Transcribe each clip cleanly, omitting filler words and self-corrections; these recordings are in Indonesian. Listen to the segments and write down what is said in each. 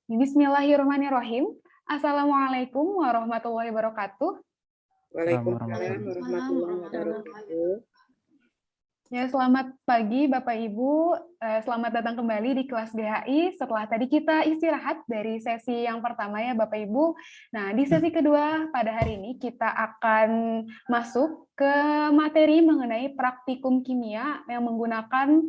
Bismillahirrahmanirrahim. Assalamualaikum warahmatullahi wabarakatuh. Waalaikumsalam warahmatullahi wabarakatuh. Ya, selamat pagi Bapak Ibu. Selamat datang kembali di kelas GHI setelah tadi kita istirahat dari sesi yang pertama ya Bapak Ibu. Nah, di sesi kedua pada hari ini kita akan masuk ke materi mengenai praktikum kimia yang menggunakan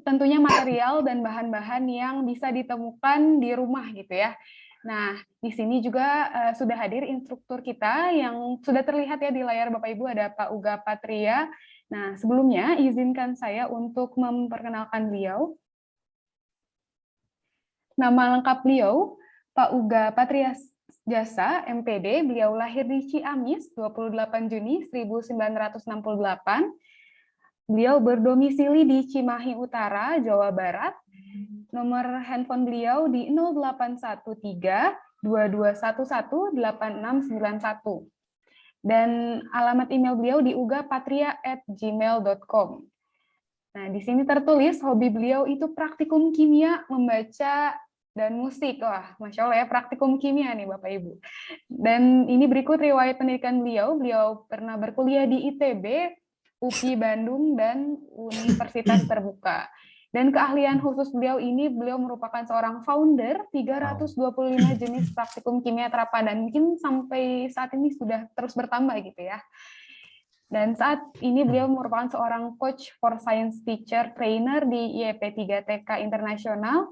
tentunya material dan bahan-bahan yang bisa ditemukan di rumah gitu ya. Nah, di sini juga sudah hadir instruktur kita yang sudah terlihat ya di layar Bapak Ibu, ada Pak Uga Patria. Nah, sebelumnya izinkan saya untuk memperkenalkan beliau. Nama lengkap beliau, Pak Uga Patria Jasa, MPD. Beliau lahir di Ciamis, 28 Juni 1968. Beliau berdomisili di Cimahi Utara, Jawa Barat. Nomor handphone beliau di 0813 2211 8691. Dan alamat email beliau di ugapatria@gmail.com. Nah, di sini tertulis hobi beliau itu praktikum kimia, membaca, dan musik. Wah, Masya Allah ya, praktikum kimia nih Bapak Ibu. Dan ini berikut riwayat pendidikan beliau. Beliau pernah berkuliah di ITB, UPI Bandung, dan Universitas Terbuka. Dan keahlian khusus beliau ini, beliau merupakan seorang founder 325 jenis praktikum kimia terapan, dan mungkin sampai saat ini sudah terus bertambah gitu ya. Dan saat ini beliau merupakan seorang coach for science teacher trainer di IEP 3TK Internasional,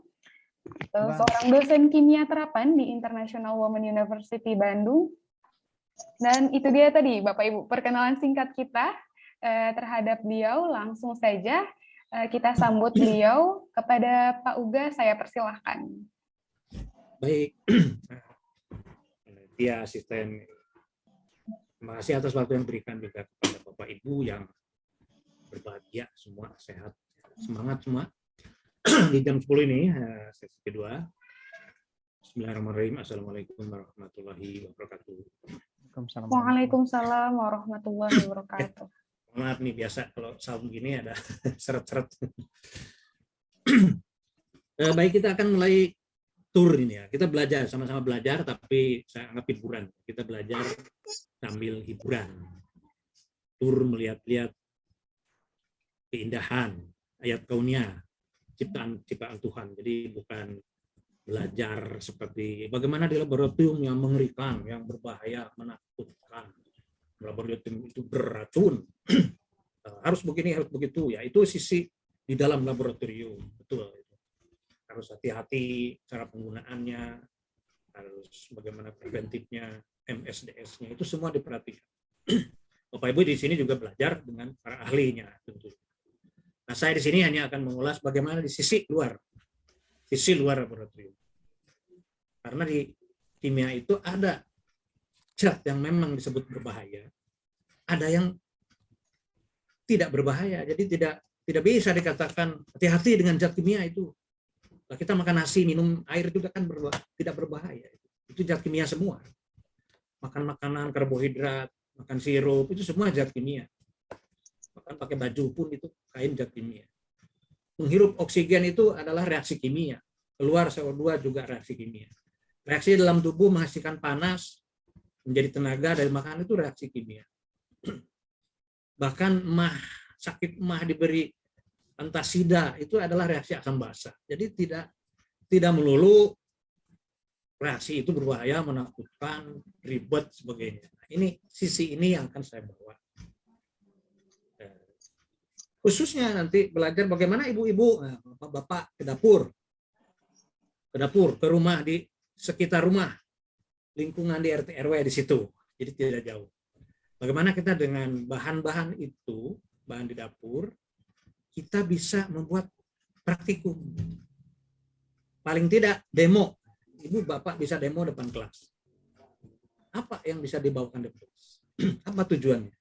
seorang dosen kimia terapan di International Women University Bandung. Dan itu dia tadi Bapak Ibu, perkenalan singkat kita terhadap beliau. Langsung saja kita sambut beliau. Kepada Pak Uga, saya persilahkan. Baik, dia asisten. Terima kasih atas waktu yang diberikan juga kepada Bapak Ibu yang berbahagia, semua sehat, semangat semua. Di jam 10 ini, sesi kedua. Bismillahirrahmanirrahim. Assalamualaikum warahmatullahi wabarakatuh. Waalaikumsalam warahmatullahi wabarakatuh. Maaf nih, biasa kalau sound gini ada seret-seret. Baik, kita akan mulai tur ini ya. Kita belajar, sama-sama belajar, tapi saya anggap hiburan. Kita belajar sambil hiburan. Tur melihat-lihat keindahan ayat kaunia, ciptaan Tuhan. Jadi bukan belajar seperti bagaimana di laboratorium yang mengerikan, yang berbahaya, menakutkan. Laboratorium itu beracun, harus begini, harus begitu ya. Itu sisi di dalam laboratorium, betul. Harus hati-hati cara penggunaannya, harus bagaimana preventifnya, MSDS-nya, itu semua diperhatikan. Bapak Ibu di sini juga belajar dengan para ahlinya tentu. Nah, saya di sini hanya akan mengulas bagaimana di sisi luar laboratorium. Karena di kimia itu ada zat yang memang disebut berbahaya, ada yang tidak berbahaya. Jadi tidak bisa dikatakan hati-hati dengan zat kimia itu. Nah, kita makan nasi, minum air itu kan tidak berbahaya. Itu zat kimia semua. Makan makanan karbohidrat, makan sirup, itu semua zat kimia. Bahkan pakai baju pun itu kain zat kimia. Menghirup oksigen itu adalah reaksi kimia. Keluar CO2 juga reaksi kimia. Reaksi dalam tubuh menghasilkan panas, menjadi tenaga dari makanan, itu reaksi kimia. Bahkan sakit emah diberi antasida itu adalah reaksi asam basa. Jadi tidak melulu reaksi itu berbahaya, menakutkan, ribet, sebagainya. Nah, ini sisi ini yang akan saya bawa. Khususnya nanti belajar bagaimana ibu-ibu, bapak-bapak ke dapur, ke rumah, di sekitar rumah, lingkungan di RT RW di situ, jadi tidak jauh. Bagaimana kita dengan bahan-bahan itu, bahan di dapur, kita bisa membuat praktikum. Paling tidak demo, ibu bapak bisa demo depan kelas. Apa yang bisa dibawakan depan kelas? Apa tujuannya?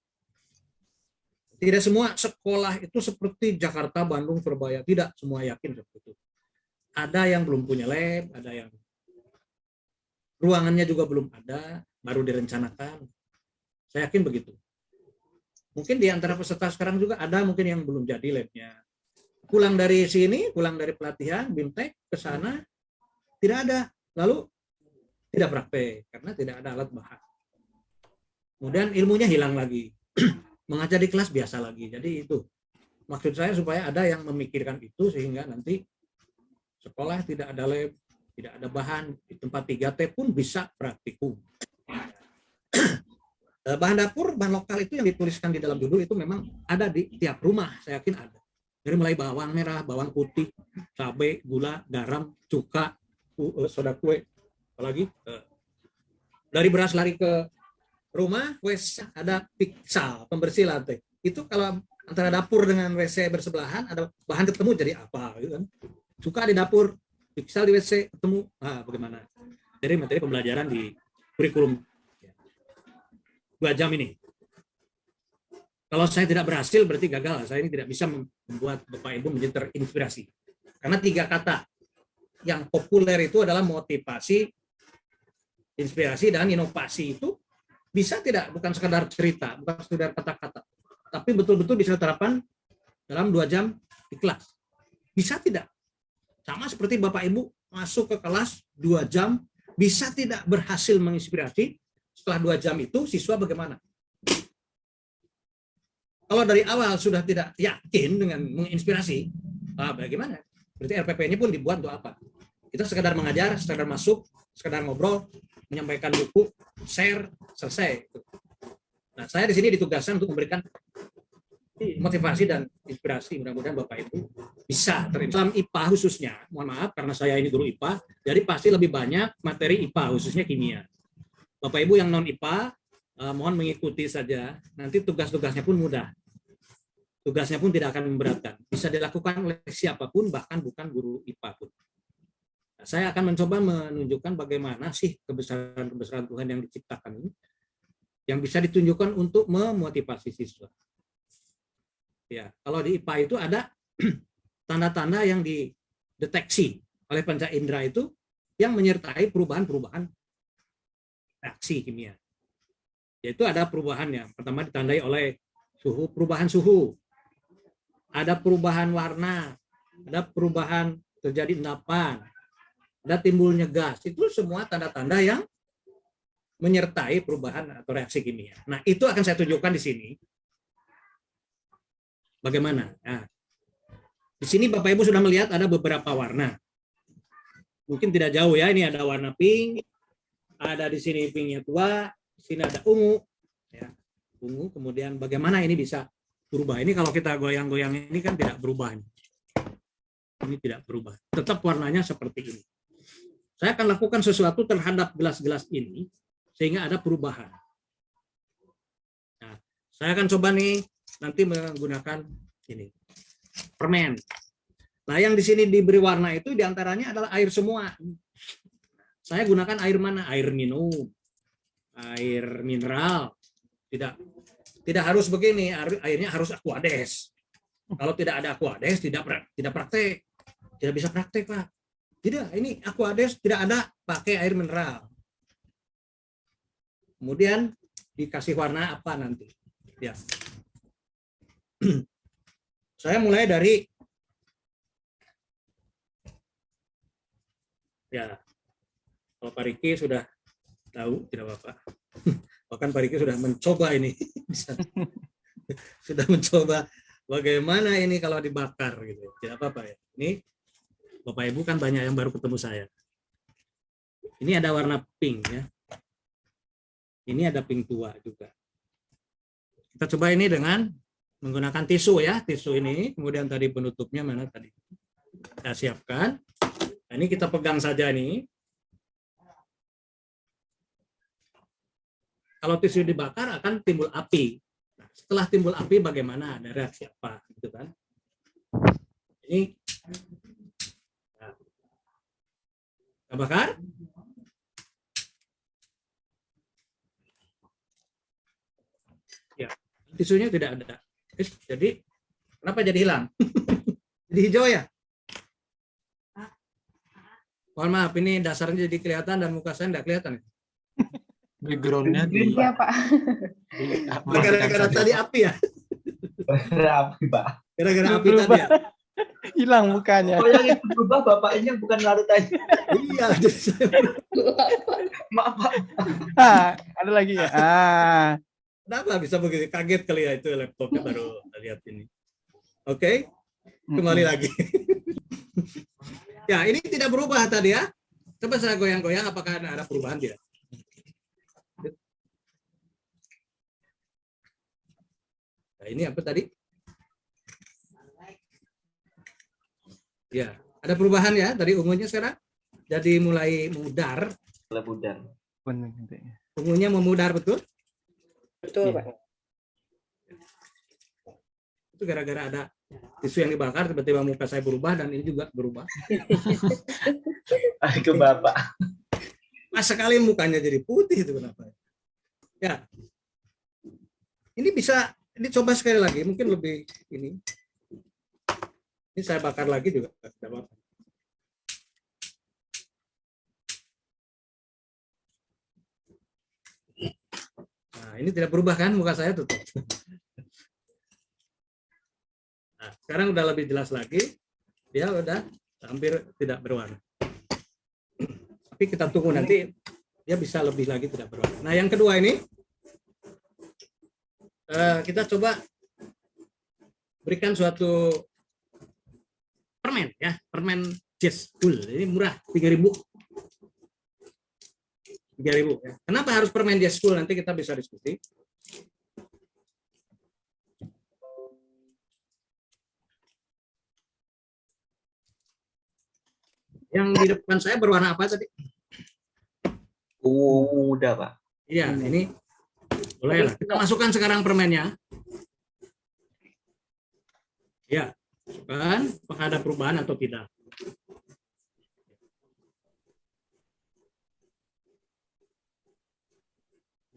Tidak semua sekolah itu seperti Jakarta, Bandung, Surabaya. Tidak semua yakin seperti itu. Ada yang belum punya lab, ada yang ruangannya juga belum ada, baru direncanakan. Saya yakin begitu. Mungkin di antara peserta sekarang juga ada mungkin yang belum jadi labnya. Pulang dari sini, pulang dari pelatihan, BIMTEK ke sana, tidak ada lalu tidak praktek karena tidak ada alat bahan. Kemudian ilmunya hilang lagi. Mengajar di kelas biasa lagi. Jadi itu maksud saya supaya ada yang memikirkan itu sehingga nanti sekolah tidak ada lab, tidak ada bahan, di tempat 3T pun bisa praktikum. Bahan dapur, bahan lokal itu yang dituliskan di dalam judul itu memang ada di tiap rumah, saya yakin ada. Dari mulai bawang merah, bawang putih, cabai, gula, garam, cuka, soda kue, apalagi dari beras lari ke rumah, wes ada piksal, pembersih lantai. Itu kalau antara dapur dengan WC bersebelahan, ada bahan ketemu jadi apa, gitu kan? Cuka di dapur, piksal di WC ketemu, bagaimana? Jadi materi pembelajaran di kurikulum 2 jam ini. Kalau saya tidak berhasil berarti gagal. Saya ini tidak bisa membuat Bapak Ibu menjadi terinspirasi. Karena 3 kata yang populer itu adalah motivasi, inspirasi, dan inovasi itu bisa tidak, bukan sekedar cerita, bukan sekedar kata-kata, tapi betul-betul bisa terapan dalam 2 jam di kelas. Bisa tidak? Sama seperti Bapak Ibu masuk ke kelas 2 jam, bisa tidak berhasil menginspirasi, setelah 2 jam itu siswa bagaimana? Kalau dari awal sudah tidak yakin dengan menginspirasi, bagaimana? Berarti RPP-nya pun dibuat untuk apa? Kita sekedar mengajar, sekedar masuk, sekedar ngobrol, menyampaikan buku, share, selesai. Nah, saya di sini ditugaskan untuk memberikan motivasi dan inspirasi. Mudah-mudahan Bapak Ibu bisa dalam IPA khususnya. Mohon maaf karena saya ini guru IPA, jadi pasti lebih banyak materi IPA khususnya kimia. Bapak Ibu yang non IPA, mohon mengikuti saja. Nanti tugas-tugasnya pun mudah. Tugasnya pun tidak akan memberatkan. Bisa dilakukan oleh siapapun, bahkan bukan guru IPA pun. Nah, saya akan mencoba menunjukkan bagaimana sih kebesaran-kebesaran Tuhan yang diciptakan ini, yang bisa ditunjukkan untuk memotivasi siswa. Ya, kalau di IPA itu ada tanda-tanda yang dideteksi oleh panca indera itu yang menyertai perubahan-perubahan reaksi kimia. Yaitu ada perubahannya. Pertama ditandai oleh suhu, perubahan suhu. Ada perubahan warna, ada perubahan terjadi endapan, ada timbulnya gas. Itu semua tanda-tanda yang menyertai perubahan atau reaksi kimia. Nah, itu akan saya tunjukkan di sini. Bagaimana? Nah, di sini Bapak Ibu sudah melihat ada beberapa warna. Mungkin tidak jauh ya, ini ada warna pink, ada di sini pinknya tua, di sini ada ungu, ya, ungu. Kemudian bagaimana ini bisa berubah? Ini kalau kita goyang-goyang ini kan tidak berubah. Ini tidak berubah. Tetap warnanya seperti ini. Saya akan lakukan sesuatu terhadap gelas-gelas ini sehingga ada perubahan. Nah, saya akan coba nih nanti menggunakan ini permen. Nah, yang di sini diberi warna itu diantaranya adalah air semua. Saya gunakan air mana? Air minum, air mineral. Tidak harus begini. Airnya harus Aquades. Kalau tidak ada Aquades, tidak praktek, tidak bisa praktek, Pak. Tidak, ini Aquades tidak ada, pakai air mineral. Kemudian dikasih warna apa nanti? Ya. Saya mulai dari kalau Pak Riki sudah tahu, tidak apa-apa. Bahkan Pak Riki sudah mencoba ini, sudah mencoba bagaimana ini kalau dibakar gitu. Tidak apa-apa ya. Ini Bapak Ibu kan banyak yang baru ketemu saya. Ini ada warna pink ya. Ini ada pink tua juga. Kita coba ini dengan menggunakan tisu ya, tisu ini. Kemudian tadi penutupnya mana tadi? Kita siapkan. Nah, ini kita pegang saja nih. Kalau tisu dibakar akan timbul api. Nah, setelah timbul api bagaimana? Ada reaksi apa? Gitu kan? Ini nah, kita bakar. Ya, tisunya tidak ada. Jadi kenapa jadi hilang? Jadi hijau ya? Mohon maaf, ini dasarnya jadi kelihatan dan muka saya tidak kelihatan. Backgroundnya di Iya, Pak. Gara-gara tadi api ya? Gara-gara api, Pak. Gara-gara api tadi ya? Hilang mukanya. Oh, yang itu berubah bapaknya bukan larutannya. Iya, jadi saya Maaf, Pak. Ada lagi ya. kenapa bisa begitu? Kaget kali ya itu laptopnya baru lihat ini. Oke, kembali lagi. Ya, ini tidak berubah tadi ya. Coba saya goyang-goyang, apakah ada perubahan tidak? Nah, ini apa tadi? Ya, ada perubahan ya dari ungunya sekarang. Jadi mulai memudar. Lebudar. Ungunya memudar, betul? Betul, Iya. Pak. Itu gara-gara ada tisu yang dibakar, tiba-tiba muka saya berubah dan ini juga berubah. Ke Bapak. Pas sekali mukanya jadi putih itu kenapa? Ya, ini bisa dicoba sekali lagi, mungkin lebih ini. Ini saya bakar lagi juga. Tidak apa-apa. Nah, ini tidak berubah kan muka saya tutup. Nah, sekarang udah lebih jelas lagi. Dia udah hampir tidak berwarna. Tapi kita tunggu nanti dia bisa lebih lagi tidak berwarna. Nah, yang kedua ini kita coba berikan suatu permen ya, permen Just Cool. Ini murah, 3.000. 3.000 ya. Kenapa harus permen Just Cool? Nanti kita bisa diskusi. Yang di depan saya berwarna apa tadi? Udah, Pak. Iya, ini boleh lah. Kita masukkan sekarang permennya. Ya, masukkan. Apakah ada perubahan atau tidak?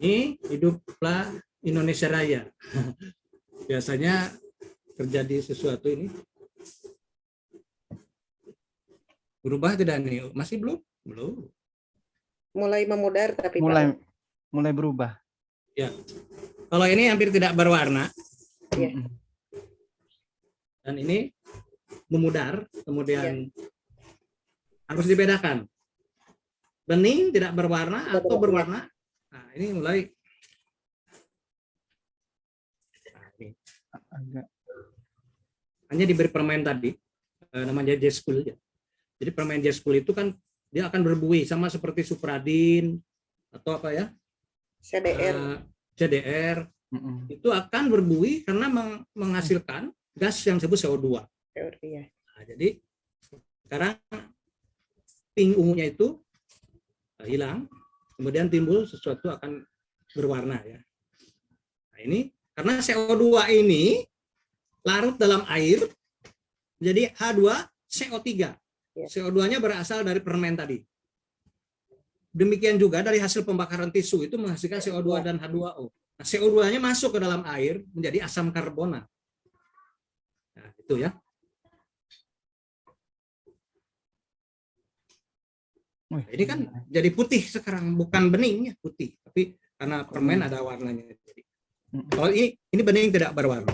Ini hiduplah Indonesia Raya. Biasanya terjadi sesuatu ini. Berubah tidak nih? Masih belum? Belum. Mulai memudar tapi Mulai berubah. Ya. Kalau ini hampir tidak berwarna. Iya. Dan ini memudar, kemudian harus dibedakan. Bening tidak berwarna atau berwarna. Nah, ini mulai. Nah, ini. Hanya diberi permen tadi, namanya Just Cool. Jadi permen Just Cool itu kan dia akan berbuih sama seperti Supradin atau apa ya? CDR. CDR. Itu akan berbuih karena menghasilkan gas yang disebut CO2. Iya. Nah, jadi sekarang pink ungunya itu hilang, kemudian timbul sesuatu akan berwarna ya. Nah, ini karena CO2 ini larut dalam air jadi H2CO3. Ya. CO2-nya berasal dari permen tadi. Demikian juga dari hasil pembakaran tisu itu menghasilkan CO2 dan H2O. Nah, CO2-nya masuk ke dalam air menjadi asam karbonat. Nah, itu ya. Nah, ini kan jadi putih sekarang, bukan bening ya, putih. Tapi karena permen ada warnanya. Jadi, kalau ini bening tidak berwarna.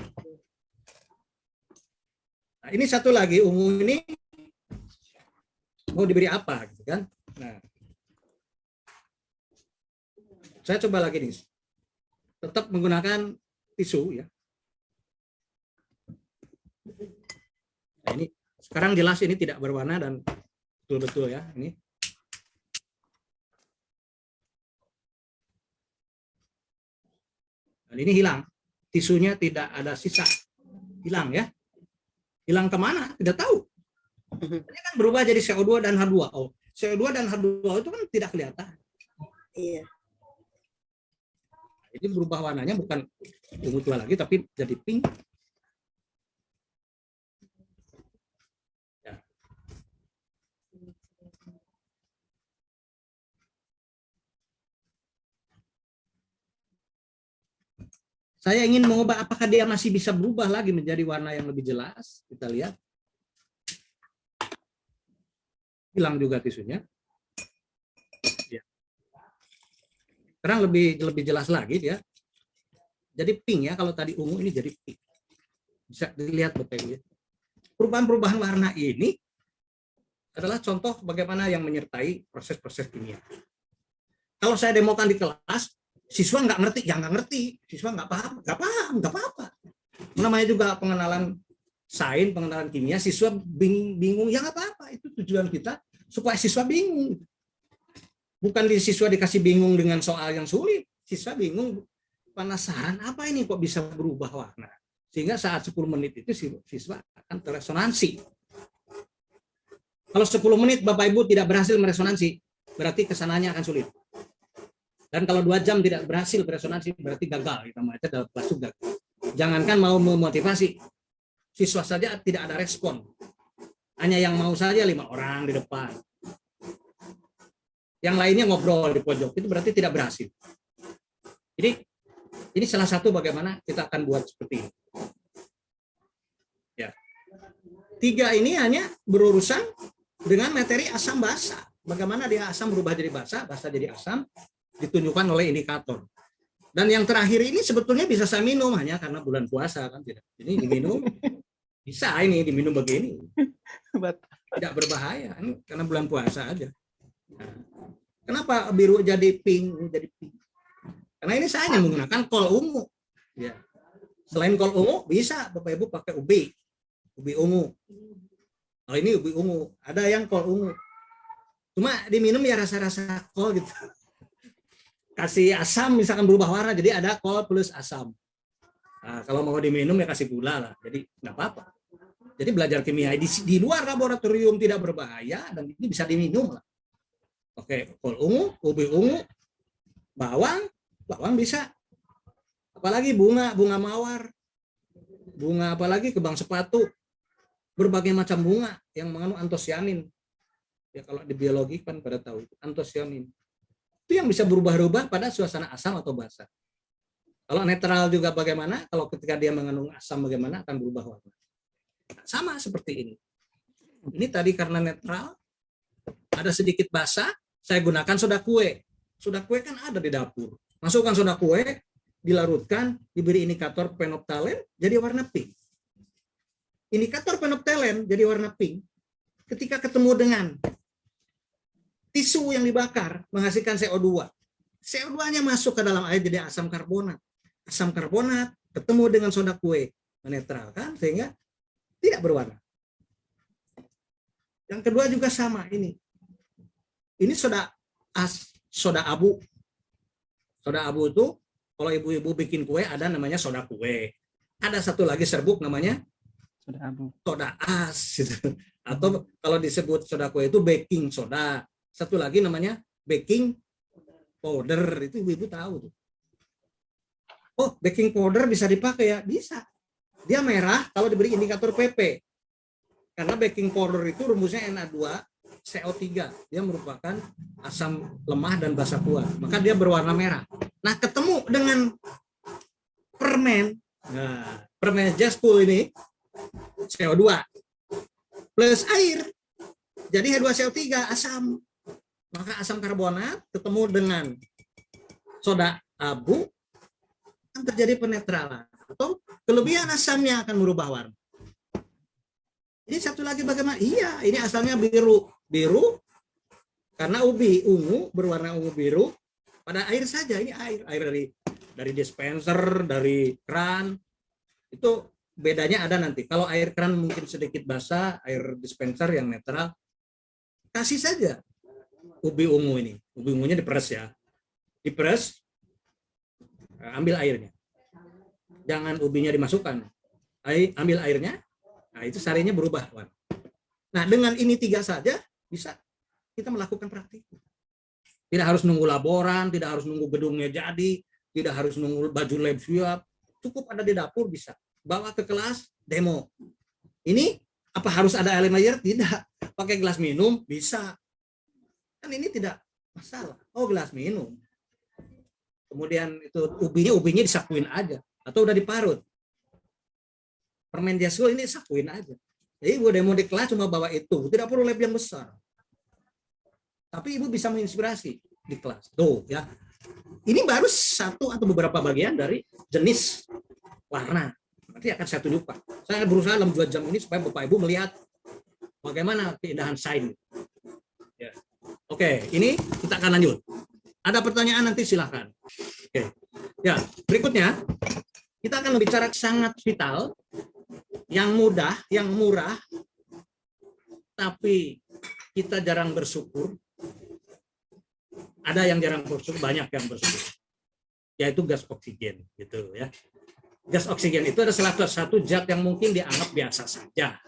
Nah, ini satu lagi ungu ini mau diberi apa gitu kan? Nah, saya coba lagi nih. Tetap menggunakan tisu ya. Nah, ini sekarang jelas ini tidak berwarna dan betul-betul ya ini. Dan ini hilang, tisunya tidak ada sisa, hilang ya. Hilang kemana? Tidak tahu. Ini kan berubah jadi CO2 dan H2O. CO2 dan H2O itu kan tidak kelihatan. Iya. Jadi berubah warnanya bukan ungu tua lagi, tapi jadi pink. Ya. Saya ingin mengubah, apakah dia masih bisa berubah lagi menjadi warna yang lebih jelas? Kita lihat. Hilang juga tisunya. Ya. Sekarang lebih jelas lagi ya. Jadi pink ya, kalau tadi ungu ini jadi pink. Bisa dilihat Bapak Ibu ya. perubahan-perubahan warna ini adalah contoh bagaimana yang menyertai proses-proses kimia. Kalau saya demokan di kelas, siswa nggak ngerti, ya nggak ngerti. Siswa nggak apa-apa. Namanya juga pengenalan sains, pengenalan kimia, siswa bingung, ya nggak apa-apa. Itu tujuan kita supaya siswa bingung. Bukan siswa dikasih bingung dengan soal yang sulit, siswa bingung, penasaran apa ini kok bisa berubah warna. Sehingga saat 10 menit itu siswa akan teresonansi. Kalau 10 menit Bapak Ibu tidak berhasil meresonansi, berarti kesananya akan sulit. Dan kalau 2 jam tidak berhasil beresonansi, berarti gagal. Kita baca dalam kelas juga. Jangankan mau memotivasi, siswa saja tidak ada respon. Hanya yang mau saja 5 orang di depan. Yang lainnya ngobrol di pojok, itu berarti tidak berhasil. Jadi ini salah satu bagaimana kita akan buat seperti ini. Ya. 3 ini hanya berurusan dengan materi asam basa. Bagaimana dia asam berubah jadi basa, basa jadi asam, ditunjukkan oleh indikator. Dan yang terakhir ini sebetulnya bisa saya minum hanya karena bulan puasa kan tidak. Ini diminum bisa ini diminum begini. Tidak berbahaya karena bulan puasa aja. Nah, kenapa biru jadi pink jadi pink? Karena ini saya hanya menggunakan kol ungu. Ya. Selain kol ungu bisa Bapak Ibu pakai ubi ungu. Oh ini ubi ungu. Ada yang kol ungu. Cuma diminum ya rasa-rasa kol gitu. Kasih asam misalkan berubah warna, jadi ada kol plus asam. Nah, kalau mau diminum ya kasih gula lah, jadi nggak apa-apa. Jadi belajar kimia di luar laboratorium tidak berbahaya dan ini bisa diminum lah. Oke, kol ungu, ubi ungu, bawang bisa. Apalagi bunga mawar, bunga apalagi kembang sepatu, berbagai macam bunga yang mengandung antosianin. Ya kalau di biologi kan pada tahu antosianin. Itu yang bisa berubah-ubah pada suasana asam atau basa. Kalau netral juga bagaimana? Kalau ketika dia mengandung asam bagaimana akan berubah warna. Sama seperti ini. Ini tadi karena netral, ada sedikit basa, saya gunakan soda kue. Soda kue kan ada di dapur. Masukkan soda kue, dilarutkan, diberi indikator phenolphthalein, jadi warna pink. Indikator phenolphthalein jadi warna pink. Ketika ketemu dengan tisu yang dibakar menghasilkan CO2. CO2-nya masuk ke dalam air jadi asam karbonat. Asam karbonat ketemu dengan soda kue menetralkan sehingga tidak berwarna. Yang kedua juga sama ini. Ini soda abu. Soda abu itu kalau ibu-ibu bikin kue ada namanya soda kue. Ada satu lagi serbuk namanya Soda abu. Soda as. Atau kalau disebut soda kue itu baking soda. Satu lagi namanya baking powder, itu ibu-ibu tahu tuh. Oh, baking powder bisa dipakai ya? Bisa. Dia merah kalau diberi indikator PP. Karena baking powder itu rumusnya Na2CO3. Dia merupakan asam lemah dan basa kuat. Maka dia berwarna merah. Nah, ketemu dengan permen. Nah, permen Jaspul ini CO2 plus air. Jadi H2CO3 asam. Maka asam karbonat ketemu dengan soda abu akan terjadi penetralan atau kelebihan asamnya akan merubah warna. Ini satu lagi bagaimana? Iya, ini asalnya biru karena ubi ungu berwarna ungu biru pada air saja. Ini air dari dispenser, dari keran. Itu bedanya ada nanti. Kalau air keran mungkin sedikit basah, air dispenser yang netral. Kasih saja ubi ungu ini. Ubi ungunya diperes ya. Diperes, ambil airnya. Jangan ubinya dimasukkan. Ambil airnya, nah itu sarinya berubah warna. Nah dengan ini 3 saja bisa kita melakukan praktik. Tidak harus nunggu laboran, tidak harus nunggu gedungnya jadi, tidak harus nunggu baju lab siap. Cukup ada di dapur bisa. Bawa ke kelas, demo. Ini apa harus ada air layer? Tidak. Pakai gelas minum, bisa. Kan ini tidak masalah. Oh, gelas minum. Kemudian itu ubinya disakuin aja. Atau udah diparut. Permen Jaspul ini sakuin aja. Jadi ibu demo di kelas cuma bawa itu. Tidak perlu lab yang besar. Tapi ibu bisa menginspirasi di kelas. Tuh ya. Ini baru satu atau beberapa bagian dari jenis warna. Nanti akan saya tunjukkan. Saya berusaha dalam 2 jam ini supaya Bapak Ibu melihat bagaimana keindahan sains. Ya. Oke, ini kita akan lanjut. Ada pertanyaan nanti silahkan. Oke. Ya, berikutnya kita akan bicara sangat vital, yang mudah, yang murah, tapi kita jarang bersyukur. Ada yang jarang bersyukur, banyak yang bersyukur. Yaitu gas oksigen, gitu ya. Gas oksigen itu adalah salah satu zat yang mungkin dianggap biasa saja,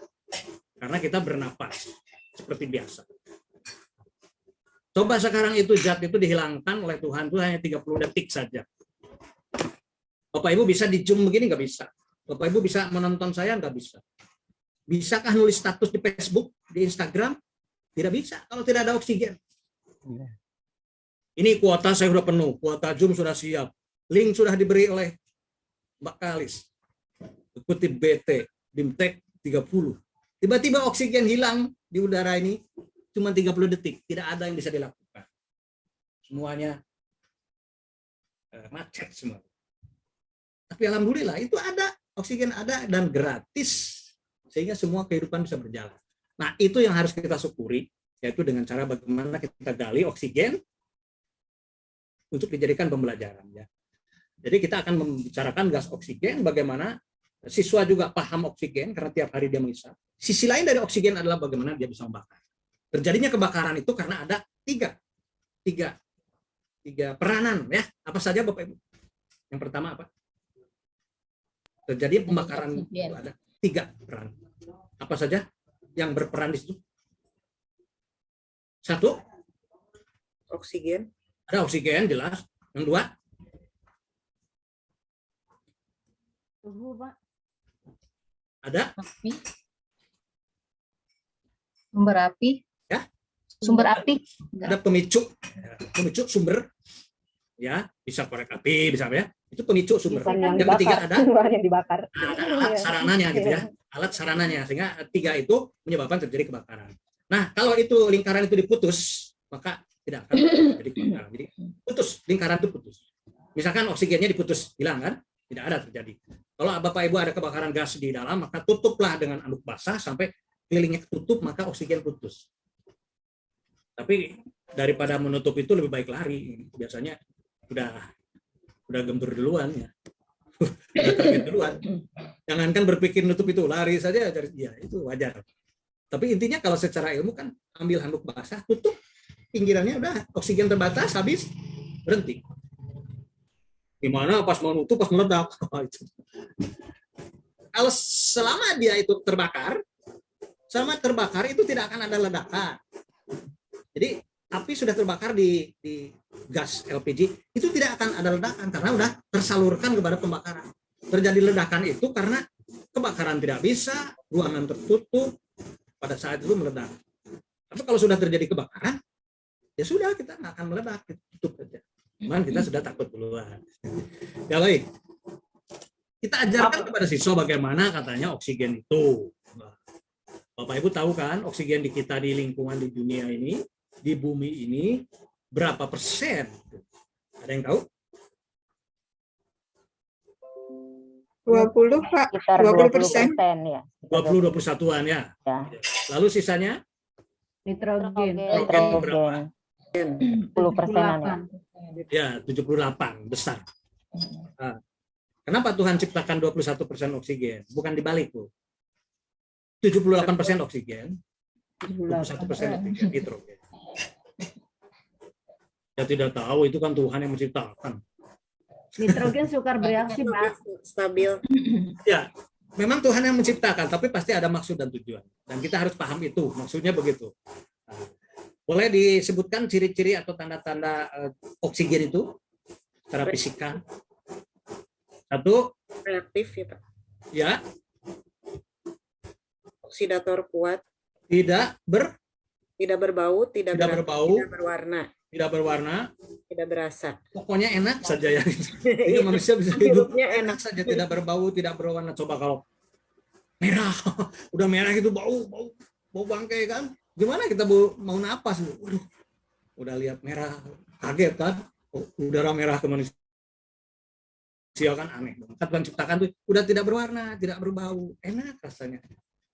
karena kita bernapas seperti biasa. Coba sekarang itu zat itu dihilangkan oleh Tuhan itu hanya 30 detik saja. Bapak Ibu bisa di Zoom begini? Nggak bisa. Bapak Ibu bisa menonton saya? Nggak bisa. Bisakah nulis status di Facebook, di Instagram? Tidak bisa kalau tidak ada oksigen. Ini kuota saya sudah penuh, kuota Zoom sudah siap, link sudah diberi oleh Mbak Kalis, kutip BT, Bimtek 30. Tiba-tiba oksigen hilang di udara ini, cuma 30 detik, tidak ada yang bisa dilakukan. Semuanya macet semua. Tapi alhamdulillah itu ada, oksigen ada dan gratis, sehingga semua kehidupan bisa berjalan. Nah itu yang harus kita syukuri, yaitu dengan cara bagaimana kita gali oksigen untuk dijadikan pembelajaran. Ya. Jadi kita akan membicarakan gas oksigen, bagaimana siswa juga paham oksigen karena tiap hari dia mengisap. Sisi lain dari oksigen adalah bagaimana dia bisa membakar. Terjadinya kebakaran itu karena ada tiga peranan, ya. Apa saja Bapak Ibu? Yang pertama apa? Terjadi pembakaran itu ada 3 peran. Apa saja yang berperan di situ? 1, Oksigen. ada oksigen jelas. Yang 2, Suhu, Pak. ada Api. Sumber api. Ya. Sumber api. ada pemicu sumber, ya, bisa korek api, bisa ya, itu pemicu sumber. Bukan yang Yang ketiga dibakar, ada yang dibakar. alat sarananya gitu ya, alat sarananya, sehingga 3 itu menyebabkan terjadi kebakaran. Nah kalau itu lingkaran itu diputus, maka tidak akan terjadi kebakaran. Jadi putus, lingkaran itu putus. Misalkan oksigennya diputus, hilang kan, tidak ada terjadi. Kalau Bapak Ibu ada kebakaran gas di dalam, maka tutuplah dengan anduk basah sampai kelilingnya ketutup, maka oksigen putus. Tapi daripada menutup itu lebih baik lari. Biasanya udah gembur duluan ya. Udah terget duluan. Jangankan berpikir nutup itu, lari saja ya itu wajar. Tapi intinya kalau secara ilmu kan ambil handuk basah, tutup pinggirannya, udah oksigen terbatas, habis, berhenti. Gimana pas mau nutup, pas meledak. Kalau selama dia itu terbakar, itu tidak akan ada ledakan. Jadi api sudah terbakar di gas LPG, itu tidak akan ada ledakan karena sudah tersalurkan kepada pembakaran. Terjadi ledakan itu karena kebakaran tidak bisa, ruangan tertutup, pada saat itu meledak. Tapi kalau sudah terjadi kebakaran, ya sudah, kita nggak akan meledak, tutup saja. Cuman kita sudah takut duluan. Ya baik. Kita ajarkan kepada siswa bagaimana katanya oksigen itu. Bapak Ibu tahu kan oksigen di kita di lingkungan di dunia ini, di bumi ini berapa persen? Ada yang tahu? 20 Pak. Sekitar 20%. 20% ya. 20-21-an ya. Ya. Lalu sisanya? Nitrogen. Berapa? 10%-an ya. Ya, 78 besar. Nah, kenapa Tuhan ciptakan 21% oksigen? Bukan dibalik, Bu. 78% oksigen, 21% oksigen, nitrogen. Ya tidak tahu, itu kan Tuhan yang menciptakan. Nitrogen sukar bereaksi, Pak. Stabil. Ya, memang Tuhan yang menciptakan, tapi pasti ada maksud dan tujuan. Dan kita harus paham itu, maksudnya begitu. Nah, boleh disebutkan ciri-ciri atau tanda-tanda oksigen itu secara fisika? 1, Reaktif ya Pak. ya, Oksidator kuat. tidak Tidak berbau, tidak berbau, tidak berwarna, tidak berwarna, tidak berasa. pokoknya enak saja ya. Jadi manusia bisa hidup Hidupnya enak saja, tidak berbau, tidak berwarna. Coba kalau merah, udah merah itu bau bangkai kan? Gimana kita mau napas? Waduh, udah lihat merah, kaget kan? Udara merah ke manusia. manusia kan aneh. Tuhan ciptakan tuh udah tidak berwarna, tidak berbau, enak rasanya.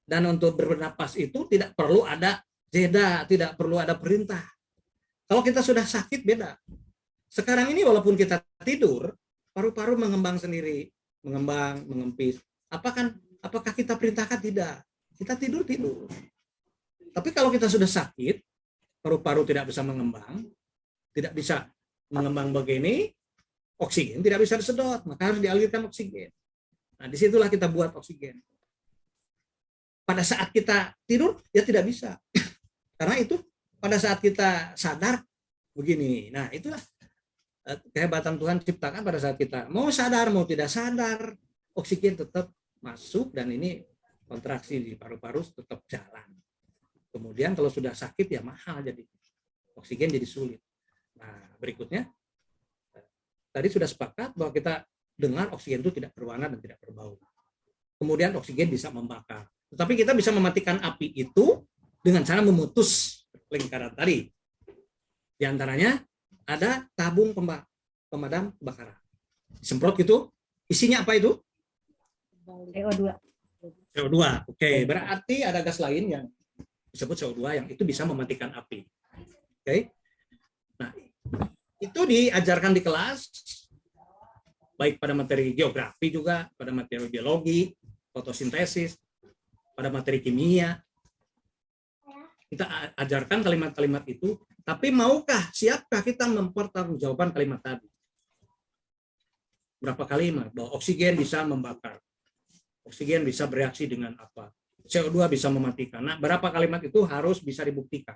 Dan untuk bernapas itu tidak perlu ada jeda, tidak perlu ada perintah. Kalau kita sudah sakit beda. Sekarang ini walaupun kita tidur, paru-paru mengembang sendiri, mengembang, mengempis. Apakah kita perintahkan? Tidak. Kita tidur. Tapi kalau kita sudah sakit, paru-paru tidak bisa mengembang, tidak bisa mengembang begini, oksigen tidak bisa disedot, maka harus dialirkan oksigen. Nah, disitulah kita buat oksigen. Pada saat kita tidur, ya tidak bisa. Karena itu pada saat kita sadar, begini. Nah, itulah kehebatan Tuhan ciptakan pada saat kita mau sadar, mau tidak sadar, oksigen tetap masuk dan ini kontraksi di paru-paru tetap jalan. Kemudian kalau sudah sakit ya mahal, jadi oksigen jadi sulit. Nah, berikutnya tadi sudah sepakat bahwa kita dengar oksigen itu tidak berwarna dan tidak berbau. Kemudian oksigen bisa membakar. Tetapi kita bisa mematikan api itu dengan cara memutus lingkaran tadi. Di antaranya ada tabung pemadam kebakaran. Semprot gitu, isinya apa itu? CO2. CO2. Oke, berarti ada gas lain yang disebut CO2 yang itu bisa mematikan api. Oke. Nah, itu diajarkan di kelas, baik pada materi geografi juga, pada materi biologi, fotosintesis, pada materi kimia. Kita ajarkan kalimat-kalimat itu, tapi maukah, siapkah kita mempertanggungjawabkan kalimat tadi? Berapa kalimat? Bahwa oksigen bisa membakar, oksigen bisa bereaksi dengan apa, CO2 bisa mematikan. Nah, berapa kalimat itu harus bisa dibuktikan,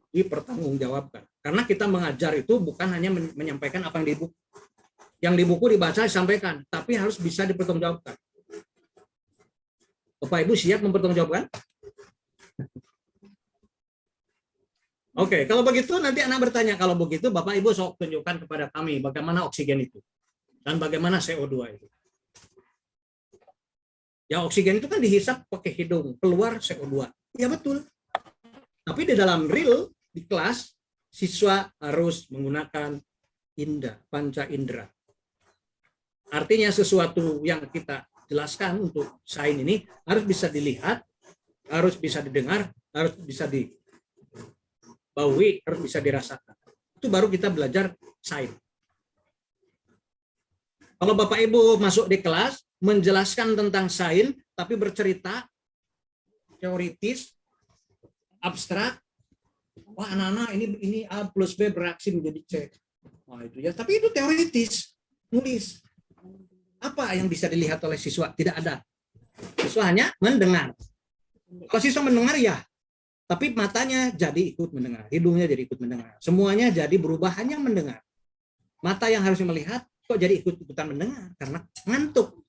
dipertanggungjawabkan. Karena kita mengajar itu bukan hanya menyampaikan apa yang di buku dibaca disampaikan, tapi harus bisa dipertanggungjawabkan. Bapak Ibu siap mempertanggungjawabkan? Oke, kalau begitu nanti anak bertanya, kalau begitu Bapak Ibu sok tunjukkan kepada kami bagaimana oksigen itu dan bagaimana CO2 itu. Ya, oksigen itu kan dihisap pakai hidung, keluar CO2. Ya betul. Tapi di dalam real di kelas siswa harus menggunakan panca indera. Artinya sesuatu yang kita jelaskan untuk sains ini harus bisa dilihat, harus bisa didengar, harus bisa dibaui, harus bisa dirasakan. Itu baru kita belajar sains. Kalau Bapak Ibu masuk di kelas menjelaskan tentang sains tapi bercerita teoritis, abstrak, wah anak-anak ini A plus B bereaksi menjadi C. Wah itu ya, tapi itu teoritis, nulis. Apa yang bisa dilihat oleh siswa? Tidak ada. Siswa hanya mendengar. Kalau siswa mendengar ya, tapi matanya jadi ikut mendengar, hidungnya jadi ikut mendengar. Semuanya jadi berubah hanya mendengar. Mata yang harusnya melihat kok jadi ikut-ikutan mendengar karena ngantuk.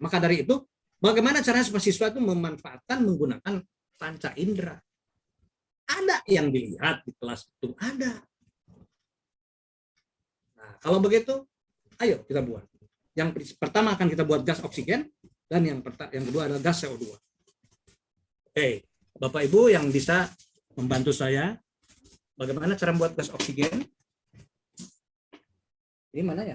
Maka dari itu, bagaimana caranya supaya siswa itu memanfaatkan menggunakan panca indera? Ada yang dilihat di kelas itu, ada. Nah, kalau begitu, ayo kita buat. Yang pertama akan kita buat gas oksigen, dan yang kedua adalah gas CO2. Oke, Bapak Ibu yang bisa membantu saya, bagaimana cara membuat gas oksigen? Ini mana ya?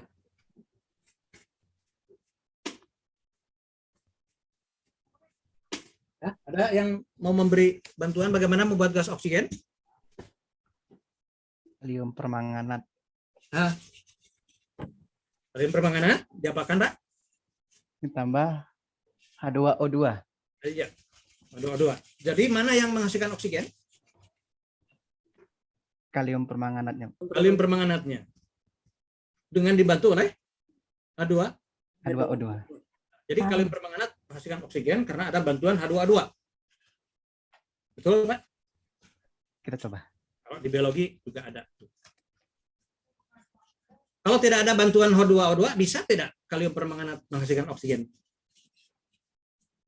Ya, ada yang mau memberi bantuan bagaimana membuat gas oksigen? Kalium permanganat. Kalium permanganat diapakan, Pak? Ditambah H2O2. Iya, H2O2. Jadi mana yang menghasilkan oksigen? Kalium permanganatnya. Kalium permanganatnya. Dengan dibantu oleh H2O2. Jadi kalium permanganat menghasilkan oksigen karena ada bantuan H2O2. Betul, Pak? Kita coba. Kalau di biologi juga ada. Kalau tidak ada bantuan H2O2, bisa tidak kalium permanganat menghasilkan oksigen?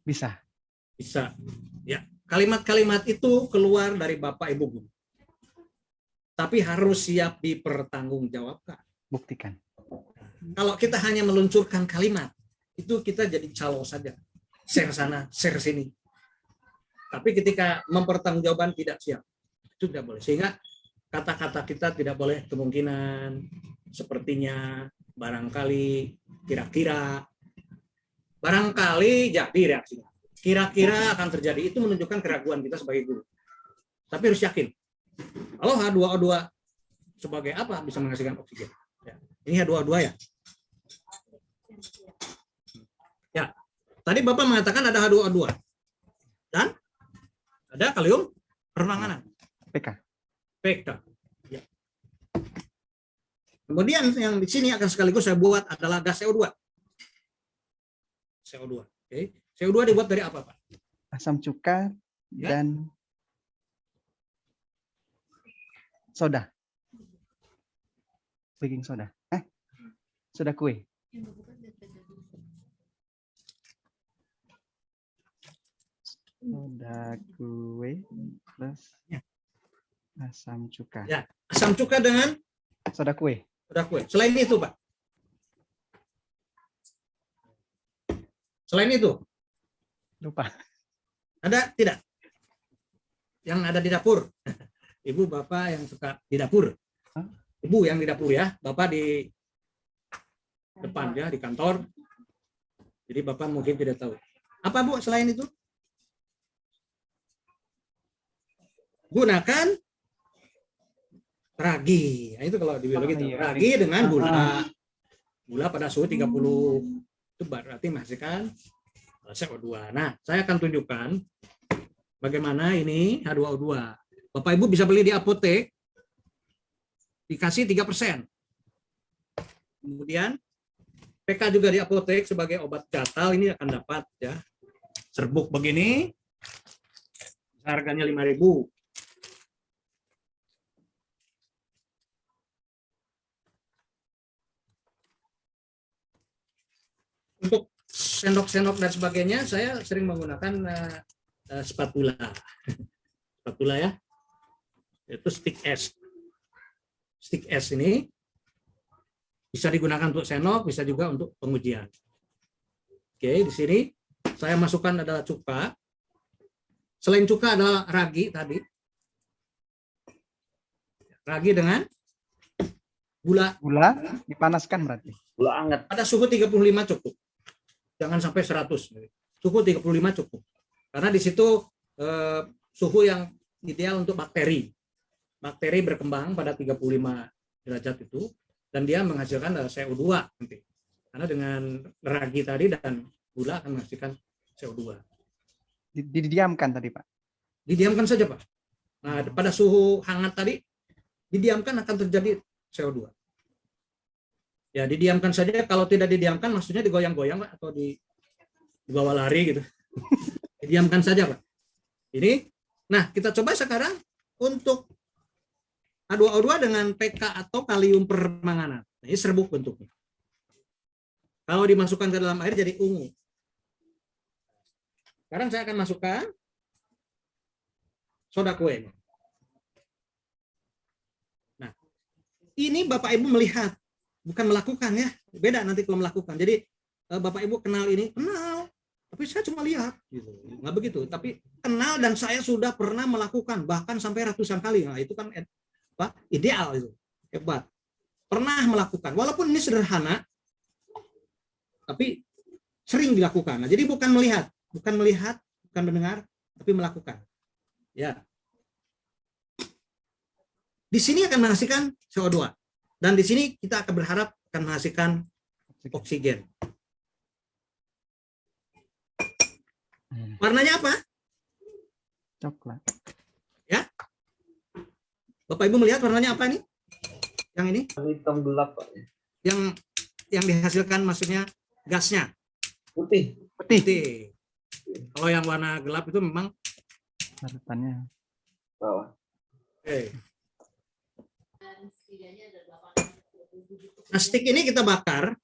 Bisa. Bisa. Ya, kalimat-kalimat itu keluar dari Bapak Ibu guru. Tapi harus siap dipertanggungjawabkan. Buktikan. Kalau kita hanya meluncurkan kalimat, itu kita jadi calo saja. Share sana, share sini. Tapi ketika mempertanggungjawabkan tidak siap, itu tidak boleh. Sehingga kata-kata kita tidak boleh kemungkinan, sepertinya, barangkali, kira-kira, barangkali jadi reaksinya. Kira-kira akan terjadi, itu menunjukkan keraguan kita sebagai guru. Tapi harus yakin. Kalau H2O2 sebagai apa bisa menghasilkan oksigen? Ya. Ini H2O2 ya. Ya, tadi Bapak mengatakan ada H2O2 dan ada kalium permanganat. PK. PK. Ya. Kemudian yang di sini akan sekaligus saya buat adalah gas CO2. CO2. Oke. CO2 dibuat dari apa, Pak? Asam cuka Ya. dan soda. Baking soda. Soda kue. Soda kue plus Ya. asam cuka. Ya, asam cuka dengan Soda kue. soda kue. Selain itu, Pak. Selain itu, Lupa. ada tidak? Yang ada di dapur. Ibu, Bapak yang suka di dapur. Hah? Ibu yang di dapur ya, Bapak di depan ya, di kantor. Jadi Bapak mungkin tidak tahu. Apa, Bu, selain itu? Gunakan ragi. Nah, itu kalau di biologi itu. iya. Ragi dengan gula. Gula pada suhu 30 itu berarti menghasilkan CO2. Nah, saya akan tunjukkan bagaimana ini H2O2. Bapak Ibu bisa beli di apotek, dikasih 3%. Kemudian PK juga di apotek sebagai obat gatal, ini akan dapat ya serbuk begini, harganya 5.000. Untuk sendok-sendok dan sebagainya, saya sering menggunakan spatula. Spatula ya, itu stick S. Stick S ini bisa digunakan untuk sendok, bisa juga untuk pengujian. Oke, di sini saya masukkan adalah cuka. Selain cuka adalah ragi tadi. Ragi dengan gula. Gula dipanaskan berarti. Gula anget. Pada suhu 35 cukup. Jangan sampai 100. Suhu 35 cukup. Karena di situ suhu yang ideal untuk bakteri. Bakteri berkembang pada 35 derajat itu dan dia menghasilkan CO2 nanti. Karena dengan ragi tadi dan gula akan menghasilkan CO2. Didiamkan tadi, Pak. Didiamkan saja, Pak. Nah, pada suhu hangat tadi didiamkan akan terjadi CO2. Ya, didiamkan saja. Kalau tidak didiamkan, maksudnya digoyang-goyang, Pak, atau dibawa lari gitu. Didiamkan saja, Pak. Ini. Nah, kita coba sekarang untuk H2O2 dengan PK atau kalium permanganat. Nah, ini serbuk bentuknya. Kalau dimasukkan ke dalam air jadi ungu. Sekarang saya akan masukkan soda kue. Nah, ini Bapak Ibu melihat, bukan melakukan ya. Beda nanti kalau melakukan. Jadi Bapak Ibu kenal ini, kenal. Tapi saya cuma lihat, gitu. Nggak begitu. Tapi kenal dan saya sudah pernah melakukan, bahkan sampai ratusan kali. Nah, itu kan ideal itu, hebat. Pernah melakukan, walaupun ini sederhana, tapi sering dilakukan. Nah, jadi bukan melihat, bukan mendengar, tapi melakukan. Ya. Di sini akan menghasilkan CO2. Dan di sini kita akan berharap akan menghasilkan oksigen. Warnanya apa? Coklat. Ya. Bapak Ibu melihat warnanya apa nih? Yang ini? Hitam gelap, Pak. Yang dihasilkan maksudnya gasnya? Putih. Putih. Kalau yang warna gelap itu memang Larutannya. Bawah. oke. Nah, stick ini kita bakar.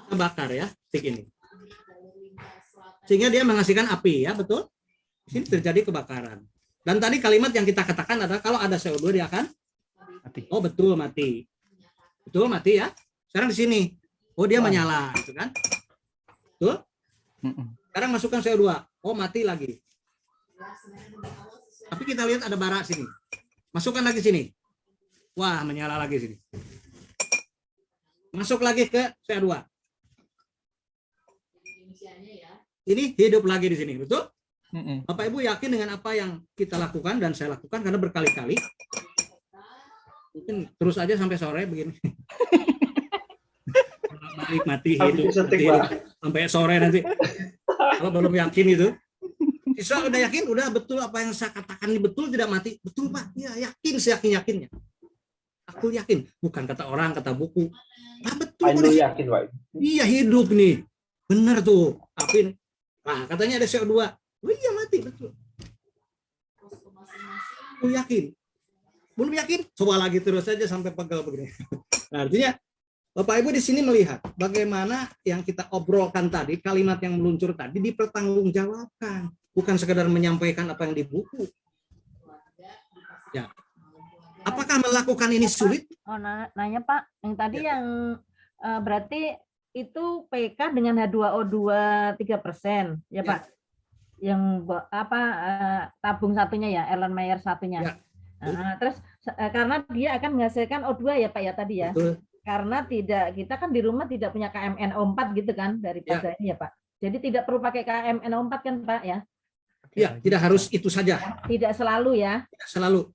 Kita bakar ya, stick ini. Sehingga dia menghasilkan api ya, betul? Di sini terjadi kebakaran. Dan tadi kalimat yang kita katakan adalah kalau ada CO2 dia akan Mati. oh betul mati. Betul mati ya. Sekarang di sini. Oh dia menyala gitu kan. Betul? Sekarang masukkan CO2. Oh mati lagi. Tapi kita lihat ada bara sini. Masukkan lagi sini. Wah, menyala lagi sini. Masuk lagi ke CO2. Ini hidup lagi di sini, betul? Bapak Ibu yakin dengan apa yang kita lakukan dan saya lakukan karena berkali-kali. Mungkin terus aja sampai sore begini. Balik mati hidup, sampai sore nanti. Kalau belum yakin itu, bisa udah yakin, udah betul apa yang saya katakan ini betul tidak mati, betul Pak, ya yakin, seyakin-yakinnya. Aku yakin, bukan kata orang, kata buku. Ah betul. Anu yakin Pak. Iya hidup nih, bener tuh. Tapi, nah katanya ada CO2, oh iya mati betul. Aku yakin, belum yakin, coba lagi terus aja sampai pegel begini. Nah, artinya Bapak Ibu di sini melihat bagaimana yang kita obrolkan tadi, kalimat yang meluncur tadi dipertanggungjawabkan, bukan sekedar menyampaikan apa yang di buku. Ya. Apakah melakukan ini sulit? Oh, nanya Pak, yang tadi yang berarti itu PK dengan H2O2 3%, ya Pak? Yang apa tabung satunya ya, Erlenmeyer satunya. Ya. Terus karena dia akan menghasilkan O2 ya Pak ya tadi ya. Betul. Karena kita kan di rumah tidak punya KMNO4 gitu kan daripada ini ya Pak. Jadi tidak perlu pakai KMNO4 kan Pak ya? Ya, tidak harus itu saja. Tidak selalu ya. Tidak selalu.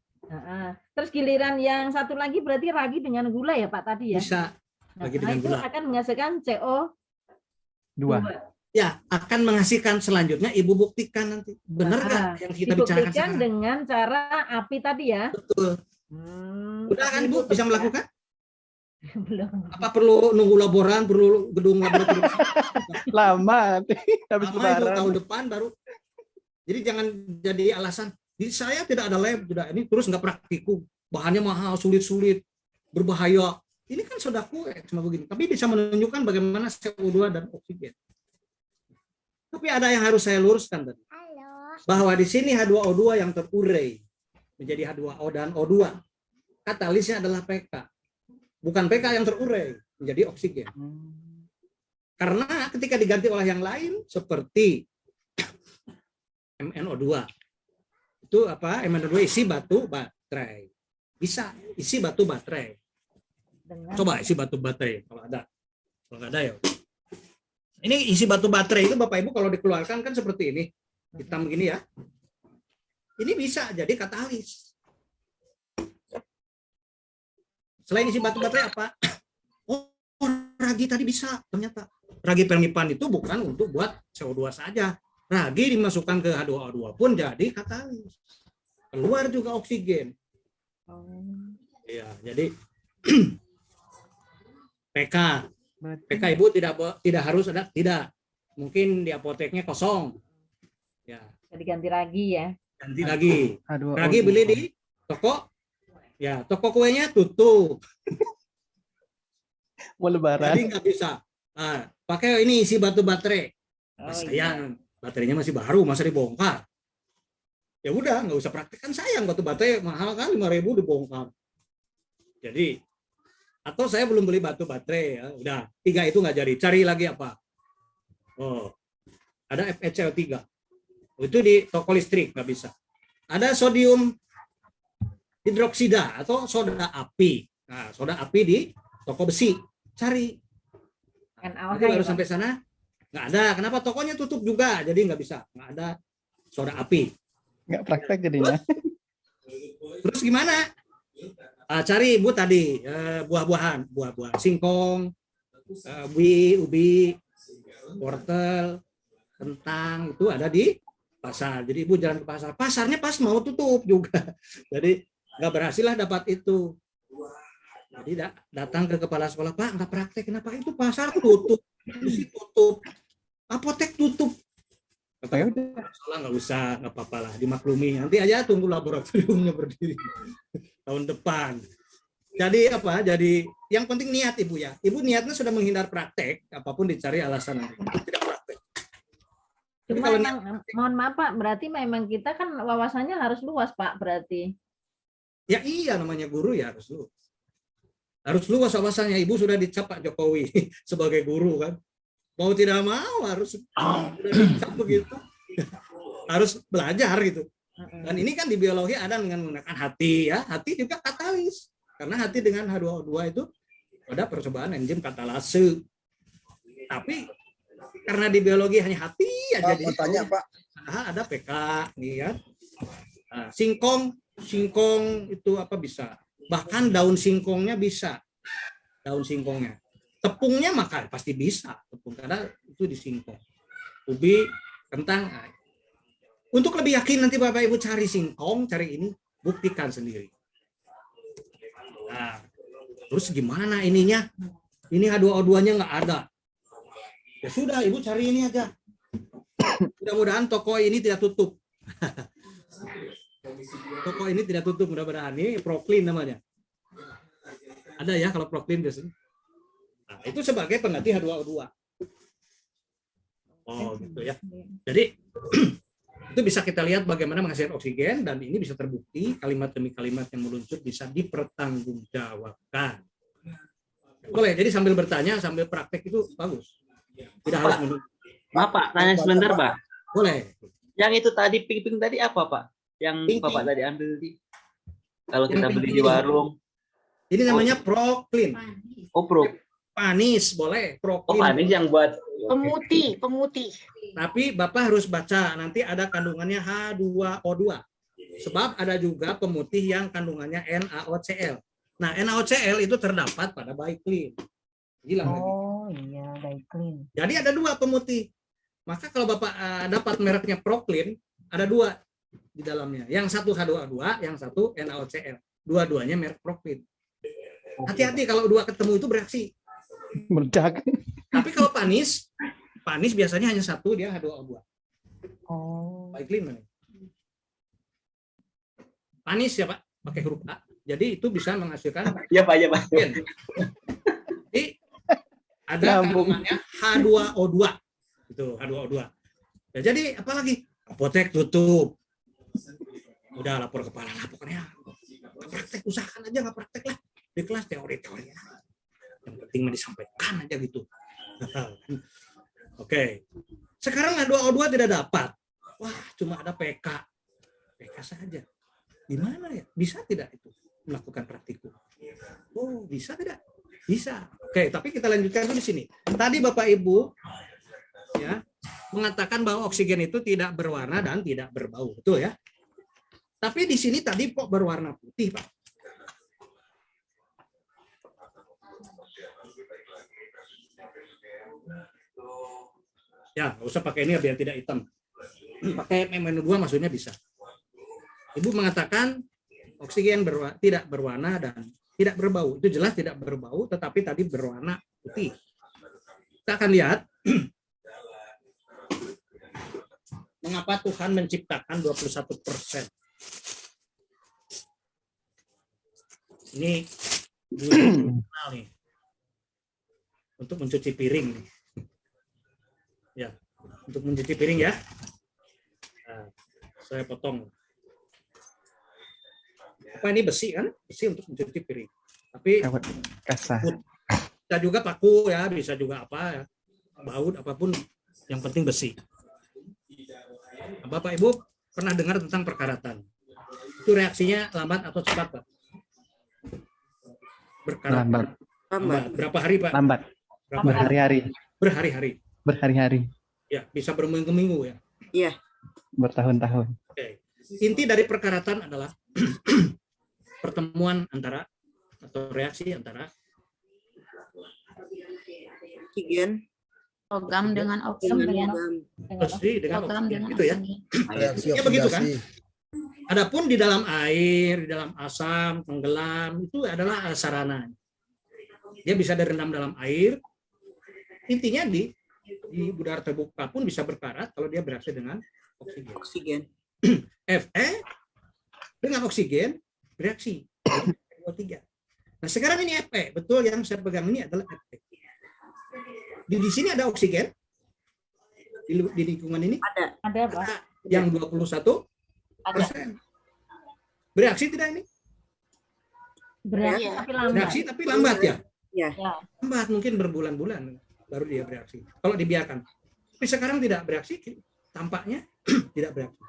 Terus giliran yang satu lagi berarti ragi dengan gula ya Pak tadi ya? Bisa ragi dengan itu gula. akan menghasilkan CO2. Ya, akan menghasilkan selanjutnya Ibu buktikan nanti. Benar nggak yang kita bicarakan dibuktikan sekarang? dengan cara api tadi ya? Betul. Udah kan Ibu bisa melakukan? Belum. Apa perlu nunggu laboran, perlu gedung laboratorium? Lama, habis Lama itu lebaran. tahun depan baru. Jadi jangan jadi alasan. Di saya tidak ada lab, tidak ini terus nggak praktikum, bahannya mahal, sulit-sulit, berbahaya. Ini kan sudah kue cuma begini. Tapi bisa menunjukkan bagaimana CO2 dan oksigen. Tapi ada yang harus saya luruskan tadi. Bahwa di sini H2O2 yang terurai menjadi H2O dan O2. Katalisnya adalah PK. Bukan PK yang terurai menjadi oksigen. Karena ketika diganti oleh yang lain seperti MnO2 itu apa? MnO2 isi batu baterai. Bisa isi batu baterai. Coba isi batu baterai kalau ada. Kalau nggak ada ya. Ini isi batu baterai itu Bapak Ibu kalau dikeluarkan kan seperti ini. Hitam begini ya. Ini bisa jadi katalis. Selain isi batu baterai apa? Oh, ragi tadi bisa ternyata. Ragi permipan itu bukan untuk buat CO2 saja. Ragi dimasukkan ke H2O2 pun jadi katalis. Keluar juga oksigen. Ya, jadi PK. PK Ibu tidak harus ada, tidak. Mungkin di apoteknya kosong. Ya. Diganti ragi ya. Ganti lagi. H2O2. Ragi beli di toko. Ya, toko kuenya tutup. Mau lebaran. Jadi nggak bisa. Nah, pakai ini isi batu baterai. Sayang, baterainya masih baru, masa dibongkar. Ya udah, nggak usah praktek, kan sayang batu baterai mahal kan 5.000 dibongkar. Jadi, atau saya belum beli batu baterai, ya. Udah 3 itu nggak jadi. Cari lagi apa? Oh, ada FeCl3. Itu di toko listrik nggak bisa. Ada sodium hidroksida atau soda api. Nah, soda api di toko besi. Cari. Nanti baru sampai sana nggak ada. Kenapa tokonya tutup juga? Jadi nggak bisa. Nggak ada soda api. Nggak praktek jadinya. Terus gimana? Cari Ibu tadi buah-buahan, singkong, ubi, wortel, kentang itu ada di pasar. Jadi Ibu jalan ke pasar. Pasarnya pas mau tutup juga. Jadi nggak berhasil lah dapat itu. Jadi datang ke kepala sekolah, Pak nggak praktek, kenapa itu pasar tutup, industri tutup, apotek tutup. Kata sekolah nggak usah, nggak apa-apa lah, dimaklumi. Nanti aja tunggu laboratoriumnya berdiri tahun depan. Jadi apa? Jadi yang penting niat Ibu ya. Ibu niatnya sudah menghindar praktek, apapun dicari alasan tidak praktek. Cuma memang, mohon maaf Pak, berarti memang kita kan wawasannya harus luas Pak berarti. Ya iya, namanya guru ya harus luas. Harus luas wawasannya. Ibu sudah dicap Pak Jokowi sebagai guru kan. Mau tidak mau harus sudah dicap begitu. Harus belajar gitu. Dan ini kan di biologi ada dengan menggunakan hati ya. Hati juga katalis. Karena hati dengan H2O2 itu Ada percobaan enzim katalase. Tapi karena di biologi hanya hati aja. Pak, mau tanya, Pak. Padahal ada PK, nih kan. Nah, singkong itu apa bisa? Bahkan daun singkongnya bisa. Daun singkongnya. Tepungnya makan pasti bisa. Tepung karena itu di singkong. Ubi, kentang. Nah. Untuk lebih yakin nanti Bapak Ibu cari singkong, cari ini, buktikan sendiri. Nah, terus gimana ininya? Ini H2O2-nya nggak ada. Ya sudah, Ibu cari ini aja. Mudah-mudahan toko ini tidak tutup. Toko ini tidak tutup, mudah-mudahan. Ini Proclean namanya. Ada ya kalau Proclean biasanya. Nah, itu sebagai pengganti H2O2. Oh, gitu ya. Jadi itu bisa kita lihat bagaimana menghasilkan oksigen, dan ini bisa terbukti kalimat demi kalimat yang meluncur bisa dipertanggungjawabkan. Boleh, jadi sambil bertanya, sambil praktek itu bagus. Tidak harus menunggu. Maaf Pak, tanya sebentar Pak. Boleh. Yang itu tadi pink-pink tadi apa Pak? Yang Pink-pink. Bapak tadi ambil di kalau Yang kita beli di pink-pink. warung. Ini namanya Proclean. Oh Pro. Panis, boleh. Oh Proclean. Pak, ini yang buat Pemutih. Tapi Bapak harus baca, nanti ada kandungannya H2O2. Sebab ada juga pemutih yang kandungannya NaOCl. Nah, NaOCl itu terdapat pada Biclean. Gila lagi. Oh iya, Biclean. Jadi ada dua pemutih. Maka kalau Bapak dapat mereknya Proclean, ada dua di dalamnya. Yang satu H2O2, yang satu NaOCl. Dua-duanya merek Proclean. Hati-hati kalau dua ketemu itu bereaksi. Meledak. Tapi kalau panis biasanya hanya satu, dia H2O2. Oh. Biclean mana? Panis ya Pak, pakai huruf A. Jadi itu bisa menghasilkan ya Pak, ya Pak. Jadi ada kandungannya H2O2. Itu H2O2. Ya, jadi apalagi apotek tutup. Udah lapor kepala lah pokoknya. Nggak praktek, usahakan aja nggak praktek lah. Di kelas teori-teori. Yang penting mah disampaikan aja gitu. Oke. Sekarang H2O2 tidak dapat. Wah, cuma ada PK. PK saja. Gimana ya? Bisa tidak itu melakukan praktikum? Oh, bisa tidak? Bisa. Oke, tapi kita lanjutkan dulu di sini. Tadi Bapak Ibu ya mengatakan bahwa oksigen itu tidak berwarna dan tidak berbau, betul ya? Tapi di sini tadi kok berwarna putih, Pak? Ya, nggak usah pakai ini biar tidak hitam. Pakai MnO2 maksudnya bisa. Ibu mengatakan oksigen tidak berwarna dan tidak berbau. Itu jelas tidak berbau, tetapi tadi berwarna putih. Kita akan lihat mengapa Tuhan menciptakan 21%. Ini nih untuk mencuci piring nih. Ya, untuk mencuci piring ya. Nah, saya potong. Apa ini besi kan? Besi untuk mencuci piring. Tapi Kasar. bisa juga paku ya, bisa juga apa ya, baut apapun, yang penting besi. Bapak Ibu pernah dengar tentang perkaratan? Itu reaksinya lambat atau cepat, Pak? Berkarat. Lambat. Berapa hari, Pak? Lambat. Berapa hari? Berhari-hari. Berhari-hari. Berhari-hari. Ya, bisa berminggu-minggu ya. Iya. Bertahun-tahun. Oke. Inti dari perkaratan adalah pertemuan antara atau reaksi antara Oksigen Logam dengan oksigen. besi dengan Logam oksigen dengan gitu ya. oksigen. Reaksi Ya begitu kan? oksidasi. Adapun di dalam air, di dalam asam, tenggelam itu adalah sarana. Dia bisa direndam dalam air. Intinya di udara terbuka pun bisa berkarat kalau dia bereaksi dengan oksigen. oksigen. Fe dengan oksigen bereaksi O3. Nah sekarang ini Fe, betul yang saya pegang ini adalah Fe. Di sini ada oksigen di lingkungan ini Ada Pak? ada yang 21%. Bereaksi tidak ini? Bereaksi Iya. tapi lambat. Bereaksi tapi lambat ya. Ya. Ya. Lambat mungkin berbulan-bulan baru dia bereaksi. Kalau dibiarkan. Tapi sekarang tidak bereaksi, tampaknya tidak bereaksi.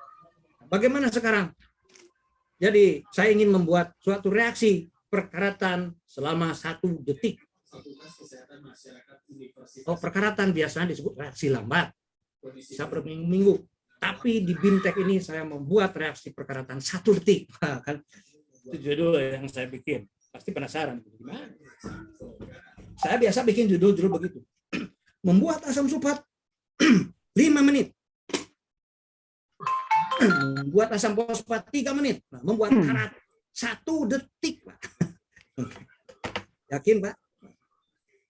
Bagaimana sekarang? Jadi saya ingin membuat suatu reaksi perkaratan selama 1 detik. Oh, perkaratan biasanya disebut reaksi lambat. Bisa berminggu-minggu. Tapi di BIMTEK ini saya membuat reaksi perkaratan 1 detik. Wah, kan itu judul yang saya bikin. Pasti penasaran. Gimana? Saya biasa bikin judul-judul begitu. Membuat asam sulfat 5 menit. Membuat asam fosfat 3 menit. Nah, membuat karat 1 detik, Pak. Yakin, Pak?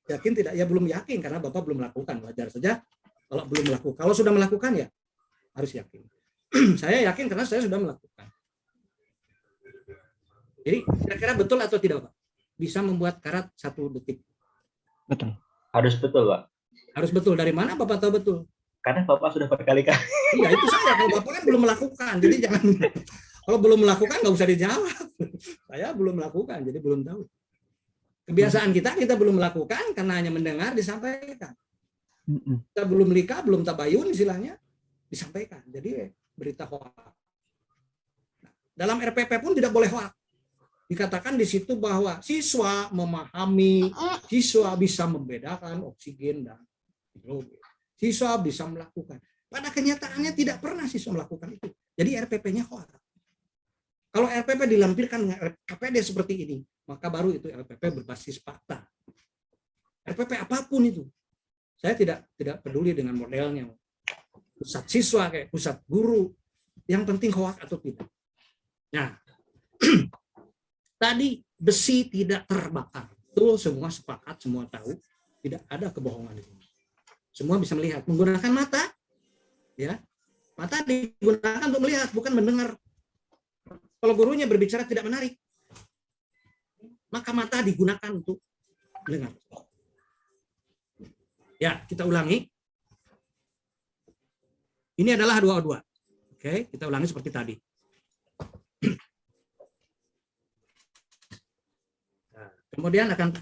Yakin tidak? Ya belum yakin karena Bapak belum melakukan. Wajar saja kalau belum melakukan. Kalau sudah melakukan ya harus yakin. Saya yakin karena saya sudah melakukan. Jadi kira-kira betul atau tidak, Pak? Bisa membuat karat 1 detik. Betul. Harus betul, Pak. Harus betul. Dari mana Bapak tahu betul? Karena Bapak sudah berkali-kali. Iya, itu saya. Kalau Bapak kan belum melakukan. Jadi jangan, kalau belum melakukan nggak usah dijawab. Saya belum melakukan, jadi belum tahu. Kebiasaan kita belum melakukan karena hanya mendengar disampaikan. Kita belum lika, belum tabayun istilahnya, disampaikan. Jadi berita hoak. Dalam RPP pun tidak boleh hoak. Dikatakan di situ bahwa siswa memahami, siswa bisa membedakan oksigen dan hidrogen. Siswa bisa melakukan. Pada kenyataannya tidak pernah siswa melakukan itu. Jadi RPP-nya hoak. Kalau RPP dilampirkan dengan KPD seperti ini, maka baru itu RPP berbasis fakta. RPP apapun itu. Saya tidak peduli dengan modelnya. Pusat siswa kayak pusat guru. Yang penting hoak atau tidak. Nah, tadi besi tidak terbakar. Itu semua sepakat, semua tahu. Tidak ada kebohongan di sini. Semua bisa melihat menggunakan mata. Ya. Mata digunakan untuk melihat, bukan mendengar. Kalau gurunya berbicara tidak menarik, maka mata digunakan untuk mendengar. Ya, kita ulangi. Ini adalah H2O2. Oke, kita ulangi seperti tadi. Nah, kemudian akan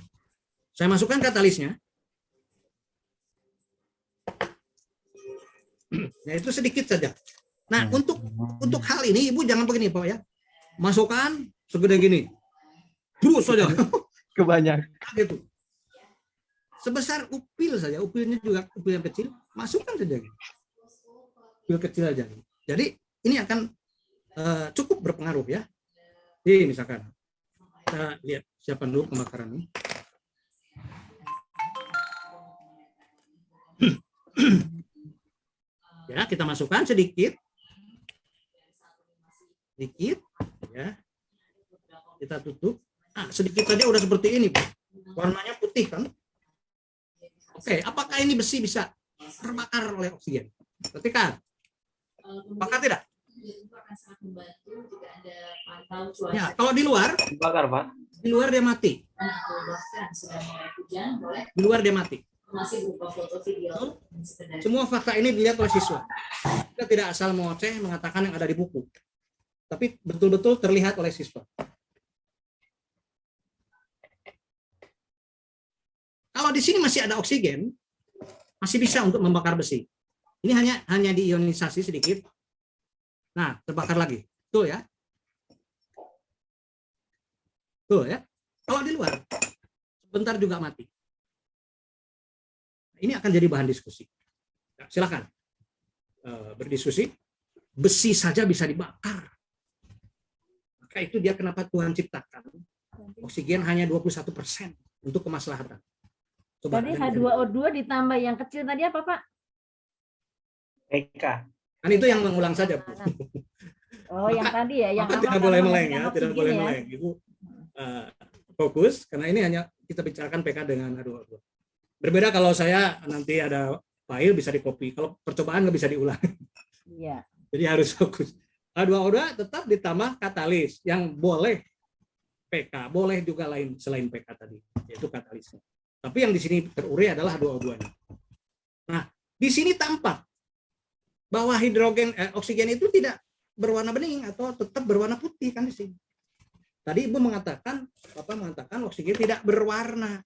saya masukkan katalisnya. Ya, itu sedikit saja. Nah, untuk hal ini Ibu jangan begini, Pak ya. Masukkan segede gini. Terus saja. Kebanyakan. Gitu. Sebesar upil saja, upilnya juga upil yang kecil, masukkan saja. Upil kecil aja. Jadi ini akan cukup berpengaruh ya. Ini misalkan kita lihat siapkan dulu pembakaran ini. Ya, kita masukkan sedikit. Sedikit ya. Kita tutup. Ah, sedikit saja udah seperti ini, Pak. Warnanya putih kan? Oke, apakah ini besi bisa terbakar oleh oksigen? Ketika apakah tidak? Ya, kalau di luar, Bakar, Pak. di luar dia mati. Di luar dia mati. Semua fakta ini dilihat oleh siswa. Kita tidak asal mengoceh mengatakan yang ada di buku, tapi betul-betul terlihat oleh siswa. Kalau di sini masih ada oksigen, masih bisa untuk membakar besi. Ini hanya diionisasi sedikit. Nah, terbakar lagi. Tuh ya. Tuh ya. Kalau di luar, sebentar juga mati. Ini akan jadi bahan diskusi. Nah, silakan berdiskusi. Besi saja bisa dibakar. Maka itu dia kenapa Tuhan ciptakan oksigen hanya 21% untuk kemaslahatan. Coba tadi H2O2 ditambah yang kecil tadi apa, Pak? PK. Kan itu yang mengulang saja, Bu. Oh, yang tadi ya, yang Maka apa tidak boleh namanya, meleng ya, yang tidak oksigen boleh ya. meleng. Ibu fokus karena ini hanya kita bicarakan PK dengan H2O2. Berbeda kalau saya nanti ada file bisa di-copy. Kalau percobaan nggak bisa diulang. Iya. Jadi harus fokus. H2O2 tetap ditambah katalis yang boleh PK, boleh juga lain selain PK tadi, yaitu katalisnya. Tapi yang di sini terurei adalah H2O2-nya. Nah, di sini tampak bahwa oksigen itu tidak berwarna bening atau tetap berwarna putih kan di sini. Tadi Ibu mengatakan, Bapak mengatakan oksigen tidak berwarna.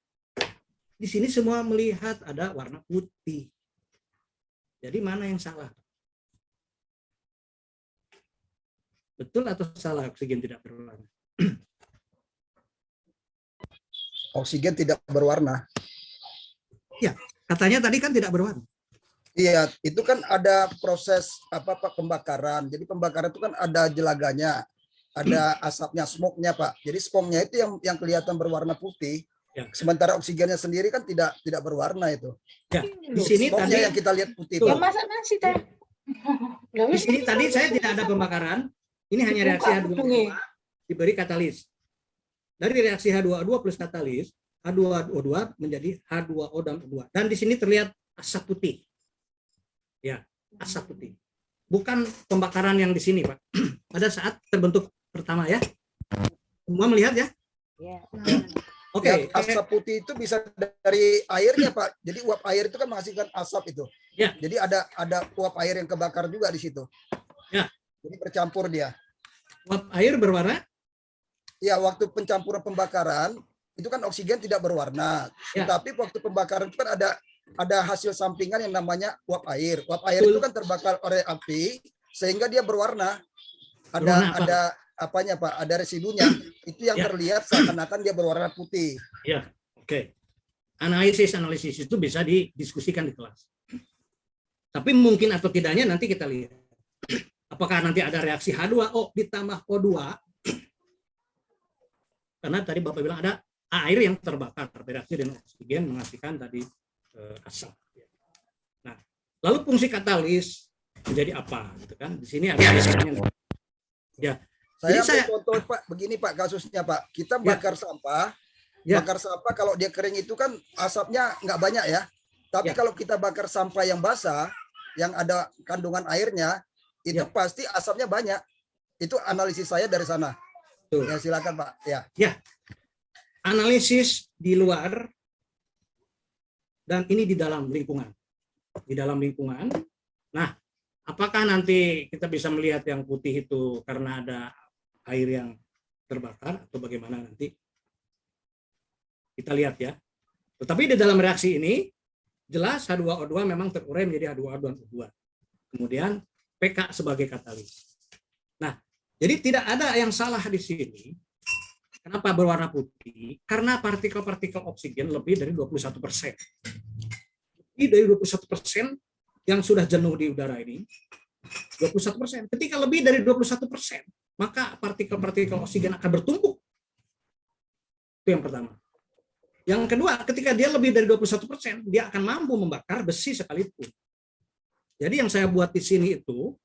Di sini semua melihat ada warna putih. Jadi mana yang salah? Betul atau salah oksigen tidak berwarna? oksigen tidak berwarna. Katanya tadi kan tidak berwarna. Iya, itu kan ada proses Pak, pembakaran. Jadi pembakaran itu kan ada jelaganya, ada asapnya, smoke-nya Pak. Jadi smoke-nya itu yang kelihatan berwarna putih. Ya. Sementara oksigennya sendiri kan tidak berwarna itu. Ya, di sini Smoke-nya tadi yang kita lihat putih Tuh. Pak. Masak nasi teh. di sini tadi saya tidak ada pembakaran. Ini hanya reaksi H2O2 diberi katalis. Dari reaksi H2O2 plus katalis, H2O2 menjadi H2O dan O2. Dan di sini terlihat asap putih. Ya, asap putih. Bukan pembakaran yang di sini, Pak. Pada saat terbentuk pertama ya. Semua melihat ya? Ya. Oke. Ya, asap putih itu bisa dari airnya Pak. Jadi uap air itu kan menghasilkan asap itu. Ya. Jadi ada uap air yang kebakar juga di situ. Ya. Jadi bercampur dia. Uap air berwarna? Ya, waktu pencampuran pembakaran itu kan oksigen tidak berwarna. Ya. Tapi waktu pembakaran itu kan ada hasil sampingan yang namanya uap air. Uap air Betul. itu kan terbakar oleh api sehingga dia berwarna. Berwarna apa? Ada apanya Pak? Ada residunya. Itu yang Ya. terlihat seakan-akan dia berwarna putih. Ya, oke. Analisis itu bisa didiskusikan di kelas. Tapi mungkin atau tidaknya nanti kita lihat. Apakah nanti ada reaksi H2O ditambah O2? Karena tadi Bapak bilang ada air yang terbakar bereaksi dengan oksigen menghasilkan tadi asap. Nah, lalu fungsi katalis menjadi apa? Gitu kan? Di sini ada ya. Saya Jadi ambil contoh Pak, begini Pak kasusnya Pak. Kita bakar sampah, Ya. bakar sampah kalau dia kering itu kan asapnya nggak banyak ya. Tapi Ya. kalau kita bakar sampah yang basah, yang ada kandungan airnya, itu Ya. pasti asapnya banyak. Itu analisis saya dari sana. Tuh. Ya silakan Pak. Ya. Analisis di luar dan ini di dalam lingkungan. Di dalam lingkungan. Nah, apakah nanti kita bisa melihat yang putih itu karena ada air yang terbakar atau bagaimana nanti? Kita lihat ya. Tetapi di dalam reaksi ini jelas H2O2 memang terurai menjadi H2O dan O2. Kemudian PK sebagai katalis. Nah, jadi tidak ada yang salah di sini. Kenapa berwarna putih? Karena partikel-partikel oksigen lebih dari 21%. Lebih dari 21% yang sudah jenuh di udara ini, 21%. Ketika lebih dari 21%, maka partikel-partikel oksigen akan bertumpuk. Itu yang pertama. Yang kedua, ketika dia lebih dari 21%, dia akan mampu membakar besi sekalipun. Jadi yang saya buat di sini itu,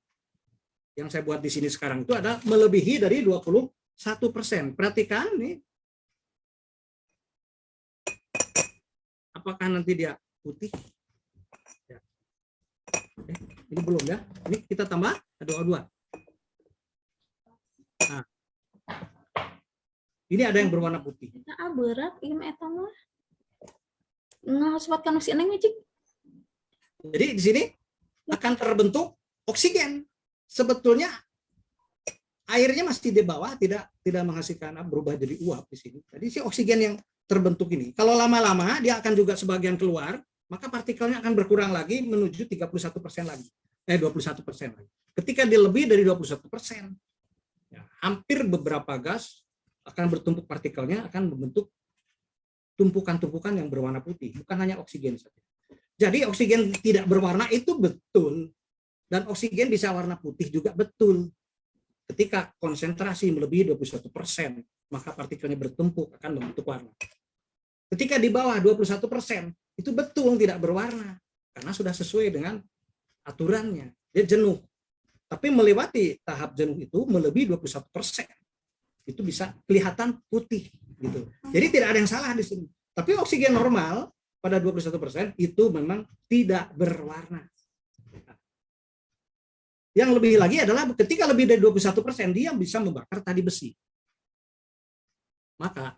yang saya buat di sini sekarang itu adalah melebihi dari 21%. Perhatikan nih. Apakah nanti dia putih? Ya. Ini belum ya. Ini kita tambah H2O2. Nah. Ini ada yang berwarna putih. Nah, berat ieu eta mah. Ngasupat kana si Eneng Magic. Jadi di sini akan terbentuk oksigen. Sebetulnya airnya masih di bawah, tidak menghasilkan berubah jadi uap di sini. Jadi si oksigen yang terbentuk ini, kalau lama-lama dia akan juga sebagian keluar, maka partikelnya akan berkurang lagi menuju 31% lagi. 21% lagi. Ketika dia lebih dari 21%, ya, hampir beberapa gas akan bertumpuk partikelnya, akan membentuk tumpukan-tumpukan yang berwarna putih, bukan hanya oksigen saja. Jadi oksigen tidak berwarna itu betul, dan oksigen bisa warna putih juga betul. Ketika konsentrasi melebihi 21%, maka partikelnya bertumpuk akan membentuk warna. Ketika di bawah 21%, itu betul tidak berwarna, karena sudah sesuai dengan aturannya, dia jenuh. Tapi melewati tahap jenuh itu melebihi 21%, itu bisa kelihatan putih gitu. Jadi tidak ada yang salah di sini. Tapi oksigen normal pada 21% itu memang tidak berwarna. Yang lebih lagi adalah ketika lebih dari 21% dia bisa membakar tadi besi. Maka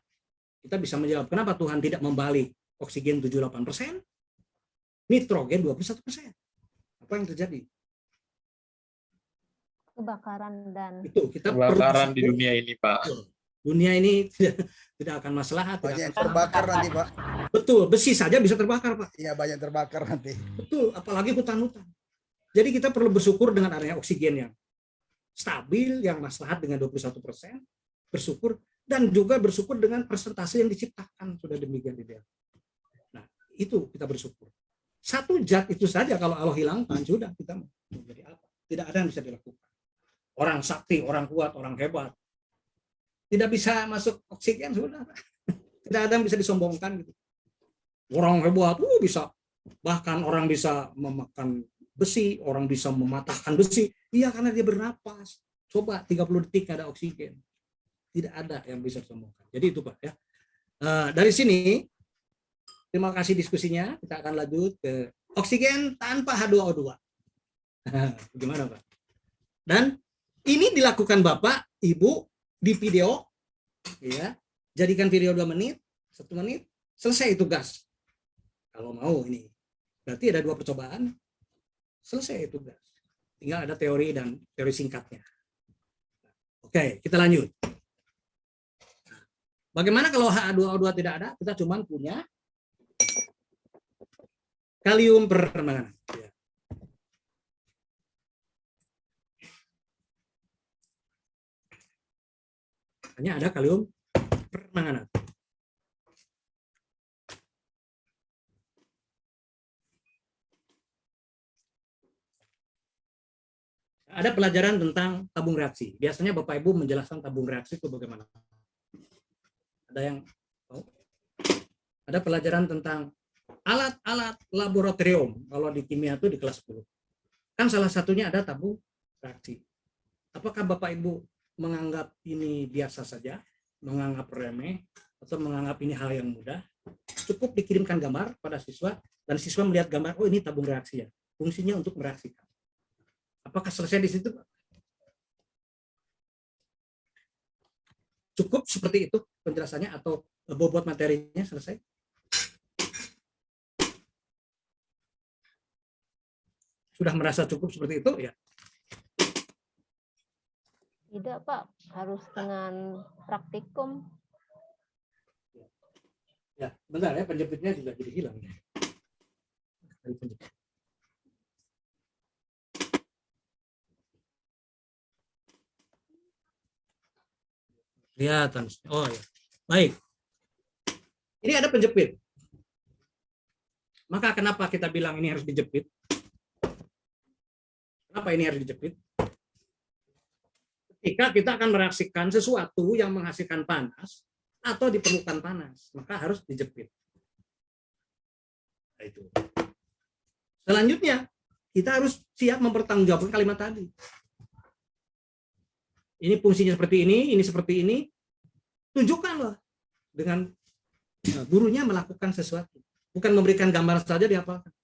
kita bisa menjawab kenapa Tuhan tidak membalik oksigen 78%, nitrogen 21%. Apa yang terjadi? Kebakaran dan Itu kita Kebakaran di dunia ini, Pak. Dunia ini tidak akan masalah. Banyak yang terbakar nanti Pak. Betul, besi saja bisa terbakar Pak. Iya banyak terbakar nanti. Betul, apalagi hutan-hutan. Jadi kita perlu bersyukur dengan adanya oksigen yang stabil, yang maslahat dengan 21%, bersyukur, dan juga bersyukur dengan persentase yang diciptakan, sudah demikian ideal. Nah, itu kita bersyukur. Satu zat itu saja kalau Allah hilangkan, sudah kita mau jadi apa? Tidak ada yang bisa dilakukan. Orang sakti, orang kuat, orang hebat, tidak bisa masuk oksigen, sudah. Tidak ada yang bisa disombongkan gitu. Orang hebat, bisa. Bahkan orang bisa memakan besi, orang bisa mematahkan besi. Iya, karena dia bernapas. Coba 30 detik ada oksigen. Tidak ada yang bisa disombongkan. Jadi itu Pak ya. Dari sini, terima kasih diskusinya. Kita akan lanjut ke oksigen tanpa H2O2. Gimana Pak? Dan ini dilakukan Bapak, Ibu di video. Ya, jadikan video 2 menit, 1 menit, selesai tugas. Kalau mau ini. Berarti ada 2 percobaan, selesai tugas. Tinggal ada teori dan teori singkatnya. Oke, kita lanjut. Bagaimana kalau H2O2 tidak ada? Kita cuma punya kalium permanganat. Ya. Hanya ada kalium permanganat. Ada pelajaran tentang tabung reaksi. Biasanya Bapak Ibu menjelaskan tabung reaksi itu bagaimana. Ada yang tahu? Ada pelajaran tentang alat-alat laboratorium. Kalau di kimia itu di kelas 10. Kan salah satunya ada tabung reaksi. Apakah Bapak Ibu menganggap ini biasa saja, menganggap remeh, atau menganggap ini hal yang mudah? Cukup dikirimkan gambar pada siswa, dan siswa melihat gambar, oh ini tabung reaksi ya. Fungsinya untuk mereaksikan. Apakah selesai di situ, Pak? Cukup seperti itu penjelasannya atau bobot materinya selesai? Sudah merasa cukup seperti itu ya? Tidak, Pak. Harus dengan praktikum. Ya, bentar ya, penjepitnya juga jadi hilang. Kelihatan. Oh ya. Baik. Ini ada penjepit. Maka kenapa kita bilang ini harus dijepit? Kenapa ini harus dijepit? Ketika kita akan mereaksikan sesuatu yang menghasilkan panas atau diperlukan panas, maka harus dijepit. Nah, itu. Selanjutnya, kita harus siap mempertanggungjawabkan kalimat tadi. Ini fungsinya seperti ini seperti ini. Tunjukkanlah dengan gurunya melakukan sesuatu. Bukan memberikan gambar saja dihafalkan.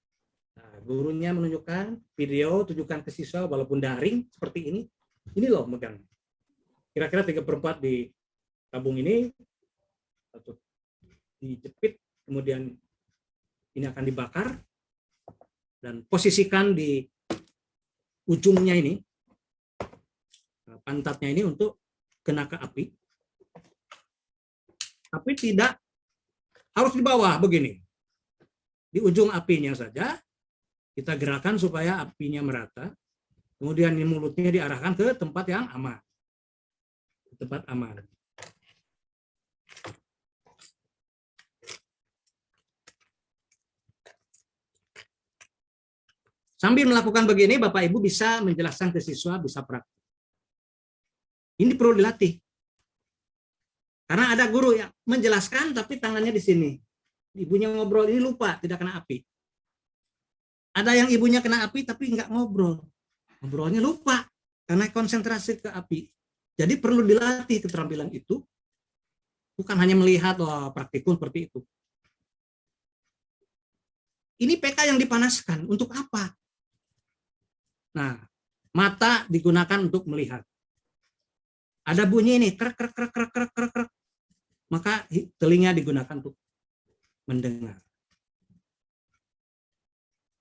Nah, gurunya menunjukkan video, tunjukkan ke siswa walaupun daring seperti ini. Ini loh megang. Kira-kira 3/4 di tabung ini atau dijepit, kemudian ini akan dibakar dan posisikan di ujungnya ini, pantatnya ini untuk kena ke api. Tapi tidak harus di bawah begini. Di ujung apinya saja kita gerakan supaya apinya merata. Kemudian mulutnya diarahkan ke tempat yang aman. Tempat aman. Sambil melakukan begini, Bapak Ibu bisa menjelaskan ke siswa, bisa praktik. Ini perlu dilatih. Karena ada guru yang menjelaskan tapi tangannya di sini. Ibunya ngobrol, ini lupa, tidak kena api. Ada yang ibunya kena api tapi nggak ngobrol. Ngobrolnya lupa karena konsentrasi ke api. Jadi perlu dilatih keterampilan itu. Bukan hanya melihat, wah praktikum seperti itu. Ini PK yang dipanaskan. Untuk apa? Nah, mata digunakan untuk melihat. Ada bunyi ini, krek, krek, krek, krek, krek, krek, krek. Maka telinga digunakan untuk mendengar.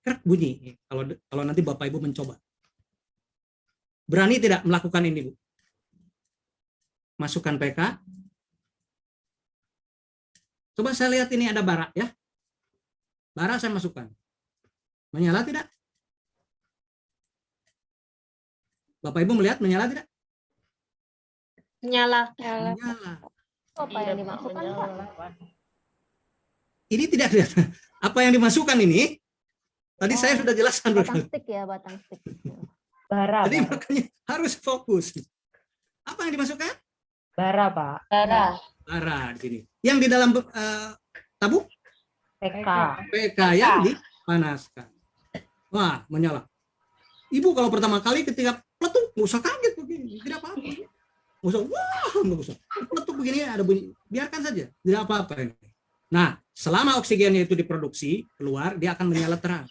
Krek bunyi. Kalau nanti Bapak Ibu mencoba. Berani tidak melakukan ini, Bu? Masukkan PK. Coba saya lihat ini ada bara, ya. Bara saya masukkan. Menyala tidak? Bapak Ibu melihat menyala tidak? Nyala. Menyala. Apa yang dimasukkan, Pak? Ini tidak ada. Apa yang dimasukkan ini? Tadi saya sudah jelaskan. Batang stik ya, batang stik. Bara, Jadi Pak. makanya harus fokus. Apa yang dimasukkan? Bara, Pak. Bara di sini. Yang di dalam tabung PK. PK yang dipanaskan. Wah, menyala. Ibu kalau pertama kali ketika peletuk, nggak usah kaget begini, tidak apa-apa. Nggak usah, wah, nggak usah. Peletuk begini ada bunyi, biarkan saja, tidak apa-apa ini. Nah, selama oksigennya itu diproduksi keluar, dia akan menyala terang.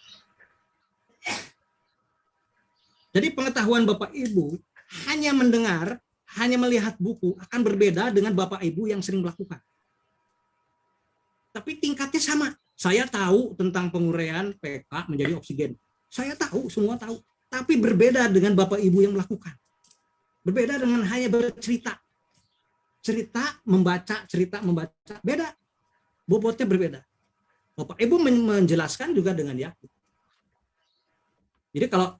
Jadi pengetahuan Bapak Ibu hanya mendengar, hanya melihat buku akan berbeda dengan Bapak Ibu yang sering melakukan. Tapi tingkatnya sama. Saya tahu tentang penguraian PK menjadi oksigen. Saya tahu, semua tahu. Tapi berbeda dengan Bapak Ibu yang melakukan. Berbeda dengan hanya bercerita. Cerita, membaca, beda. Bobotnya berbeda. Bapak Ibu menjelaskan juga dengan yakin. Jadi kalau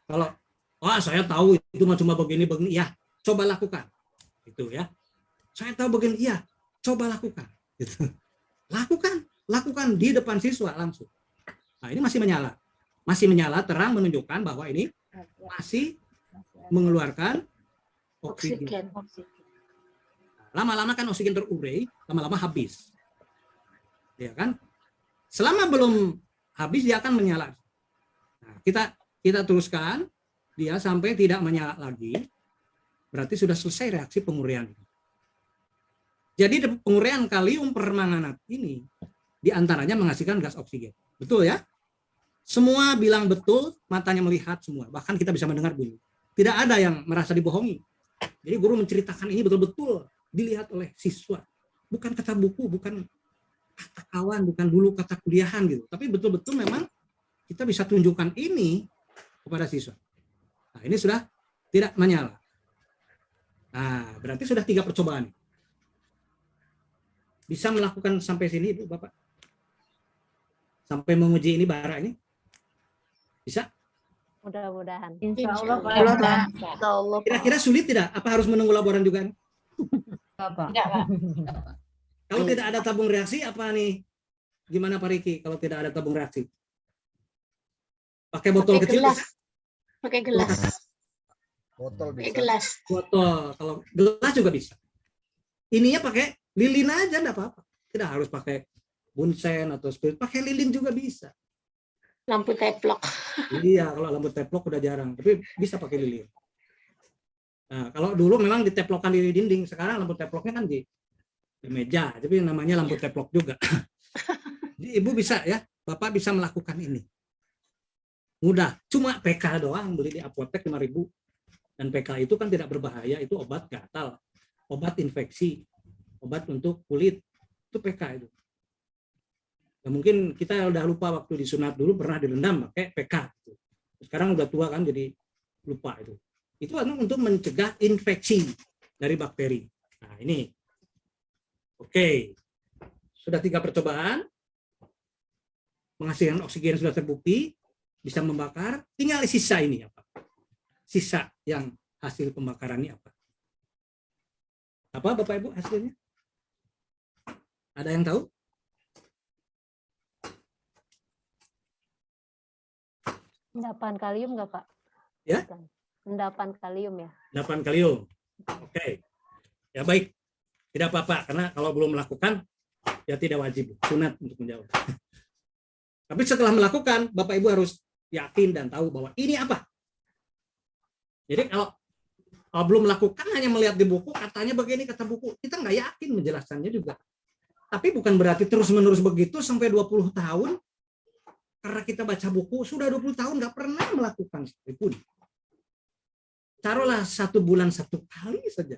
wah saya tahu itu cuma begini, ya coba lakukan. Itu ya. Saya tahu begini, ya coba lakukan. Gitu. Lakukan di depan siswa langsung. Nah ini masih menyala terang menunjukkan bahwa ini masih mengeluarkan oksigen. Lama-lama kan oksigen terurai, lama-lama habis. Ya kan? Selama belum habis dia akan menyala. Nah, kita teruskan dia sampai tidak menyala lagi. Berarti sudah selesai reaksi penguraian. Jadi penguraian kalium permanganat ini diantaranya menghasilkan gas oksigen. Betul ya? Semua bilang betul, matanya melihat semua. Bahkan kita bisa mendengar bunyi. Tidak ada yang merasa dibohongi. Jadi guru menceritakan ini betul-betul dilihat oleh siswa. Bukan kata buku, bukan kata kawan, bukan dulu kata kuliahan gitu. Tapi betul-betul memang kita bisa tunjukkan ini kepada siswa. Nah ini sudah tidak menyala. Nah berarti sudah 3 percobaan. Bisa melakukan sampai sini Ibu Bapak? Sampai menguji ini bara ini? Bisa? Mudah-mudahan. Insya Allah, Pak. Kira-kira sulit tidak? Apa harus menunggu laboran juga? Tidak, Pak. Kalau tidak ada tabung reaksi, apa nih? Gimana Pak Riki kalau tidak ada tabung reaksi? Pakai botol kecil bisa? Pakai gelas. Botol Pakai bisa. gelas. Botol. Kalau gelas juga bisa. Ininya pakai lilin aja, enggak apa-apa. Tidak harus pakai bunsen atau spirit. Pakai lilin juga bisa. Lampu teplok. Iya, kalau lampu teplok udah jarang. Tapi bisa pakai lilin. Nah, kalau dulu memang diteplokkan di dinding. Sekarang lampu teploknya kan di meja. Tapi namanya lampu teplok juga. Jadi Ibu bisa ya. Bapak bisa melakukan ini. Mudah. Cuma PK doang. Beli di apotek 5.000. Dan PK itu kan tidak berbahaya. Itu obat gatal. Obat infeksi. Obat untuk kulit. Itu PK itu. Ya, mungkin kita udah lupa waktu disunat dulu pernah direndam pakai PK. Sekarang udah tua kan jadi lupa itu. Itu untuk mencegah infeksi dari bakteri. Nah ini. Oke. Sudah 3 percobaan. Menghasilkan oksigen sudah terbukti. Bisa membakar. Tinggal sisa ini apa? Sisa yang hasil pembakaran ini apa? Apa Bapak Ibu hasilnya? Ada yang tahu? Endapan kalium nggak, Pak? Ya? Endapan kalium ya? Endapan kalium. Oke. Ya baik. Tidak apa-apa karena kalau belum melakukan ya tidak wajib sunat untuk menjawab. Tapi setelah melakukan Bapak Ibu harus yakin dan tahu bahwa ini apa. Jadi kalau belum melakukan hanya melihat di buku katanya begini kata buku, kita nggak yakin menjelaskannya juga. Tapi bukan berarti terus-menerus begitu sampai 20 tahun. Karena kita baca buku, sudah 20 tahun nggak pernah melakukan sekalipun. Taruhlah 1 bulan 1 kali saja.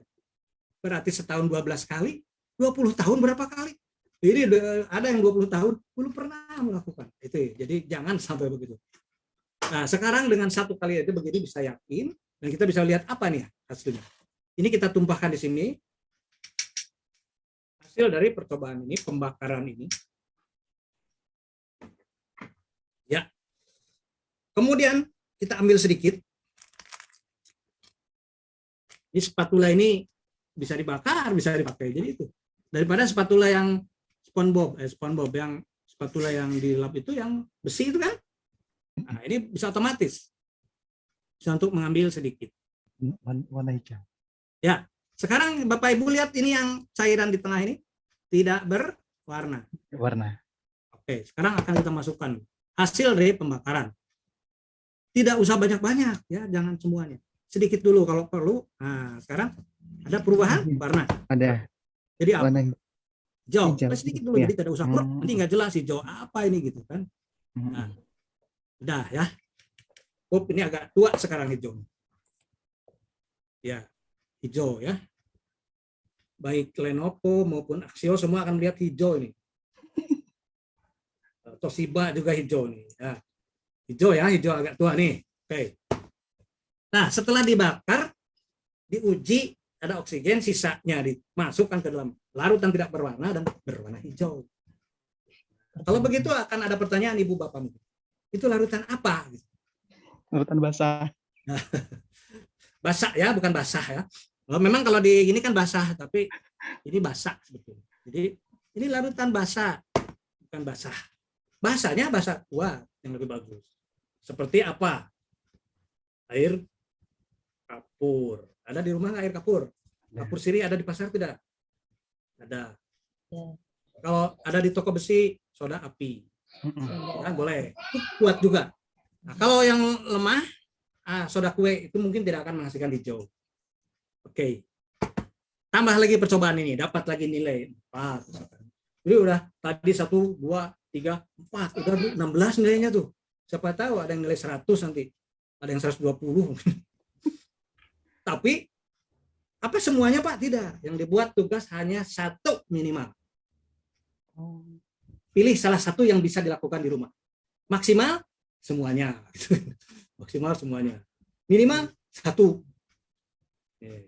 Berarti setahun 12 kali, 20 tahun berapa kali? Jadi ada yang 20 tahun, belum pernah melakukan. Itu jadi jangan sampai begitu. Nah sekarang dengan 1 kali itu begini bisa yakin, dan kita bisa lihat apa nih hasilnya. Ini kita tumpahkan di sini. Hasil dari percobaan ini, pembakaran ini. Ya. Kemudian kita ambil sedikit. Ini spatula ini bisa dibakar, bisa dipakai. Jadi itu daripada spatula yang SpongeBob yang spatula yang di lap itu yang besi itu kan. Nah, ini bisa otomatis. Bisa untuk mengambil sedikit. Warna hijau. Ya, sekarang Bapak Ibu lihat ini yang cairan di tengah ini tidak berwarna. Warna. Oke, sekarang akan kita masukkan hasil dari pembakaran. Tidak usah banyak-banyak ya, jangan semuanya. Sedikit dulu kalau perlu. Nah, sekarang ada perubahan warna. Ada. Jadi apa? Warna Hijau. hijau. Sedikit dulu, Ya. jadi tidak usah nanti nggak jelas hijau apa ini gitu kan. Nah, udah ya. Ini agak tua sekarang hijau. Ya, hijau ya. Baik Lenovo maupun Axio semua akan melihat hijau ini. Toshiba juga hijau nih. Ya. Hijau ya, hijau agak tua nih. Oke. Nah, setelah dibakar, diuji ada oksigen, sisanya dimasukkan ke dalam larutan tidak berwarna dan berwarna hijau. Kalau begitu akan ada pertanyaan Ibu Bapak. Itu larutan apa? Larutan basah. Basah ya, bukan basah ya. Memang kalau di ini kan basah, tapi ini basah sebetulnya. Jadi ini larutan basah, bukan basah. Basahnya basah kuat yang lebih bagus. Seperti apa? Air kapur. Ada di rumah air kapur? Kapur siri ada di pasar tidak? Ada. Kalau ada di toko besi, soda api. Nah, boleh. Itu kuat juga. Nah, kalau yang lemah, soda kue itu mungkin tidak akan menghasilkan hijau. Oke. Tambah lagi percobaan ini, dapat lagi nilai 4. Jadi udah tadi 1, 2, 3, 4. Udah 16 nilainya tuh. Siapa tahu ada yang nilai 100 nanti. Ada yang 120. Tapi apa semuanya Pak? Tidak. Yang dibuat tugas hanya 1 minimal. Pilih salah satu yang bisa dilakukan di rumah. Maksimal semuanya. Maksimal semuanya. Minimal 1.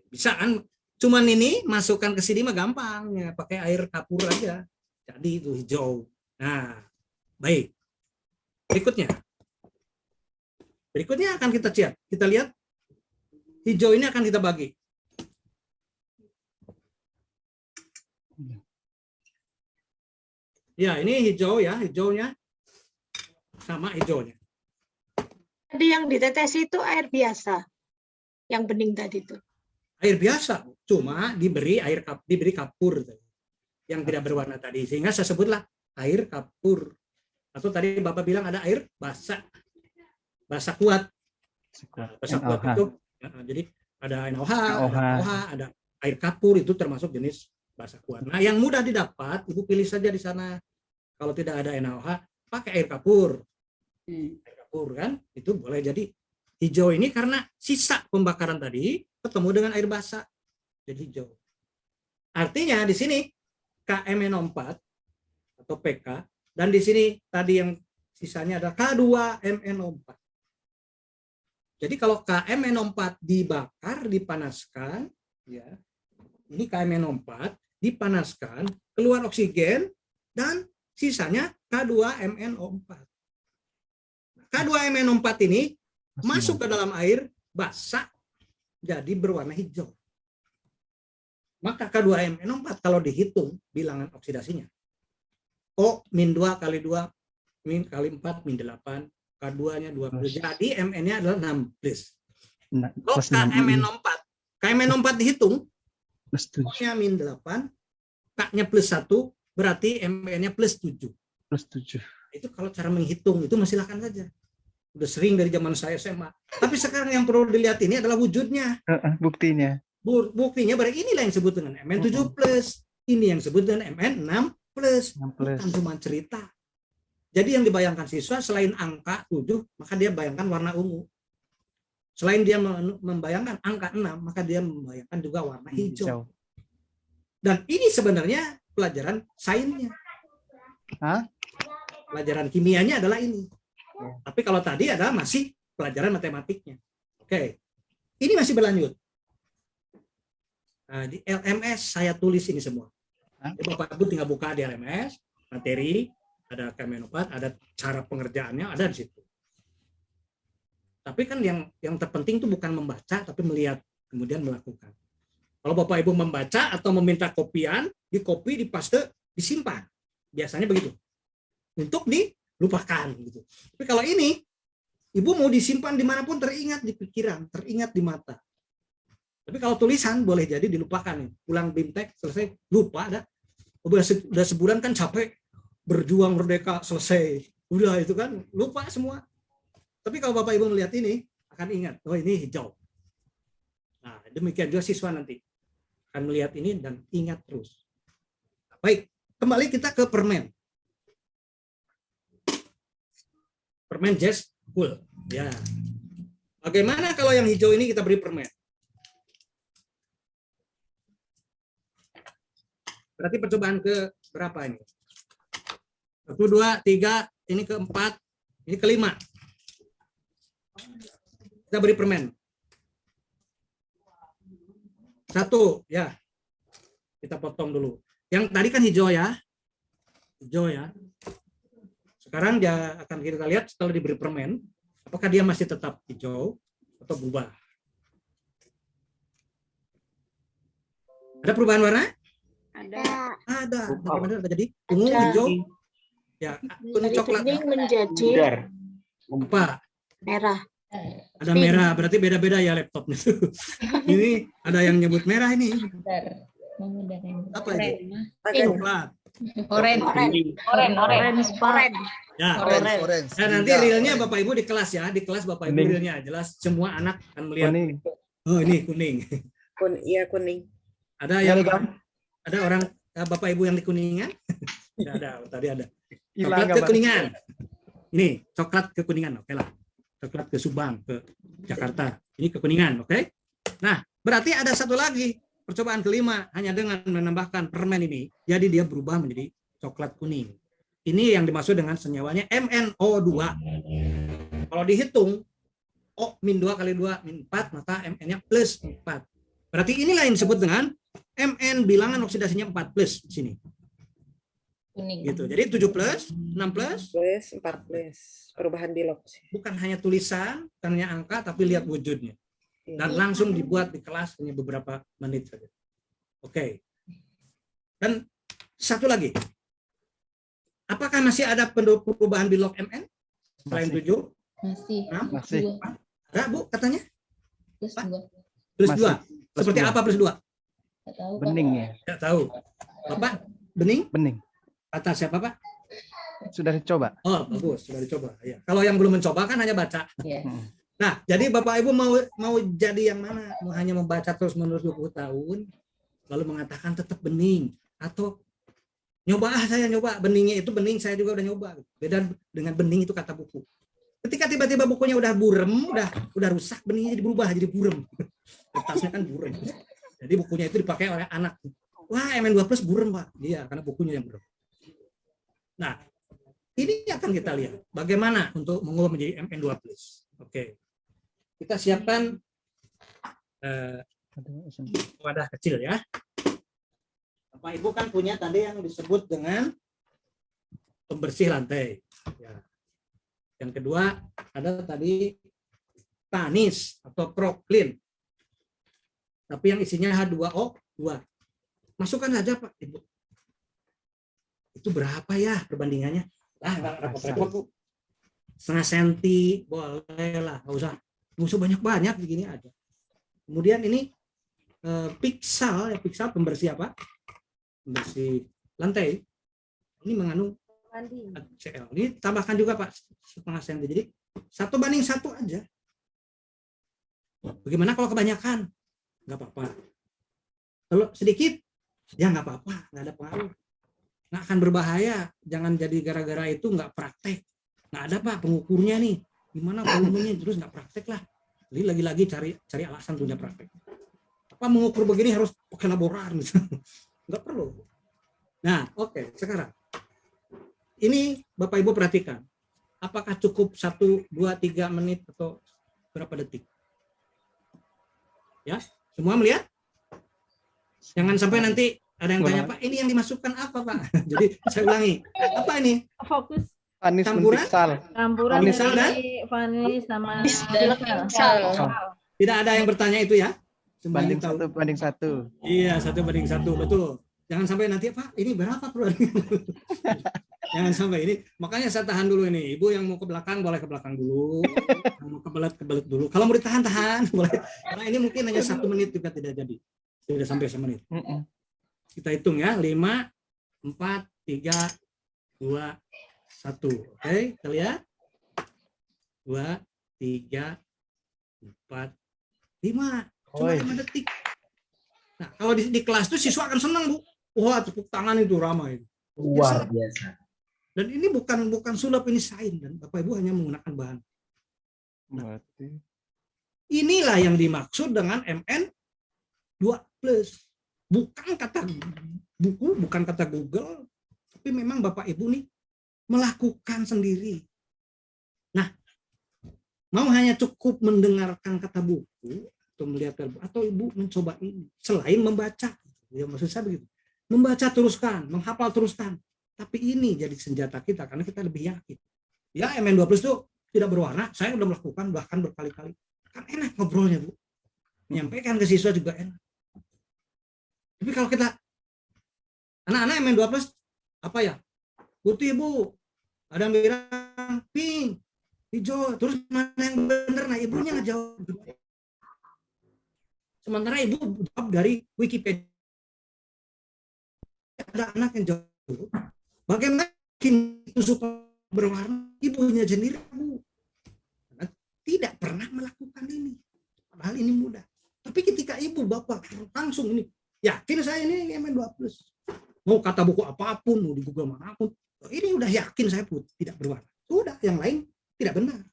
Bisa kan? Cuman ini masukkan ke sini mah gampang ya, pakai air kapur aja. Jadi itu hijau. Nah, baik. Berikutnya akan kita lihat. Kita lihat hijau ini akan kita bagi. Ya, ini hijau ya, hijaunya sama hijaunya. Tadi yang ditetes itu air biasa, yang bening tadi itu. Air biasa, cuma diberi kapur yang tidak berwarna tadi, sehingga saya sebutlah air kapur. Atau tadi Bapak bilang ada air basah kuat. Basah kuat itu, jadi ada NaOH, ada air kapur, itu termasuk jenis basah kuat. Nah, yang mudah didapat, Ibu pilih saja di sana. Kalau tidak ada NaOH, pakai air kapur. Air kapur kan, itu boleh jadi hijau ini karena sisa pembakaran tadi ketemu dengan air basah, jadi hijau. Artinya di sini KMNO4 atau PK, dan di sini tadi yang sisanya ada K2MNO4. Jadi kalau KMNO4 dibakar, dipanaskan, ya, ini KMNO4 dipanaskan, keluar oksigen, dan sisanya K2MNO4. K2MNO4 ini masuk ke dalam air basah, jadi berwarna hijau. Maka K2MNO4 kalau dihitung bilangan oksidasinya, O-2 kali 2 min kali 4 min 8, K2-nya 20. Jadi Mn-nya adalah 6+. Kalau KMNO4 dihitung, O-nya min 8, K-nya +1, berarti Mn-nya +7. Itu kalau cara menghitung, itu silakan saja. Udah sering dari zaman saya SMA. Tapi sekarang yang perlu dilihat ini adalah wujudnya. Buktinya. Buktinya berarti inilah yang disebut dengan Mn7+. Ini yang disebut dengan Mn6+. Bukan cuma cerita. Jadi yang dibayangkan siswa selain angka 7, maka dia bayangkan warna ungu. Selain dia membayangkan angka 6, maka dia membayangkan juga warna hijau. Dan ini sebenarnya pelajaran sainsnya. Pelajaran kimianya adalah ini. Tapi kalau tadi adalah masih pelajaran matematiknya. Oke. Ini masih berlanjut. Nah, di LMS saya tulis ini semua. Jadi Bapak Ibu tinggal buka di LMS, materi, ada KMNO4, ada cara pengerjaannya, ada di situ. Tapi kan yang terpenting itu bukan membaca, tapi melihat, kemudian melakukan. Kalau Bapak Ibu membaca atau meminta kopian, di copy, di paste, disimpan. Biasanya begitu. Untuk dilupakan gitu. Tapi kalau ini, ibu mau disimpan dimanapun teringat di pikiran, teringat di mata. Tapi kalau tulisan boleh jadi dilupakan. Pulang BIMTEK selesai, lupa dah. Udah sebulan kan capek, berjuang merdeka selesai. Udah itu kan lupa semua. Tapi kalau Bapak Ibu melihat ini, akan ingat, oh ini hijau. Nah, demikian juga siswa nanti akan melihat ini dan ingat terus. Baik, kembali kita ke permen. Permen Jazz Cool. Ya. Bagaimana kalau yang hijau ini kita beri permen? Berarti percobaan ke berapa ini? 1, 2, 3, ini keempat, ini kelima. Kita beri permen. 1, ya. Kita potong dulu. Yang tadi kan hijau ya. Hijau ya. Sekarang dia akan kita lihat setelah diberi permen, apakah dia masih tetap hijau atau berubah. Ada perubahan warna? Ada. Benar jadi ungu, hijau. Ya, kuning coklat. Kuning menjadi apa? merah. Ada merah, berarti beda-beda ya laptopnya. Ini ada yang nyebut merah ini. Apa itu? Coklat. Orange. Ya. Orange. Nah, nanti realnya Bapak Ibu di kelas ya, di kelas Bapak Ibu realnya jelas semua anak akan melihat. Oh ini kuning. Iya kuning. Ada yang ada orang Bapak Ibu yang di kuningan? Tidak ada, tadi ada. Coklat kekuningan. Ini coklat kekuningan, oke lah. Coklat ke Subang, ke Jakarta. Ini kekuningan, oke? Nah, berarti ada satu lagi. Percobaan kelima, hanya dengan menambahkan permen ini, jadi dia berubah menjadi coklat kuning. Ini yang dimaksud dengan senyawanya MnO2. Kalau dihitung, O-2 kali 2 min 4, maka Mn-nya plus 4. Berarti inilah yang disebut dengan Mn bilangan oksidasinya 4 plus di sini. Gitu. Jadi 7 plus, 6 plus, 4 plus. Perubahan bilog. Bukan hanya tulisan, bukan hanya angka, tapi lihat wujudnya. Dan langsung dibuat di kelas hanya beberapa menit saja. Oke. Dan satu lagi. Apakah masih ada perubahan bilog Mn? Selain 7? Masih. 6? Masih. Ada, Bu, katanya? Plus 2. Plus 2. Plus Seperti 2. apa plus 2? Nggak tahu, Pak. Bening ya. Tidak tahu. Bapak, bening? Bening. Kata siapa, Pak? Sudah dicoba. Oh, bagus. Sudah dicoba. Ya. Kalau yang belum mencoba kan hanya baca. Iya. Nah, jadi Bapak Ibu mau jadi yang mana? Mau hanya membaca terus-menerus 20 tahun, lalu mengatakan tetap bening, atau nyoba saya nyoba beningnya itu bening, saya juga udah nyoba. Beda dengan bening itu kata buku. Ketika tiba-tiba bukunya udah burem, udah rusak, beningnya jadi berubah jadi burem. Kertasnya kan burem. Jadi bukunya itu dipakai oleh anak. Wah, Mn2 plus burem, Pak. Iya, karena bukunya yang burem. Nah, ini akan kita lihat bagaimana untuk mengubah menjadi Mn2 plus. Oke. Kita siapkan wadah kecil ya. Bapak Ibu kan punya tadi yang disebut dengan pembersih lantai. Ya. Yang kedua ada tadi tanis atau proklin. Tapi yang isinya H2O2. Masukkan saja Pak Ibu. Itu berapa ya perbandingannya? Repot-repot Bu. Setengah senti boleh lah, nggak usah banyak-banyak begini aja. Kemudian ini Pixal pembersih apa? Pembersih lantai. Ini mengandung HCl. Ini tambahkan juga Pak setengah senti. Jadi 1:1 aja. Bagaimana kalau kebanyakan? Nggak apa-apa. Kalau sedikit, ya nggak apa-apa, nggak ada pengaruh. Nggak akan berbahaya. Jangan jadi gara-gara itu nggak praktek. Nggak ada Pak pengukurnya nih. Gimana volumenya terus nggak praktek lah. Jadi lagi-lagi cari alasan punya praktek. Apa mengukur begini harus pakai laboratorium gitu. Nggak perlu. Nah, oke, sekarang. Ini Bapak Ibu perhatikan. Apakah cukup 1, 2, 3 menit atau berapa detik? Ya, semua melihat? Jangan sampai nanti ada yang tanya, Pak, ini yang dimasukkan apa, Pak? Jadi saya ulangi. Apa ini? Fokus. Tanis Campuran? Campuran Tanisal dan? dari vanilis sama Sal. Tidak ada yang bertanya itu ya? Banding 1 banding 1. Iya, 1:1, betul. Jangan sampai nanti Pak, ini berapa keluarnya? Jangan sampai ini. Makanya saya tahan dulu ini. Ibu yang mau ke belakang boleh ke belakang dulu. Yang mau kebelet dulu. Kalau mau ditahan boleh. Karena ini mungkin hanya 1 menit juga tidak jadi. Tidak sampai 1 menit. Kita hitung ya. 5, 4, 3, 2, 1. Oke, kita lihat. 2, 3, 4, 5. Cuma 5 detik. Nah, kalau di kelas itu siswa akan senang, Bu. Wah, tepuk tangan itu ramai. Luar biasa. Dan ini bukan sulap, ini sain, dan Bapak Ibu hanya menggunakan bahan. Inilah yang dimaksud dengan MN 2+. Bukan kata buku, bukan kata Google, tapi memang Bapak Ibu nih melakukan sendiri. Nah, mau hanya cukup mendengarkan kata buku atau melihat buku, atau Ibu mencoba ini selain membaca. Ya maksud saya begitu. Membaca teruskan, menghafal teruskan. Tapi ini jadi senjata kita karena kita lebih yakin. Ya MN 2+ itu tidak berwarna, saya sudah melakukan bahkan berkali-kali. Kan enak ngobrolnya, Bu. Menyampaikan ke siswa juga enak. Tapi kalau kita anak-anak MN 2+ apa ya? Putih, Bu. Ada yang bilang pink, hijau, terus mana yang benar? Nah, ibunya ngejawab. Sementara ibu jawab dari Wikipedia. Ada anak yang jawab, bagaimana itu supaya berwarna? Ibunya sendiri, Bu, tidak pernah melakukan ini. Padahal ini mudah. Tapi ketika ibu bapak langsung ini, yakin saya ini MN 2+. Mau kata buku apapun, mau di Google manapun, ini udah yakin saya pun tidak berwarna. Sudah, yang lain tidak benar.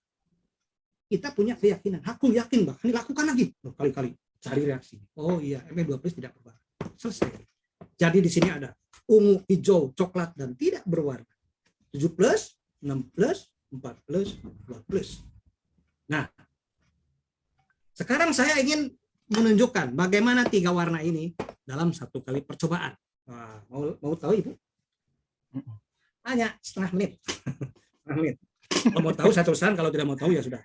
Kita punya keyakinan. Aku yakin, bahkan lakukan lagi berkali-kali. Cari reaksi. Oh iya, MN 2+ tidak berwarna. Selesai. Jadi di sini ada ungu, hijau, coklat, dan tidak berwarna. 7+, 6+, 4+, 2+. Nah, sekarang saya ingin menunjukkan bagaimana 3 warna ini dalam 1 kali percobaan. Wah, mau tahu Ibu? Hanya setengah menit. Setengah menit. Kalau mau tahu saya teruskan, kalau tidak mau tahu ya sudah.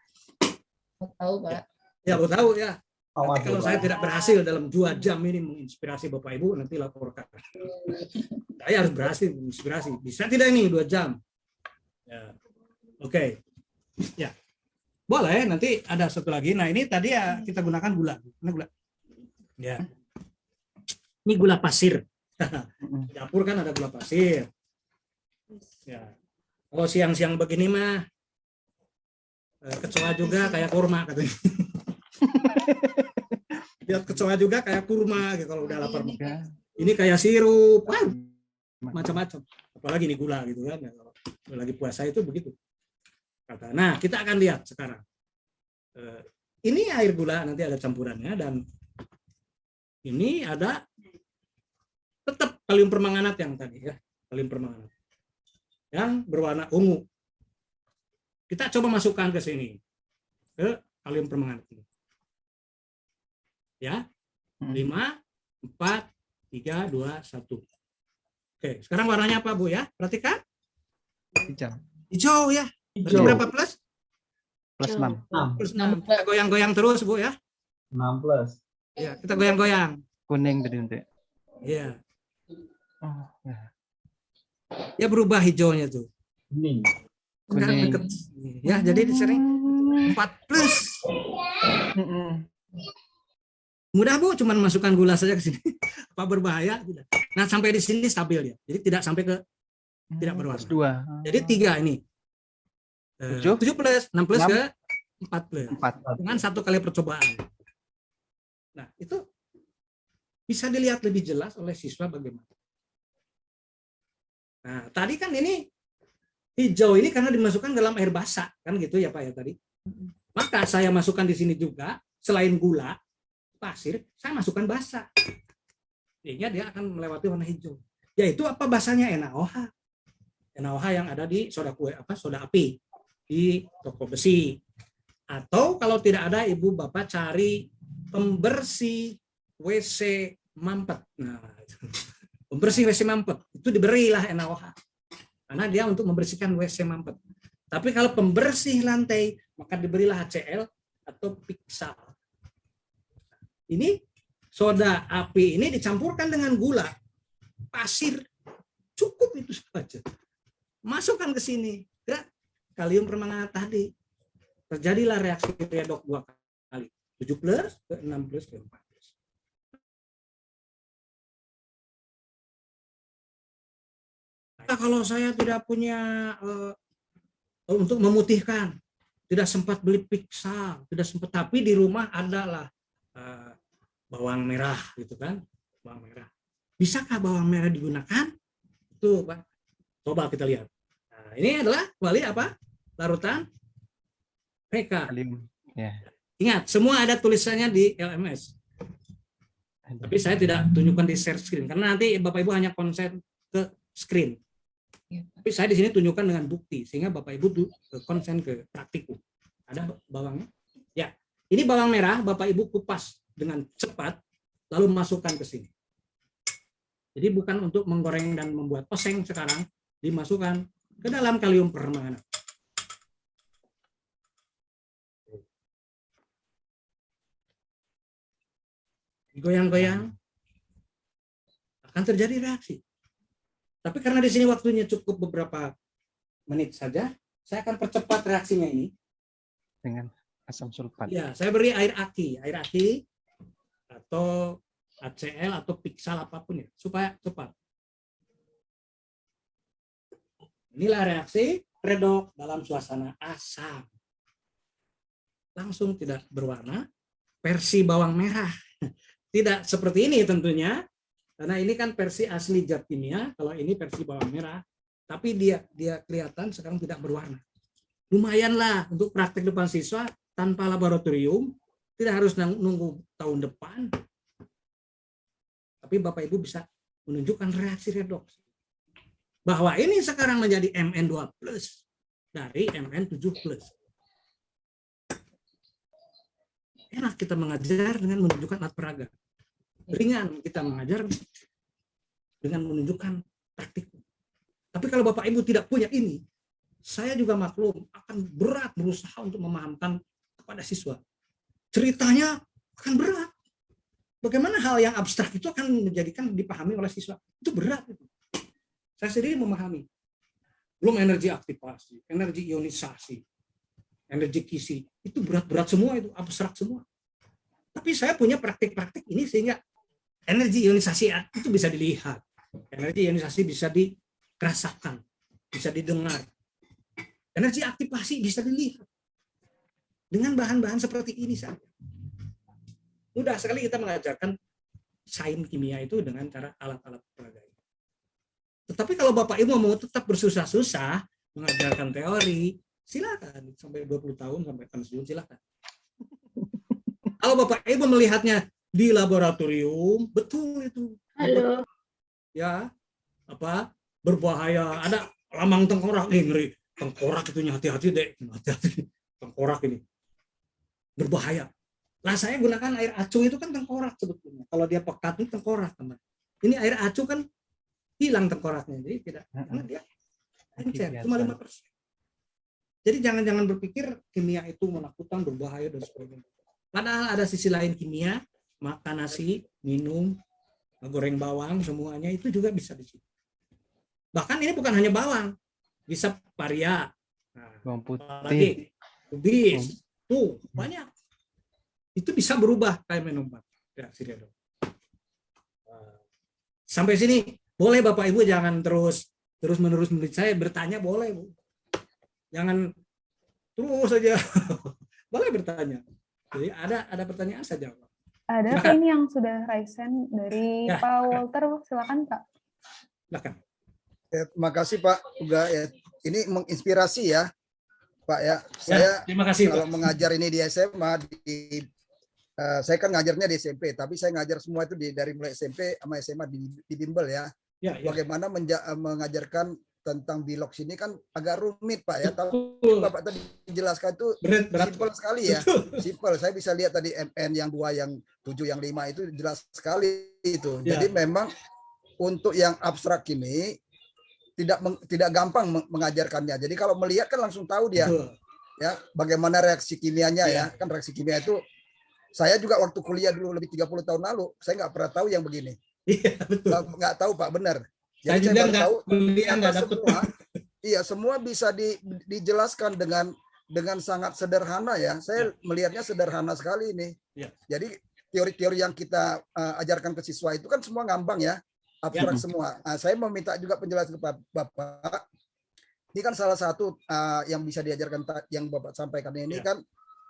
Mau tahu, Pak. Ya, mau tahu ya. Nanti kalau saya tidak berhasil dalam 2 jam ini menginspirasi Bapak Ibu, nanti laporkan. Saya harus berhasil menginspirasi. Bisa tidak ini 2 jam? Ya. Oke. Ya. Boleh, nanti ada satu lagi. Nah, ini tadi ya kita gunakan gula. Ini gula. Ya. Ini gula pasir. Di dapur kan ada gula pasir. Ya. Kalau siang-siang begini mah kecoa juga kayak kurma katanya. Lihat kecoa juga kayak kurma gitu kalau udah lapar. Ini kayak sirup, macam-macam. Apalagi ini gula gitu kan. Ya, kalau lagi puasa itu begitu. Kata. Nah, kita akan lihat sekarang. Ini air gula nanti ada campurannya dan ini ada tetap kalium permanganat yang tadi ya, kalium permanganat yang berwarna ungu. Kita coba masukkan ke sini ke kalium permanganat ini. Ya, 5, 4, 3, 2, 1. Oke, sekarang warnanya apa Bu ya? Perhatikan. Hijau. Hijau ya. Berarti berapa plus? Plus 6. Plus 6. Kita goyang-goyang terus Bu ya. 6+. Ya, kita goyang-goyang. Kuning tadi nanti. Iya. Oh, ya. Ya berubah hijaunya tuh. Kuning. Kuning. Ya, jadi disering 4+. Mudah Bu, cuman masukkan gula saja ke sini. Apa berbahaya? Tidak. Nah, sampai di sini stabil ya. Jadi tidak sampai ke tidak berwarna. 2. Jadi 3 ini. 7+, 6+ ke 4+. Dengan 1 kali percobaan. Nah, itu bisa dilihat lebih jelas oleh siswa bagaimana. Nah, tadi kan ini hijau ini karena dimasukkan dalam air basah, kan gitu ya Pak ya tadi. Maka saya masukkan di sini juga selain gula pasir, saya masukkan basah. Sehingga dia akan melewati warna hijau. Yaitu apa basahnya? NaOH. NaOH yang ada di soda kue soda api di toko besi. Atau kalau tidak ada Ibu Bapak cari pembersih WC mampet. Nah, pembersih WC mampet itu diberilah NaOH. Karena dia untuk membersihkan WC mampet. Tapi kalau pembersih lantai maka diberilah HCl atau Pixal. Ini soda api ini dicampurkan dengan gula. pasir. Cukup itu saja. Masukkan ke sini ke kalium permanganat tadi. Terjadilah reaksi redoks 2 kali. 7 plus ke 6 plus ke 4 plus. Nah, kalau saya tidak punya untuk memutihkan, tidak sempat beli piksal, tidak sempat, tapi di rumah adalah bawang merah gitu kan, bawang merah. Bisakah bawang merah digunakan? Itu Pak. Coba kita lihat. Nah, ini adalah kembali apa? Larutan PK. Ya. Ingat, semua ada tulisannya di LMS. Tapi saya tidak tunjukkan di share screen karena nanti Bapak Ibu hanya konsen ke screen. Tapi saya di sini tunjukkan dengan bukti sehingga Bapak Ibu konsen ke praktikum. Ada bawangnya? Ya. Ini bawang merah Bapak Ibu kupas dengan cepat lalu masukkan ke sini. Jadi bukan untuk menggoreng dan membuat oseng sekarang, dimasukkan ke dalam kalium permanganat. Goyang-goyang akan terjadi reaksi. Tapi karena di sini waktunya cukup beberapa menit saja, saya akan percepat reaksinya ini Dengan asam sulfat. ya. Saya beri air aki atau HCl atau piksal apapun ya, supaya cepat. Inilah reaksi redoks dalam suasana asam. Langsung tidak berwarna, versi bawang merah. Tidak seperti ini tentunya, karena ini kan versi asli zat kimia, kalau ini versi bawang merah, tapi dia kelihatan sekarang tidak berwarna. Lumayanlah untuk praktek depan siswa tanpa laboratorium, tidak harus nunggu tahun depan. Tapi Bapak Ibu bisa menunjukkan reaksi redoks. Bahwa ini sekarang menjadi Mn2+ dari Mn7+. Enak kita mengajar dengan menunjukkan alat peraga. Ringan kita mengajar dengan menunjukkan praktik. Tapi kalau Bapak Ibu tidak punya ini, saya juga maklum akan berat berusaha untuk memahamkan kepada siswa. Ceritanya akan berat. Bagaimana hal yang abstrak itu akan menjadikan dipahami oleh siswa? Itu berat. Saya sendiri memahami. Belum energi aktivasi, energi ionisasi, energi kisi. Itu berat-berat semua, itu abstrak semua. Tapi saya punya praktik-praktik ini sehingga energi ionisasi itu bisa dilihat. Energi ionisasi bisa dirasakan, bisa didengar. Energi aktivasi bisa dilihat. Dengan bahan-bahan seperti ini saja. Mudah sekali kita mengajarkan sains kimia itu dengan cara alat-alat peraga. Tetapi kalau Bapak Ibu mau tetap bersusah-susah mengajarkan teori, silakan sampai 20 tahun sampai pensiun silakan. Kalau Bapak Ibu melihatnya di laboratorium, betul itu. Halo. Ya, apa berbahaya, ada lambang tengkorak, ngeri. Tengkorak itu hati-hati deh, hati-hati. Tengkorak ini berbahaya. Nah, saya gunakan air acu itu kan tengkorak sebetulnya. Kalau dia pekat itu tengkorak, teman. Ini air acu kan hilang tengkoraknya, jadi tidak. Karena dia encer, cuma 5%. Jadi jangan berpikir kimia itu menakutkan, berbahaya dan sebagainya. Padahal ada sisi lain kimia, makan nasi, minum, goreng bawang, semuanya itu juga bisa di situ. Bahkan ini bukan hanya bawang, bisa paria, bawang putih, lagi, kubis, tuh banyak. Itu bisa berubah kayak minum reaksi redoks. Sampai sini boleh Bapak Ibu jangan terus-menerus saya bertanya, boleh Bu. Jangan terus saja. Boleh bertanya. Jadi ada pertanyaan saja Pak. Ada Pak, ini yang sudah raisen dari Ya, Pak Walter, silakan Pak. Silakan. Ya, terima kasih Pak. Juga ya, ini menginspirasi ya Pak ya. Saya terima kasih, kalau Pak. mengajar ini di SMA saya kan ngajarnya di SMP, tapi saya ngajar semua itu dari mulai SMP sama SMA di bimbel ya. Ya. Bagaimana mengajarkan tentang biloks ini kan agak rumit Pak ya. Tapi Bapak tadi dijelaskan itu simpel sekali ya. Simpel. Saya bisa lihat tadi MN yang 2, yang 7, yang 5 itu jelas sekali itu. Ya. Jadi memang untuk yang abstrak ini tidak gampang mengajarkannya. Jadi kalau melihat kan langsung tahu dia. Betul. Ya, bagaimana reaksi kimianya ya. Kan reaksi kimia itu saya juga waktu kuliah dulu lebih 30 tahun lalu, saya nggak pernah tahu yang begini. Iya, betul. Nggak tahu Pak, benar. Saya Jadi juga baru nggak tahu kuliah nggak ternyata dapet. semua, iya semua bisa dijelaskan dengan sangat sederhana ya. Saya melihatnya sederhana sekali ini. Ya. Jadi teori-teori yang kita ajarkan ke siswa itu kan semua ngambang ya, abstrak Ya. semua. Saya mau minta juga penjelasan ke Bapak. Ini kan salah satu yang bisa diajarkan yang Bapak sampaikan ini kan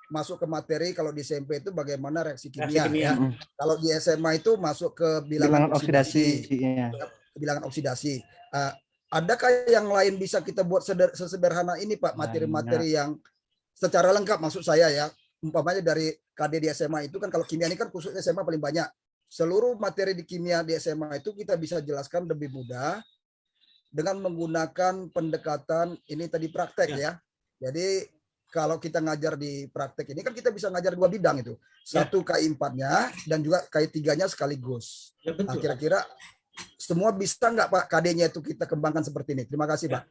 masuk ke materi kalau di SMP itu bagaimana reaksi kimia. Ya. Kalau di SMA itu masuk ke bilangan oksidasi. Bilangan oksidasi. Adakah yang lain bisa kita buat sesederhana ini Pak, materi-materi yang secara lengkap maksud saya ya. Umpamanya dari KD di SMA itu kan kalau kimia ini kan khusus SMA paling banyak. Seluruh materi di kimia di SMA itu kita bisa jelaskan lebih mudah dengan menggunakan pendekatan ini tadi praktek ya. Jadi kalau kita ngajar di praktek ini kan kita bisa ngajar 2 bidang itu. Satu KI 4-nya dan juga KI 3-nya sekaligus. Nah, kira-kira semua bisa nggak Pak KD-nya itu kita kembangkan seperti ini? Terima kasih Pak.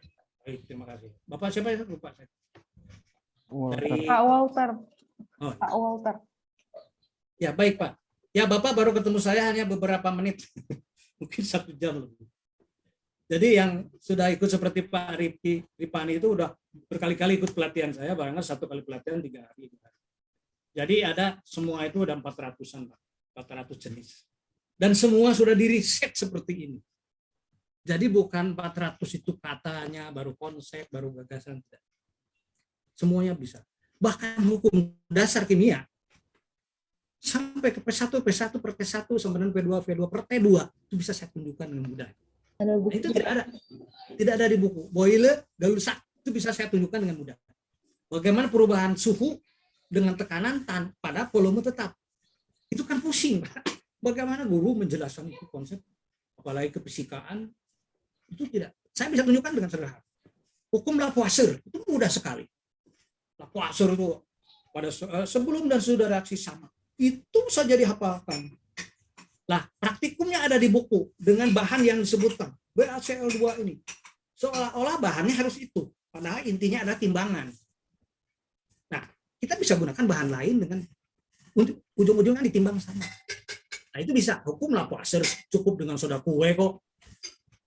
Baik, terima kasih. Bapak siapa ya? Lupa saya. Dari Pak Walter. Oh. Pak Walter. Ya baik Pak. Ya Bapak baru ketemu saya hanya beberapa menit. Mungkin 1 jam lebih. Jadi yang sudah ikut seperti Pak Ripani itu udah berkali-kali ikut pelatihan saya, barangkali 1 kali pelatihan 3 hari. Jadi ada semua itu udah 400-an Pak, 400 jenis. Dan semua sudah diriset seperti ini. Jadi bukan 400 itu katanya, baru konsep, baru gagasan. Semuanya bisa. Bahkan hukum dasar kimia, sampai ke P1 per T1, sampai P2, V2 per T2, itu bisa saya tunjukkan dengan mudah. Nah, itu tidak ada di buku. Boyle, Gay-Lussac itu bisa saya tunjukkan dengan mudah. Bagaimana perubahan suhu dengan tekanan pada volume tetap. Itu kan pusing, Pak. Bagaimana guru menjelaskan itu konsep, apalagi kefisikaan, itu tidak. Saya bisa tunjukkan dengan sederhana. Hukum Lavoisier itu mudah sekali. Lavoisier itu pada sebelum dan sesudah reaksi sama. Itu saja dihafalkan. Lah, praktikumnya ada di buku dengan bahan yang disebutkan BaCl2 ini. Seolah-olah bahannya harus itu, padahal intinya adalah timbangan. Nah, kita bisa gunakan bahan lain dengan ujung-ujungnya ditimbang sama. Nah, itu bisa. Hukum Lavoisier cukup dengan soda kue kok.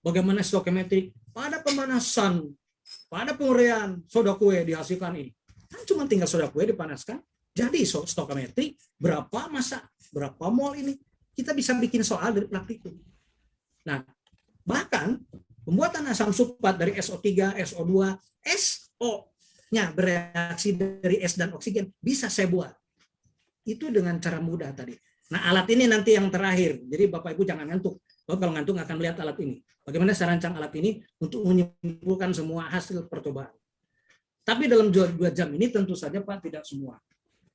Bagaimana stoichiometri pada pemanasan, pada penguraian soda kue dihasilkan ini. Kan cuma tinggal soda kue dipanaskan, jadi stoichiometri berapa massa, berapa mol ini. Kita bisa bikin soal dari praktikum. Nah, bahkan pembuatan asam sulfat dari SO3, SO2, SO-nya bereaksi dari S dan oksigen bisa saya buat. Itu dengan cara mudah tadi. Nah, alat ini nanti yang terakhir. Jadi Bapak Ibu jangan ngantuk. Bapak kalau ngantuk akan melihat alat ini. Bagaimana saya rancang alat ini untuk menyimpulkan semua hasil percobaan. Tapi dalam 2 jam ini tentu saja Pak tidak semua.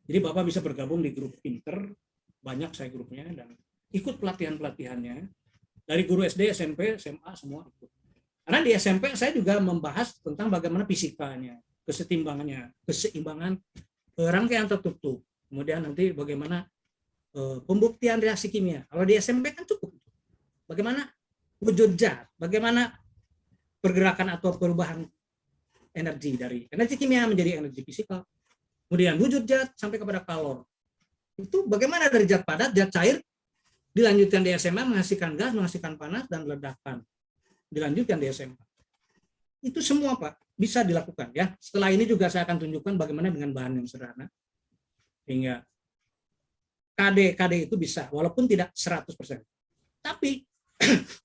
Jadi Bapak bisa bergabung di grup Pinter, banyak saya grupnya, dan ikut pelatihan-pelatihannya dari guru SD, SMP, SMA semua ikut. Karena di SMP saya juga membahas tentang bagaimana fisikanya, keseimbangan rangkaian tertutup. Kemudian nanti bagaimana pembuktian reaksi kimia. Kalau di SMP kan cukup. Bagaimana wujud zat, bagaimana pergerakan atau perubahan energi dari energi kimia menjadi energi fisikal. Kemudian wujud zat sampai kepada kalor. Itu bagaimana dari zat padat, zat cair, dilanjutkan di SMA menghasilkan gas, menghasilkan panas, dan ledakan. Dilanjutkan di SMA. Itu semua Pak bisa dilakukan ya. Setelah ini juga saya akan tunjukkan bagaimana dengan bahan yang sederhana. Hingga KD itu bisa, walaupun tidak 100%. Tapi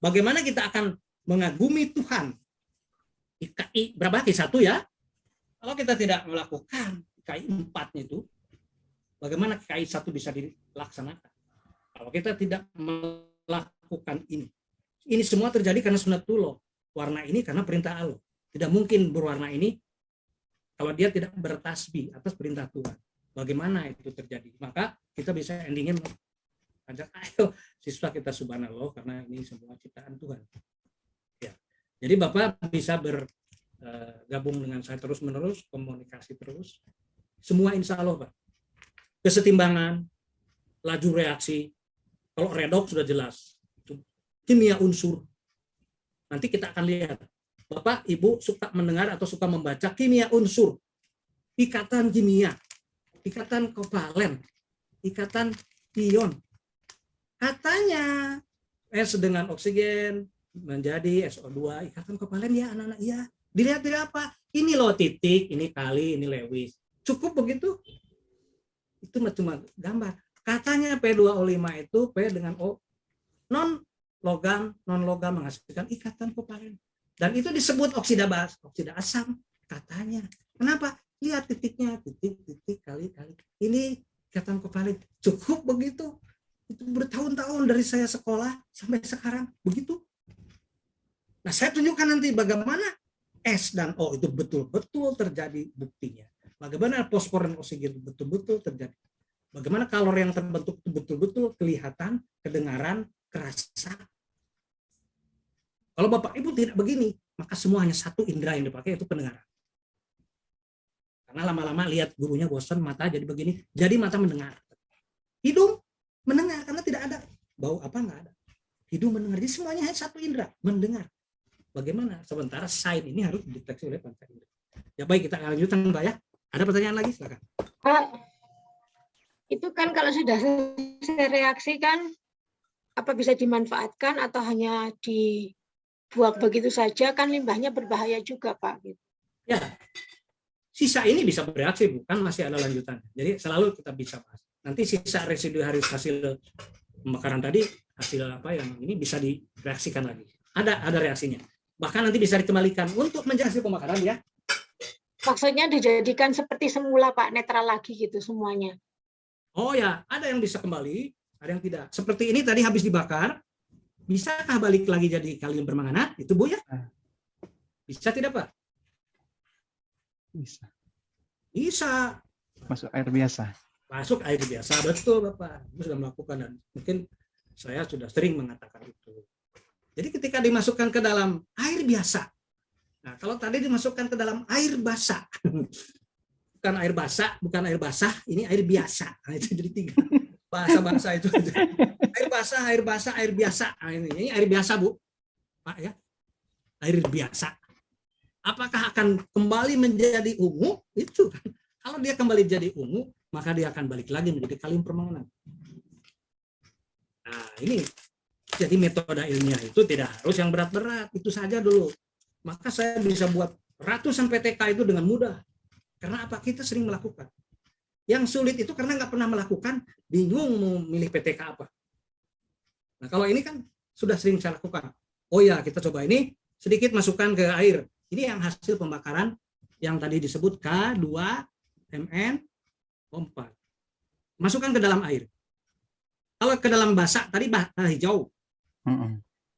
bagaimana kita akan mengagumi Tuhan. IKI, berapa IKI 1 ya? Kalau kita tidak melakukan IKI 4-nya itu, bagaimana IKI 1 bisa dilaksanakan? Kalau kita tidak melakukan ini. Ini semua terjadi karena sunnatullah. Warna ini karena perintah Allah. Tidak mungkin berwarna ini kalau dia tidak bertasbih atas perintah Tuhan. Bagaimana itu terjadi? Maka kita bisa endingnya ajak ayo siswa kita subhanallah karena ini semua ciptaan Tuhan. Ya. Jadi Bapak bisa bergabung dengan saya terus-menerus, komunikasi terus. Semua insya Allah Pak. Kesetimbangan, laju reaksi. Kalau redoks sudah jelas. Kimia unsur. Nanti kita akan lihat. Bapak, Ibu suka mendengar atau suka membaca kimia unsur. Ikatan kimia. Ikatan kovalen. Ikatan ion. Katanya S dengan oksigen menjadi SO2, ikatan kovalen ya anak-anak, ya. Dilihat dari apa? Ini loh titik, ini kali, ini Lewis. Cukup begitu? Itu cuma gambar. Katanya P2O5 itu P dengan O non logam menghasilkan ikatan kovalen. Dan itu disebut oksida asam katanya. Kenapa? Lihat titiknya, titik kali. Ini ikatan kovalen. Cukup begitu. Itu bertahun-tahun dari saya sekolah sampai sekarang begitu. Nah, saya tunjukkan nanti bagaimana S dan O itu betul-betul terjadi buktinya. Bagaimana fosfor dan oksigen betul-betul terjadi. Bagaimana kalor yang terbentuk itu betul-betul kelihatan, kedengaran, kerasa. Kalau Bapak Ibu tidak begini, maka semua hanya satu indera yang dipakai, itu pendengaran. Karena lama-lama lihat gurunya bosan, mata jadi begini, jadi mata mendengar. Hidung mendengar, karena tidak ada bau apa, nggak ada. Hidung mendengar, jadi semuanya hanya satu indera, mendengar. Bagaimana? Sementara sign ini harus dideteksi oleh panca indera. Ya baik, kita lanjutkan Pak ya. Ada pertanyaan lagi? Silakan. Pak, itu kan kalau sudah selesai reaksi kan, apa bisa dimanfaatkan atau hanya dibuang begitu saja, kan limbahnya berbahaya juga Pak. Ya, sisa ini bisa bereaksi, bukan masih ada lanjutan. Jadi selalu kita bisa bahas. Nanti sisa residu hasil pembakaran tadi, hasil apa yang ini bisa direaksikan lagi. Ada reaksinya. Bahkan nanti bisa dikembalikan untuk menjadi hasil pembakaran ya. Maksudnya dijadikan seperti semula Pak, netral lagi gitu semuanya. Oh ya, ada yang bisa kembali, ada yang tidak. Seperti ini tadi habis dibakar, bisakah balik lagi jadi kalium permanganat? Itu Bu ya? Bisa tidak Pak? Bisa. Bisa. Masuk air biasa. Masuk air biasa, betul Bapak. Itu sudah melakukan dan mungkin saya sudah sering mengatakan itu. Jadi ketika dimasukkan ke dalam air biasa, nah kalau tadi dimasukkan ke dalam air basah, bukan air basah, ini air biasa. Nah, itu jadi tiga bahasa itu. Air basah, air biasa. Nah, ini air biasa Bu, Pak ya, air biasa. Apakah akan kembali menjadi ungu? Itu kan. Kalau dia kembali jadi ungu, maka dia akan balik lagi menjadi kalium permanganat. Nah ini. Jadi metode ilmiah itu tidak harus yang berat-berat, itu saja dulu. Maka saya bisa buat ratusan PTK itu dengan mudah. Karena apa? Kita sering melakukan. Yang sulit itu karena nggak pernah melakukan, bingung mau milih PTK apa. Nah kalau ini kan sudah sering saya lakukan. Oh ya, kita coba ini, sedikit masukkan ke air. Ini yang hasil pembakaran yang tadi disebut K2MnO4. Masukkan ke dalam air. Kalau ke dalam basah, tadi hijau.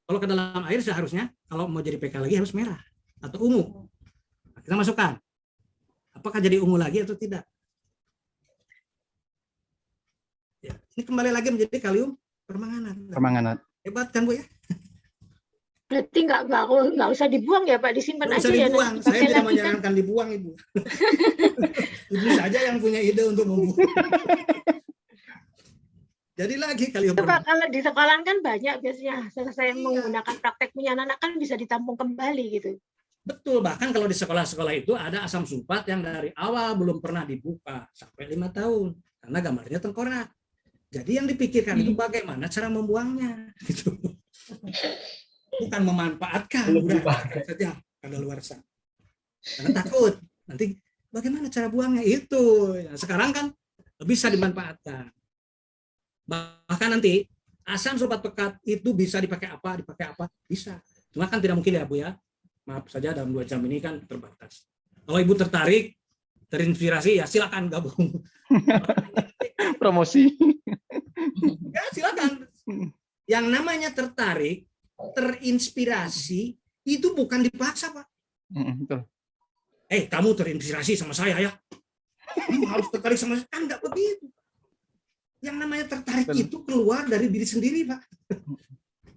Kalau ke dalam air seharusnya kalau mau jadi PK lagi harus merah atau ungu. Nah, kita masukkan. Apakah jadi ungu lagi atau tidak? Ya, ini kembali lagi menjadi kalium permanganat. Hebat kan Bu ya? Berarti nggak usah dibuang ya Pak, disimpan aja ya. Dibuang. Saya tidak menyarankan dibuang Ibu. Ibu saja yang punya ide untuk membuang. Jadi lagi kalium Pak, kalau di sekolah kan banyak biasanya selesai menggunakan praktek punya anak kan bisa ditampung kembali gitu. Betul, bahkan kalau di sekolah-sekolah itu ada asam sulfat yang dari awal belum pernah dibuka sampai 5 tahun karena gambarnya tengkorak. Jadi yang dipikirkan itu bagaimana cara membuangnya gitu. Bukan memanfaatkan, saja kada luar sana. Karena takut nanti bagaimana cara buangnya itu. Nah, sekarang kan bisa dimanfaatkan. Bahkan nanti asam sulfat pekat itu bisa dipakai apa, bisa. Cuma kan tidak mungkin ya Bu ya. Maaf saja dalam 2 jam ini kan terbatas. Kalau Ibu tertarik, terinspirasi ya silakan gabung. Promosi. Ya silakan. Yang namanya tertarik, terinspirasi itu bukan dipaksa Pak. Betul. Kamu terinspirasi sama saya ya. Kamu harus tertarik sama saya. Kan enggak begitu. Yang namanya tertarik itu keluar dari diri sendiri, Pak.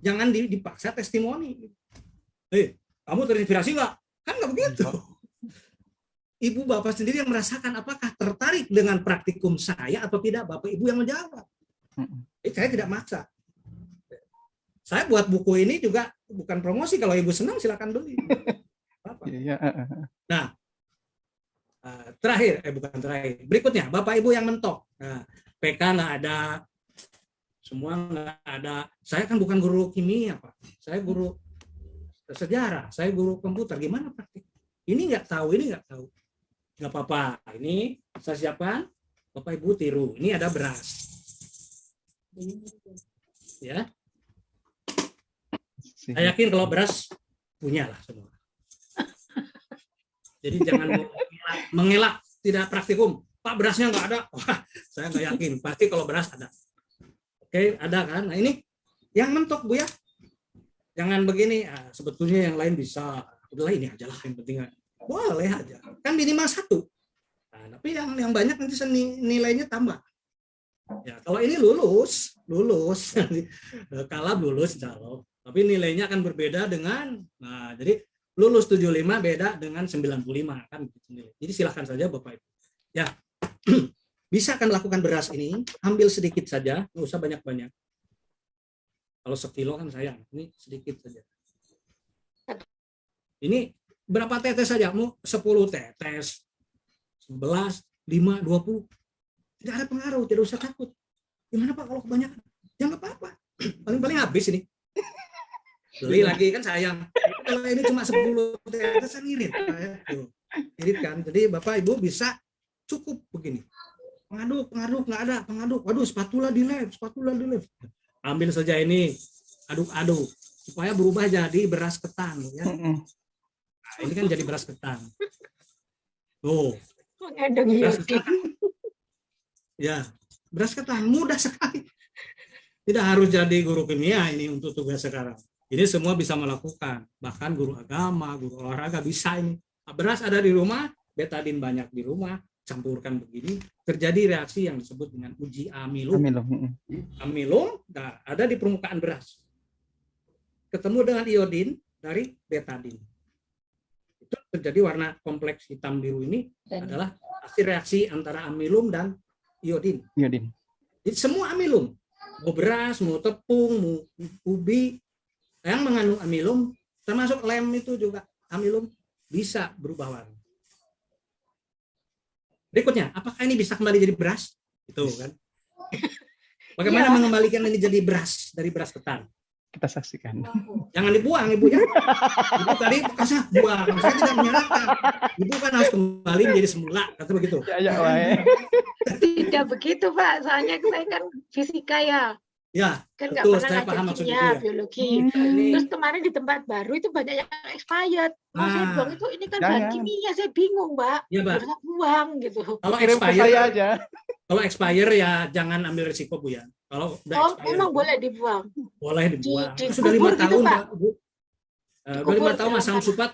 Jangan dipaksa testimoni. Kamu terinspirasi nggak? Kan nggak begitu. Ibu Bapak sendiri yang merasakan apakah tertarik dengan praktikum saya atau tidak. Bapak Ibu yang menjawab. Saya tidak maksa. Saya buat buku ini juga bukan promosi. Kalau Ibu senang silakan beli. Nah, terakhir, bukan terakhir. Berikutnya, Bapak Ibu yang mentok. Nah, PK nggak ada Semua nggak ada. Saya kan bukan guru kimia, Pak. Saya guru sejarah, saya guru komputer. Gimana praktik? Ini nggak tahu, ini nggak tahu. Nggak apa-apa. Ini saya siapkan. Bapak Ibu tiru. Ini ada beras. Ya. Saya yakin kalau beras punya lah semua. Jadi jangan mengelak tidak praktikum. Pak, berasnya nggak ada. Wah, saya nggak yakin. Pasti kalau beras ada. Oke, ada kan? Nah ini yang mentok Bu ya. Jangan begini. Sebetulnya yang lain bisa. Udahlah ini aja lah yang penting. Boleh aja. Kan minimal 1. Nah, tapi yang banyak nanti nilainya tambah. Ya, kalau ini lulus. Kalap lulus calon. Tapi nilainya akan berbeda dengan, nah jadi lulus 75 beda dengan 95 kan. Jadi silahkan saja Bapak Ibu. Ya, bisa kan lakukan beras ini, ambil sedikit saja, nggak usah banyak-banyak. Kalau sekilo kan sayang, ini sedikit saja. Ini berapa tetes saja? Mau 10 tetes, 11, 5, 20. Tidak ada pengaruh, tidak usah takut. Gimana Pak kalau kebanyakan? Ya nggak apa-apa. Paling-paling habis ini. Beli lagi kan sayang. Kalau ini cuma 10 tetes kan irit. Irit kan. Jadi Bapak Ibu bisa cukup begini. Pengaduk nggak ada, pengaduk. Waduh, spatula di lab. Ambil saja ini, aduk-aduk supaya berubah jadi beras ketan ya. Nah, ini kan jadi beras ketan. Tuh. Beras ketan. Ya, beras ketan mudah sekali. Tidak harus jadi guru kimia ini untuk tugas sekarang. Ini semua bisa melakukan, bahkan guru agama, guru olahraga bisa ini. Beras ada di rumah, betadin banyak di rumah, campurkan begini, terjadi reaksi yang disebut dengan uji amilum. Amilum ada di permukaan beras. Ketemu dengan iodin dari betadin. Itu terjadi warna kompleks hitam biru ini adalah hasil reaksi antara amilum dan iodin. Jadi semua amilum, mau beras, mau tepung, mau ubi, yang mengandung amilum, termasuk lem itu juga amilum, bisa berubah warna. Berikutnya, apakah ini bisa kembali jadi beras? Itu kan. Bagaimana mengembalikan ini jadi beras dari beras ketan? Kita saksikan. Jangan dibuang Ibu ya. Ibu tadi bekasnya buang, saya tidak menyalahkan. Ibu kan harus kembali menjadi semula, kata begitu. Tidak begitu Pak, soalnya saya kan fisika ya. Ya, kan nggak betul, pernah saya ngajar paham maksud kimia, itu ya. biologi. Terus kemarin di tempat baru itu banyak yang expired. Saya buang itu, ini kan bahan kimia, saya bingung Mbak. Ya, Mbak. Saya buang gitu. Kalau Kirim ke expire saya aja. Kalau expire ya jangan ambil risiko Bu ya. Kalau udah expire, memang boleh dibuang. Boleh dibuang. Di Sudah 5 kubur gitu, tahun Pak. Bu. Udah 5 tahun masang silakan. supat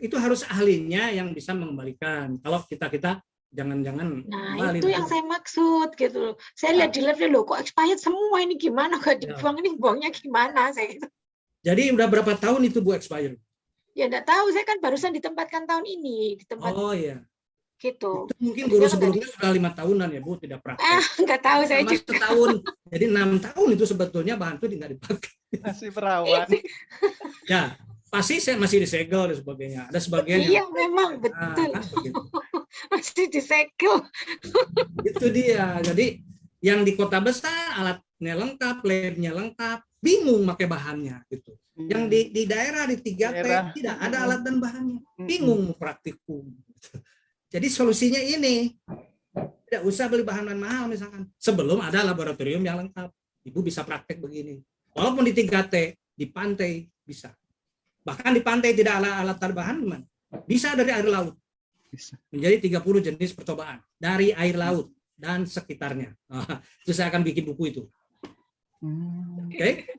itu harus ahlinya yang bisa mengembalikan. Kalau kita jangan-jangan Nah, kembali itu nanti. yang saya maksud gitu loh. Saya lihat di labnya loh kok expired semua ini gimana kok dibuang, ini buangnya gimana saya gitu. Jadi udah berapa tahun itu Bu expire? Ya enggak tahu, saya kan barusan ditempatkan tahun ini, di tempat Oh iya. gitu. Itu mungkin guru sebelumnya sudah 5 tahunan ya Bu, tidak praktek. Enggak tahu saya Sama juga. setahun. Jadi 6 tahun itu sebetulnya bahan itu tidak dipakai. Masih perawan. Ya, pasti saya masih disegel dan sebagainya. Ada sebagian Iya yang memang betul. kan begitu. Masih disegel. Itu dia. Jadi yang di kota besar alatnya lengkap, labnya lengkap, bingung pakai bahannya gitu. Yang di daerah di 3T tidak ada alat dan bahannya, bingung praktikum. Jadi solusinya ini, tidak usah beli bahan mahal misalkan. Sebelum ada laboratorium yang lengkap, Ibu bisa praktek begini. Walaupun di 3T, di pantai bisa. Bahkan di pantai tidak ada alat tambahan, bisa dari air laut. Menjadi 30 jenis percobaan dari air laut dan sekitarnya. Itu saya akan bikin buku itu. Oke.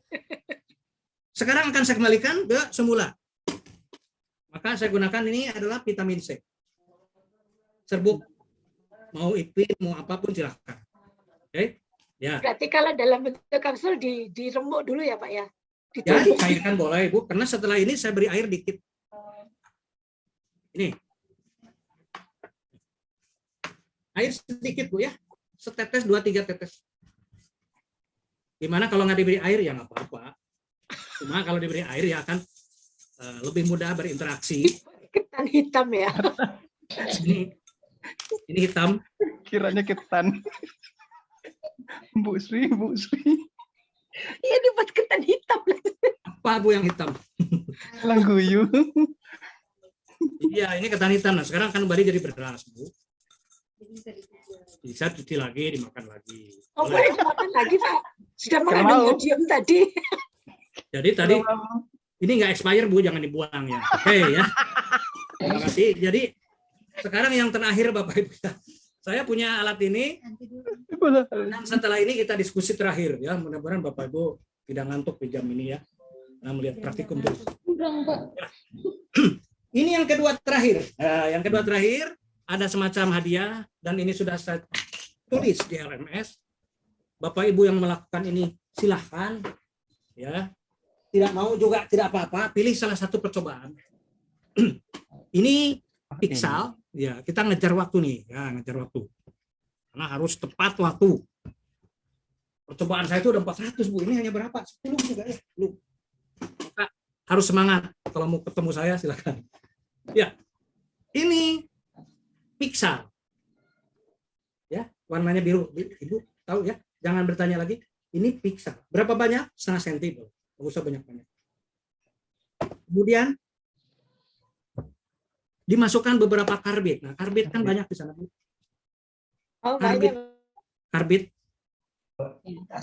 Sekarang akan saya kembalikan ke semula. Maka saya gunakan ini adalah vitamin C. Serbuk, mau ipin, mau apapun silahkan. Oke. Ya. Berarti kalau dalam bentuk kapsul diremuk dulu ya Pak ya? Ya, dicairkan boleh Ibu, karena setelah ini saya beri air dikit. Ini. Air sedikit Bu ya, setetes 2-3 tetes. Gimana kalau nggak diberi air ya nggak apa-apa. Cuma kalau diberi air ya akan lebih mudah berinteraksi. Ketan hitam ya. Ini hitam. Kiranya ketan. Bu Sri. Iya dibuat ketan hitam. Apa Bu yang hitam? Langguyu. Iya, ini ketan hitam. Nah, sekarang kan kembali jadi beras, Bu. Bisa cuci lagi, dimakan lagi. Oh, boleh dimakan lagi, Pak. Sudah Kalau makan mau. dengan diam tadi. Jadi tadi ini nggak expire Bu, jangan dibuang ya. Oke ya. Terima kasih. Jadi sekarang yang terakhir Bapak Ibu. Saya punya alat ini. Dan setelah ini kita diskusi terakhir ya. Mudah-mudahan Bapak Ibu tidak ngantuk di jam ini ya. Nah, melihat praktikum terus. Ini yang kedua terakhir. Yang kedua terakhir ada semacam hadiah dan ini sudah saya tulis di LMS. Bapak Ibu yang melakukan ini silahkan ya. Tidak mau juga tidak apa-apa, pilih salah satu percobaan. Ini Pixel, ya kita ngejar waktu nih, ya ngejar waktu. Karena harus tepat waktu. Percobaan saya itu udah 400 Bu, ini hanya berapa? 10 juga ya, 10. Maka harus semangat. Kalau mau ketemu saya silakan. Ya, ini Pixel. Ya, warnanya biru. Ibu tahu ya? Jangan bertanya lagi. Ini Pixel. Berapa banyak? Setengah senti. Nggak usah banyak-banyak. Kemudian dimasukkan beberapa karbit. Nah, karbit kan banyak di sana. Oh, Karbit. banyak.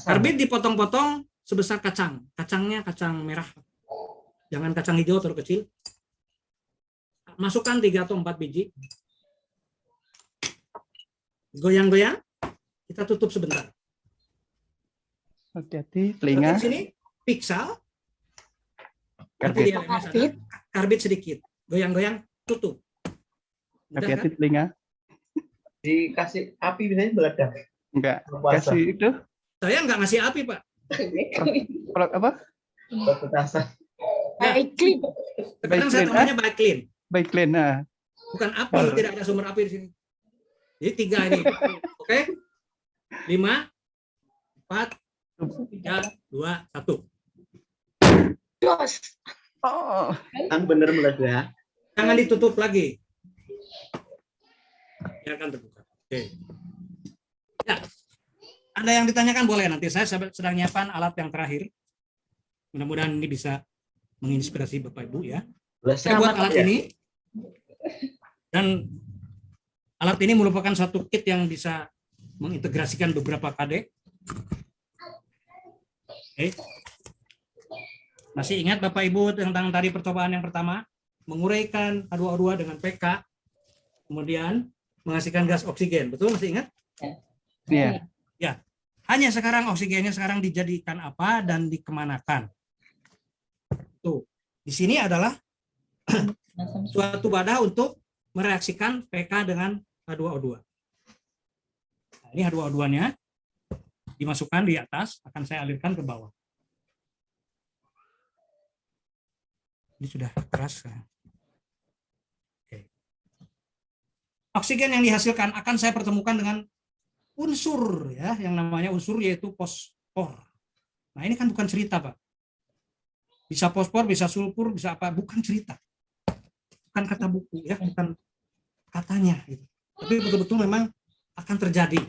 Karbit dipotong-potong sebesar kacang. Kacangnya kacang merah. Jangan kacang hijau terlalu kecil. Masukkan 3 atau 4 biji. Goyang-goyang. Kita tutup sebentar. Hati-hati telinga. Di sini Pixel. Karbit. Karbit sedikit. Goyang-goyang, tutup. Hati-hati telinga. Dikasih api biasanya meledak. Enggak. Puasa. Kasih itu. Saya nggak ngasih api, Pak. Produk apa? Petasan. Baik clean. Sekarang saya tambahnya baik clean. Baik clean. Nah. Bukan api, tidak ada sumber api di sini. Jadi 3 ini. Oke? 5, 4, 3, 2, 1. Jos. Oh. Yang benar meledak. Jangan ditutup lagi. Biarkan terbuka. Oke. Ya. Ada yang ditanyakan boleh, nanti saya sedang nyiapkan alat yang terakhir. Mudah-mudahan ini bisa menginspirasi Bapak Ibu ya. Saya buat alat ini. Dan alat ini merupakan satu kit yang bisa mengintegrasikan beberapa KD. Oke. Masih ingat Bapak Ibu tentang tadi percobaan yang pertama? Menguraikan H2O2 dengan PK, kemudian menghasilkan gas oksigen. Betul, masih ingat? Iya. Ya. Hanya sekarang oksigennya sekarang dijadikan apa dan dikemanakan. Tuh. Di sini adalah suatu wadah untuk mereaksikan PK dengan H2O2. Nah, ini H2O2-nya dimasukkan di atas, akan saya alirkan ke bawah. Ini sudah keras. Oke. Oksigen yang dihasilkan akan saya pertemukan dengan unsur ya, yang namanya unsur yaitu fosfor. Nah, ini kan bukan cerita, Pak. Bisa fosfor, bisa sulfur, bisa apa, bukan cerita. Bukan kata buku ya, bukan katanya gitu. Tapi betul-betul memang akan terjadi.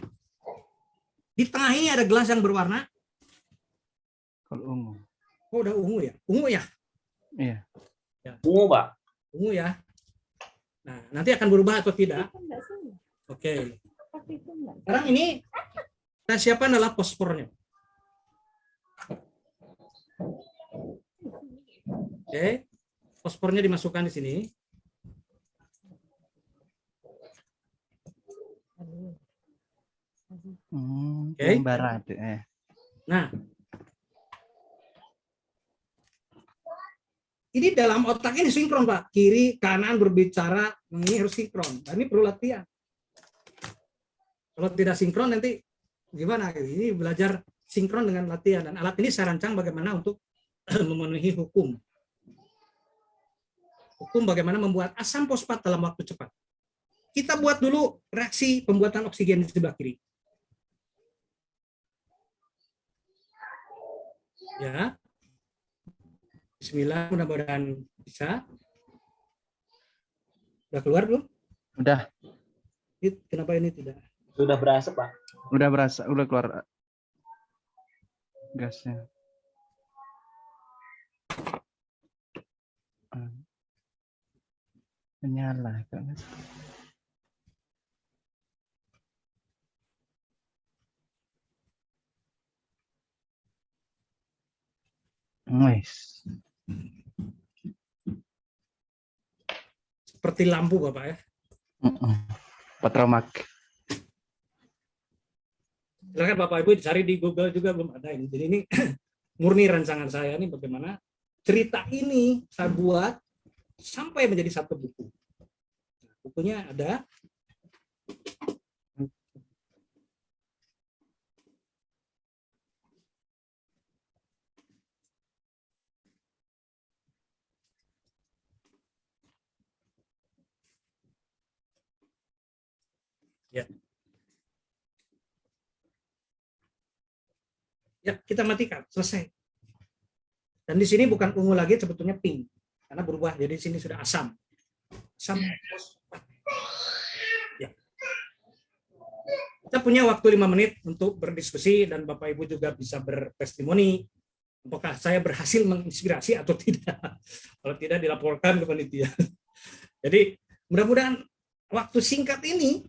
Di tengah ini ada gelas yang berwarna ungu. Oh, udah ungu ya? Ungu ya? Iya. Ya. Ungu, Pak. Ungu ya. Nah, nanti akan berubah atau tidak? Oke. Sekarang ini saya siapkan adalah fosfornya. Oke. Fosfornya dimasukkan di sini. Oke. Barat. Nah, ini dalam otak ini sinkron, Pak. Kiri, kanan berbicara, ini harus sinkron. Nah, ini perlu latihan. Kalau tidak sinkron nanti gimana? Ini belajar sinkron dengan latihan. Dan alat ini saya rancang bagaimana untuk memenuhi hukum. Hukum bagaimana membuat asam fosfat dalam waktu cepat. Kita buat dulu reaksi pembuatan oksigen di sebelah kiri. Ya. Bismillah, mudah-mudahan bisa. Udah keluar belum? Udah. Kenapa ini tidak? Sudah berasa, Pak. Udah berasa, udah keluar gasnya. Menyala. Wes. Seperti lampu Bapak ya. Petromak. Silakan Bapak Ibu cari di Google juga belum ada ini. Jadi ini murni rancangan saya nih bagaimana cerita ini saya buat sampai menjadi satu buku. Nah, bukunya ada. Ya. Ya, kita matikan, selesai. Dan di sini bukan ungu lagi, sebetulnya pink. Karena berubah, jadi di sini sudah asam. Asam. Ya. Kita punya waktu 5 menit untuk berdiskusi, dan Bapak Ibu juga bisa bertestimoni. Apakah saya berhasil menginspirasi atau tidak. Kalau tidak, dilaporkan ke panitia. Jadi, mudah-mudahan waktu singkat ini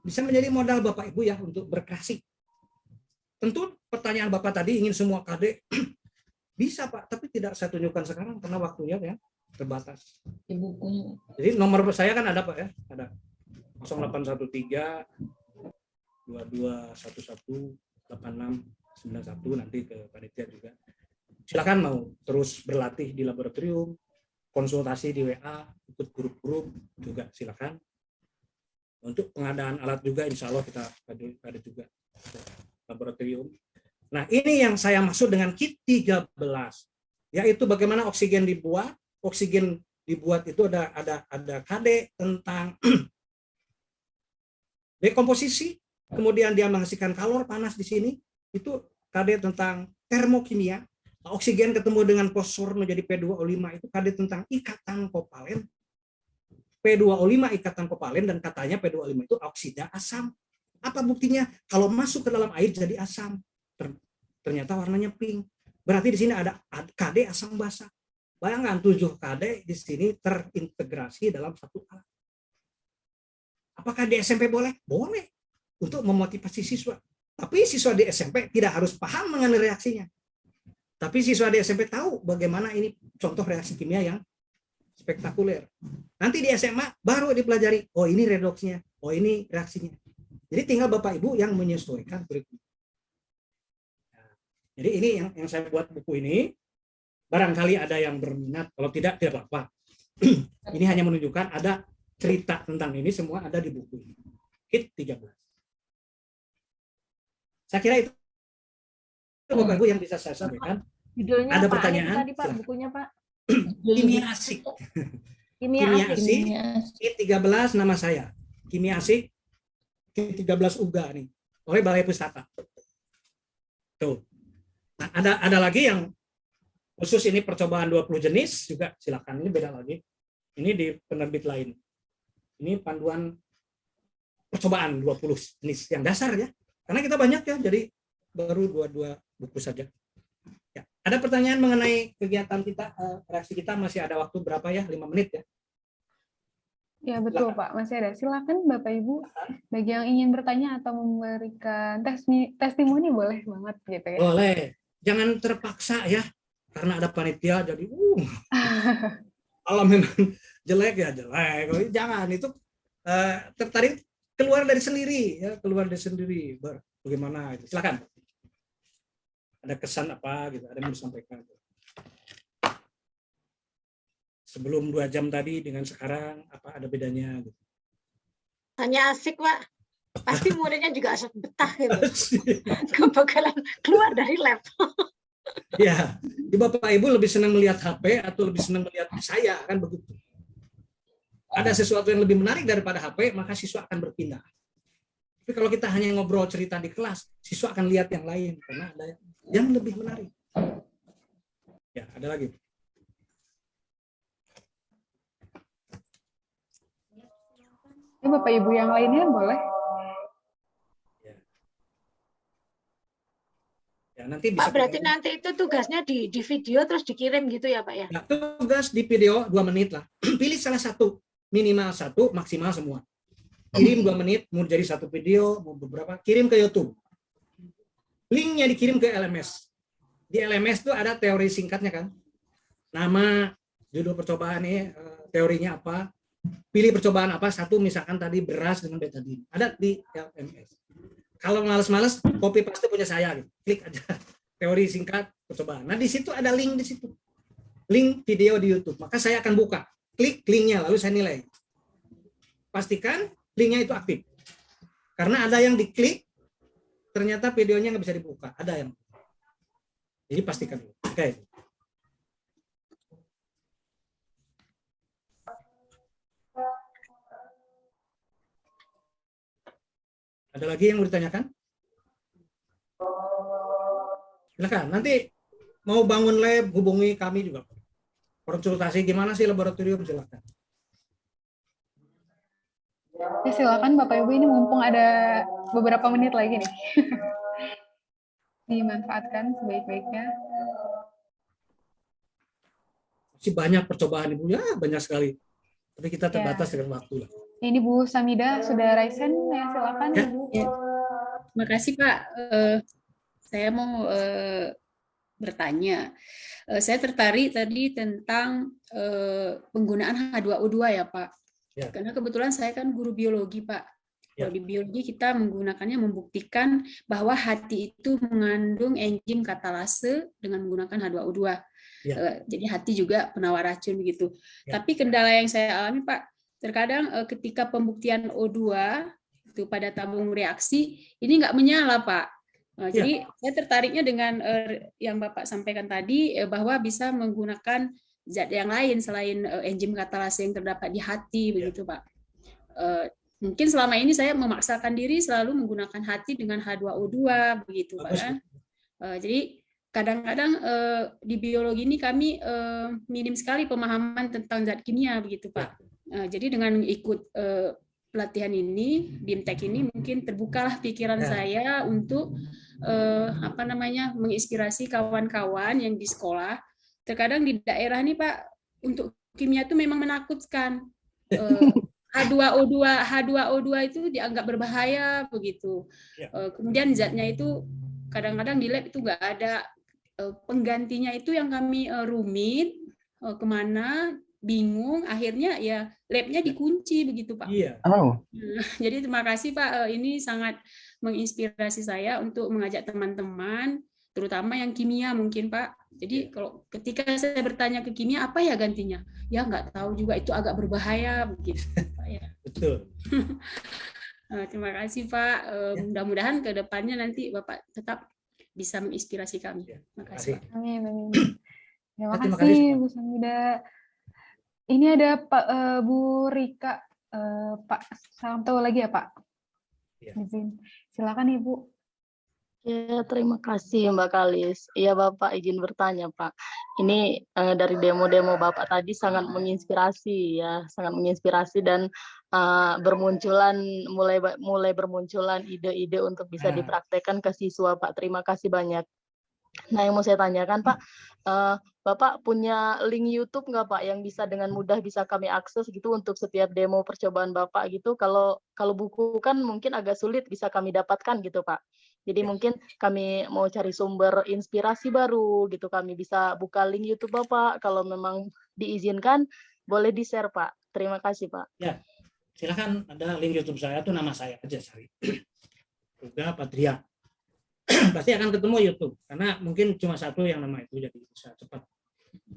bisa menjadi modal Bapak Ibu ya untuk berkreasi. Tentu pertanyaan Bapak tadi ingin semua KD bisa Pak, tapi tidak saya tunjukkan sekarang karena waktunya ya terbatas. Di bukunya. Jadi nomor saya kan ada Pak ya, ada 0813 2211 8691 nanti ke panitia juga. Silakan mau terus berlatih di laboratorium, konsultasi di WA, ikut grup-grup juga silakan. Untuk pengadaan alat juga insya Allah kita ada juga laboratorium. Nah ini yang saya maksud dengan kit 13, yaitu bagaimana oksigen dibuat. Oksigen dibuat itu ada KD tentang dekomposisi, kemudian dia menghasilkan kalor panas di sini, itu KD tentang termokimia. Oksigen ketemu dengan fosfor menjadi P2O5 itu KD tentang ikatan kovalen. P2O5 ikatan kovalen dan katanya P2O5 itu oksida asam. Apa buktinya? Kalau masuk ke dalam air jadi asam. Ternyata warnanya pink. Berarti di sini ada KD asam basa. Bayangkan 7 KD di sini terintegrasi dalam satu alat. Apakah di SMP boleh? Boleh. Untuk memotivasi siswa. Tapi siswa di SMP tidak harus paham mengenai reaksinya. Tapi siswa di SMP tahu bagaimana ini contoh reaksi kimia yang spektakuler. Nanti di SMA baru dipelajari, oh ini redoksnya, oh ini reaksinya. Jadi tinggal Bapak Ibu yang menyesuaikan kurikulum. Nah, jadi ini yang saya buat buku ini. Barangkali ada yang berminat, kalau tidak apa-apa. Ini hanya menunjukkan ada cerita tentang ini semua ada di buku ini. Kit 13. Saya kira itu Bapak Ibu yang bisa saya sampaikan. Judulnya ada apa pertanyaan? tadi Pak, bukunya Pak? Kimia asik. Kimia asik. Kit 13 nama saya. Kimia asik. Kit 13 UGA nih. Oleh Balai Pustaka. Tuh. Nah, ada lagi yang khusus ini percobaan 20 jenis juga silakan, ini beda lagi. Ini di penerbit lain. Ini panduan percobaan 20 jenis yang dasar ya. Karena kita banyak ya, jadi baru 22 buku saja. Ya, ada pertanyaan mengenai kegiatan kita, reaksi kita masih ada waktu berapa ya? 5 menit ya. Ya betul Pak, masih ada. Silakan Bapak Ibu, bagi yang ingin bertanya atau memberikan testimoni boleh banget gitu ya. Boleh, jangan terpaksa ya, karena ada panitia jadi kalau memang jelek ya jelek, jangan itu tertarik keluar dari sendiri ya, keluar dari sendiri. Bagaimana itu? Silakan. Ada kesan apa gitu, ada yang disampaikan. Sebelum 2 jam tadi dengan sekarang apa ada bedanya gitu. Hanya asik Pak, pasti muridnya juga asik betah gitu. Gak bakalan keluar dari lab. Ya, di Bapak Ibu lebih senang melihat HP atau lebih senang melihat saya kan begitu. Ada sesuatu yang lebih menarik daripada HP, maka siswa akan berpindah. Tapi kalau kita hanya ngobrol cerita di kelas, siswa akan lihat yang lain karena ada yang lebih menarik. Ya, ada lagi. Ya, Bapak Ibu yang lainnya boleh. Ya, nanti bisa Pak, berarti nanti itu tugasnya di video terus dikirim gitu ya Pak ya? Nah, tugas di video 2 menit lah. Pilih salah satu. minimal 1, maksimal semua. Kirim 2 menit, mau jadi 1 video, mau beberapa, kirim ke YouTube. Linknya dikirim ke LMS. Di LMS itu ada teori singkatnya kan. Nama, judul percobaan ini, teorinya apa, pilih percobaan apa, 1 misalkan tadi beras dengan betadine. Ada di LMS. Kalau males-males, copy paste punya saya, gitu. Klik aja teori singkat percobaan. Nah di situ ada link di situ, link video di YouTube. Maka saya akan buka, klik linknya, lalu saya nilai. Pastikan linknya itu aktif. Karena ada yang diklik, ternyata videonya nggak bisa dibuka. Ada yang. Jadi pastikan. Oke. Ada lagi yang mau ditanyakan? Silakan. Nanti mau bangun lab, hubungi kami juga. Konsultasi gimana sih laboratorium, silakan. Ya, silakan Bapak Ibu, ini mumpung ada beberapa menit lagi nih. Dimanfaatkan sebaik-baiknya. Masih banyak percobaan Ibu, ya banyak sekali. Tapi kita terbatas dengan waktu lah. Ini Bu Samida sudah raise hand, ya silakan Ya. Ibu. Ya. Terima kasih Pak. Saya mau bertanya. Saya tertarik tadi tentang penggunaan H2O2 ya Pak. Ya. Karena kebetulan saya kan guru biologi Pak. Ya. Kalau di biologi kita menggunakannya membuktikan bahwa hati itu mengandung enzim katalase dengan menggunakan H2O2. Ya. Jadi hati juga penawar racun begitu. Ya. Tapi kendala yang saya alami Pak, terkadang ketika pembuktian O2 itu pada tabung reaksi ini nggak menyala Pak. Jadi saya tertariknya dengan yang Bapak sampaikan tadi bahwa bisa menggunakan zat yang lain selain enzim katalase yang terdapat di hati begitu Pak. Mungkin selama ini saya memaksakan diri selalu menggunakan hati dengan H2O2 begitu Pak kan. Jadi kadang-kadang di biologi ini kami minim sekali pemahaman tentang zat kimia begitu Pak. Jadi dengan ikut pelatihan ini, BIMTEK ini mungkin terbukalah pikiran saya untuk menginspirasi kawan-kawan yang di sekolah. Terkadang di daerah nih Pak, untuk kimia itu memang menakutkan. H2O2 itu dianggap berbahaya begitu. Kemudian zatnya itu kadang-kadang di lab itu nggak ada. Penggantinya itu yang kami rumit, kemana, bingung, akhirnya ya labnya dikunci begitu Pak. Iya. Oh. Jadi terima kasih Pak, ini sangat menginspirasi saya untuk mengajak teman-teman, terutama yang kimia mungkin Pak. Jadi kalau ketika saya bertanya ke kimia, apa ya gantinya? Ya nggak tahu juga, itu agak berbahaya begitu Pak ya. Betul. Terima kasih Pak, mudah-mudahan ke depannya nanti Bapak tetap bisa menginspirasi kami. Terima kasih Pak. Amin, amin. Terima kasih Bu Samida. Ini ada Pak Bu Rika, Pak salam tahu lagi ya Pak. Izin, silakan Ibu. Ya, terima kasih Mbak Kalis. Iya Bapak, izin bertanya Pak. Ini dari demo-demo Bapak tadi sangat menginspirasi ya, sangat menginspirasi dan mulai bermunculan ide-ide untuk bisa dipraktekkan ke siswa Pak. Terima kasih banyak. Nah, yang mau saya tanyakan Pak, Bapak punya link YouTube nggak Pak yang bisa dengan mudah bisa kami akses gitu untuk setiap demo percobaan Bapak gitu? Kalau buku kan mungkin agak sulit bisa kami dapatkan gitu Pak. Jadi mungkin kami mau cari sumber inspirasi baru gitu, kami bisa buka link YouTube Bapak. Kalau memang diizinkan boleh di-share Pak. Terima kasih Pak. Ya, silakan, ada link YouTube saya tuh, nama saya aja cari. Juga Patria. Pasti akan ketemu YouTube karena mungkin cuma satu yang nama itu, jadi bisa cepat.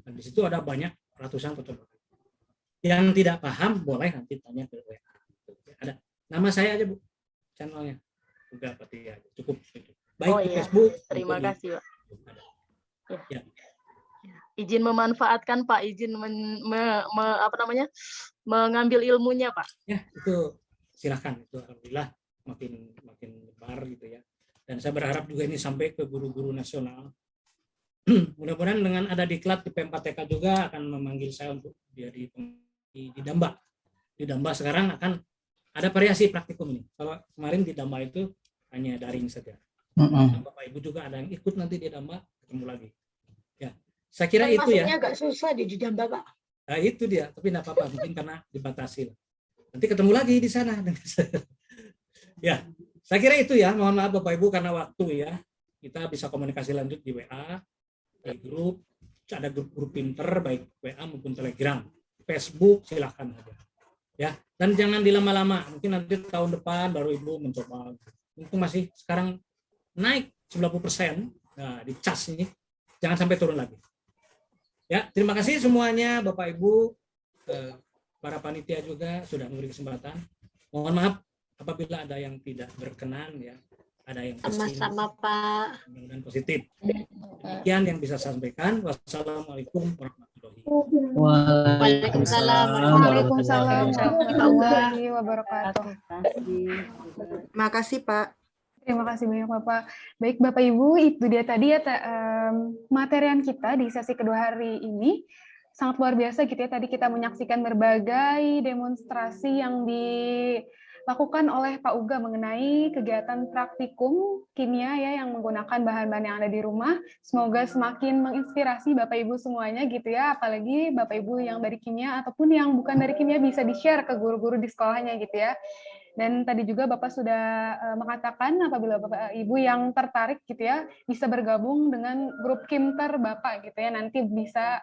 Dan di situ ada banyak ratusan percobaan. Yang tidak paham boleh nanti tanya ke WA. Ada nama saya aja Bu, channelnya juga Patria, cukup. Baik di Facebook. Terima kasih Pak. Ya. Izin memanfaatkan Pak, izin mengambil ilmunya Pak. Ya itu silahkan, itu alhamdulillah makin lebar gitu ya. Dan saya berharap juga ini sampai ke guru-guru nasional. Mudah-mudahan dengan ada diklat di P4TK juga akan memanggil saya untuk jadi di Damba. Di Damba sekarang akan ada variasi praktikum ini. Kalau kemarin di Damba itu hanya daring saja. Bapak Ibu juga ada yang ikut nanti di Damba, ketemu lagi. Ya, saya kira itu ya. Masuknya agak susah di Damba Pak. Nah, itu dia, tapi enggak apa-apa, mungkin karena dibatasi. Nanti ketemu lagi di sana dengan saya. Ya, saya kira itu ya. Mohon maaf Bapak Ibu karena waktu ya. Kita bisa komunikasi lanjut di WA, di grup, ada grup Pinter baik WA maupun Telegram, Facebook silahkan saja. Ya, dan jangan dilama-lama. Mungkin nanti tahun depan baru Ibu mencoba. Mungkin masih sekarang naik 90%. Nah, di cas ini jangan sampai turun lagi. Ya, terima kasih semuanya Bapak Ibu, para panitia juga sudah memberi kesempatan. Mohon maaf apabila ada yang tidak berkenan ya, ada yang sama-sama Pak. Dan positif. Demikian yang bisa saya sampaikan. Wassalamualaikum warahmatullahi wabarakatuh. Waalaikumsalam warahmatullahi wabarakatuh. Terima kasih Pak. Terima kasih banyak Bapak. Baik Bapak Ibu, itu dia tadi ya materian kita di sesi kedua hari ini. Sangat luar biasa gitu ya. Tadi kita menyaksikan berbagai demonstrasi yang dilakukan oleh Pak Uga mengenai kegiatan praktikum kimia ya yang menggunakan bahan-bahan yang ada di rumah. Semoga semakin menginspirasi Bapak Ibu semuanya gitu ya. Apalagi Bapak Ibu yang dari kimia ataupun yang bukan dari kimia bisa di-share ke guru-guru di sekolahnya gitu ya. Dan tadi juga Bapak sudah mengatakan apabila Bapak Ibu yang tertarik gitu ya bisa bergabung dengan grup Kimter Bapak gitu ya, nanti bisa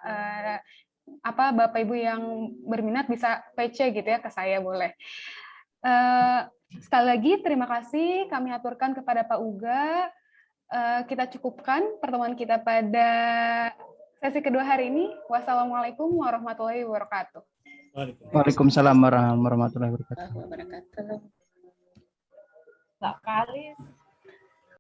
Bapak Ibu yang berminat bisa PC gitu ya ke saya boleh. Sekali lagi terima kasih kami aturkan kepada Pak Uga. Kita cukupkan pertemuan kita pada sesi kedua hari ini. Wassalamualaikum warahmatullahi wabarakatuh. Waalaikumsalam warahmatullahi wabarakatuh. Wabarakatuh. Sekali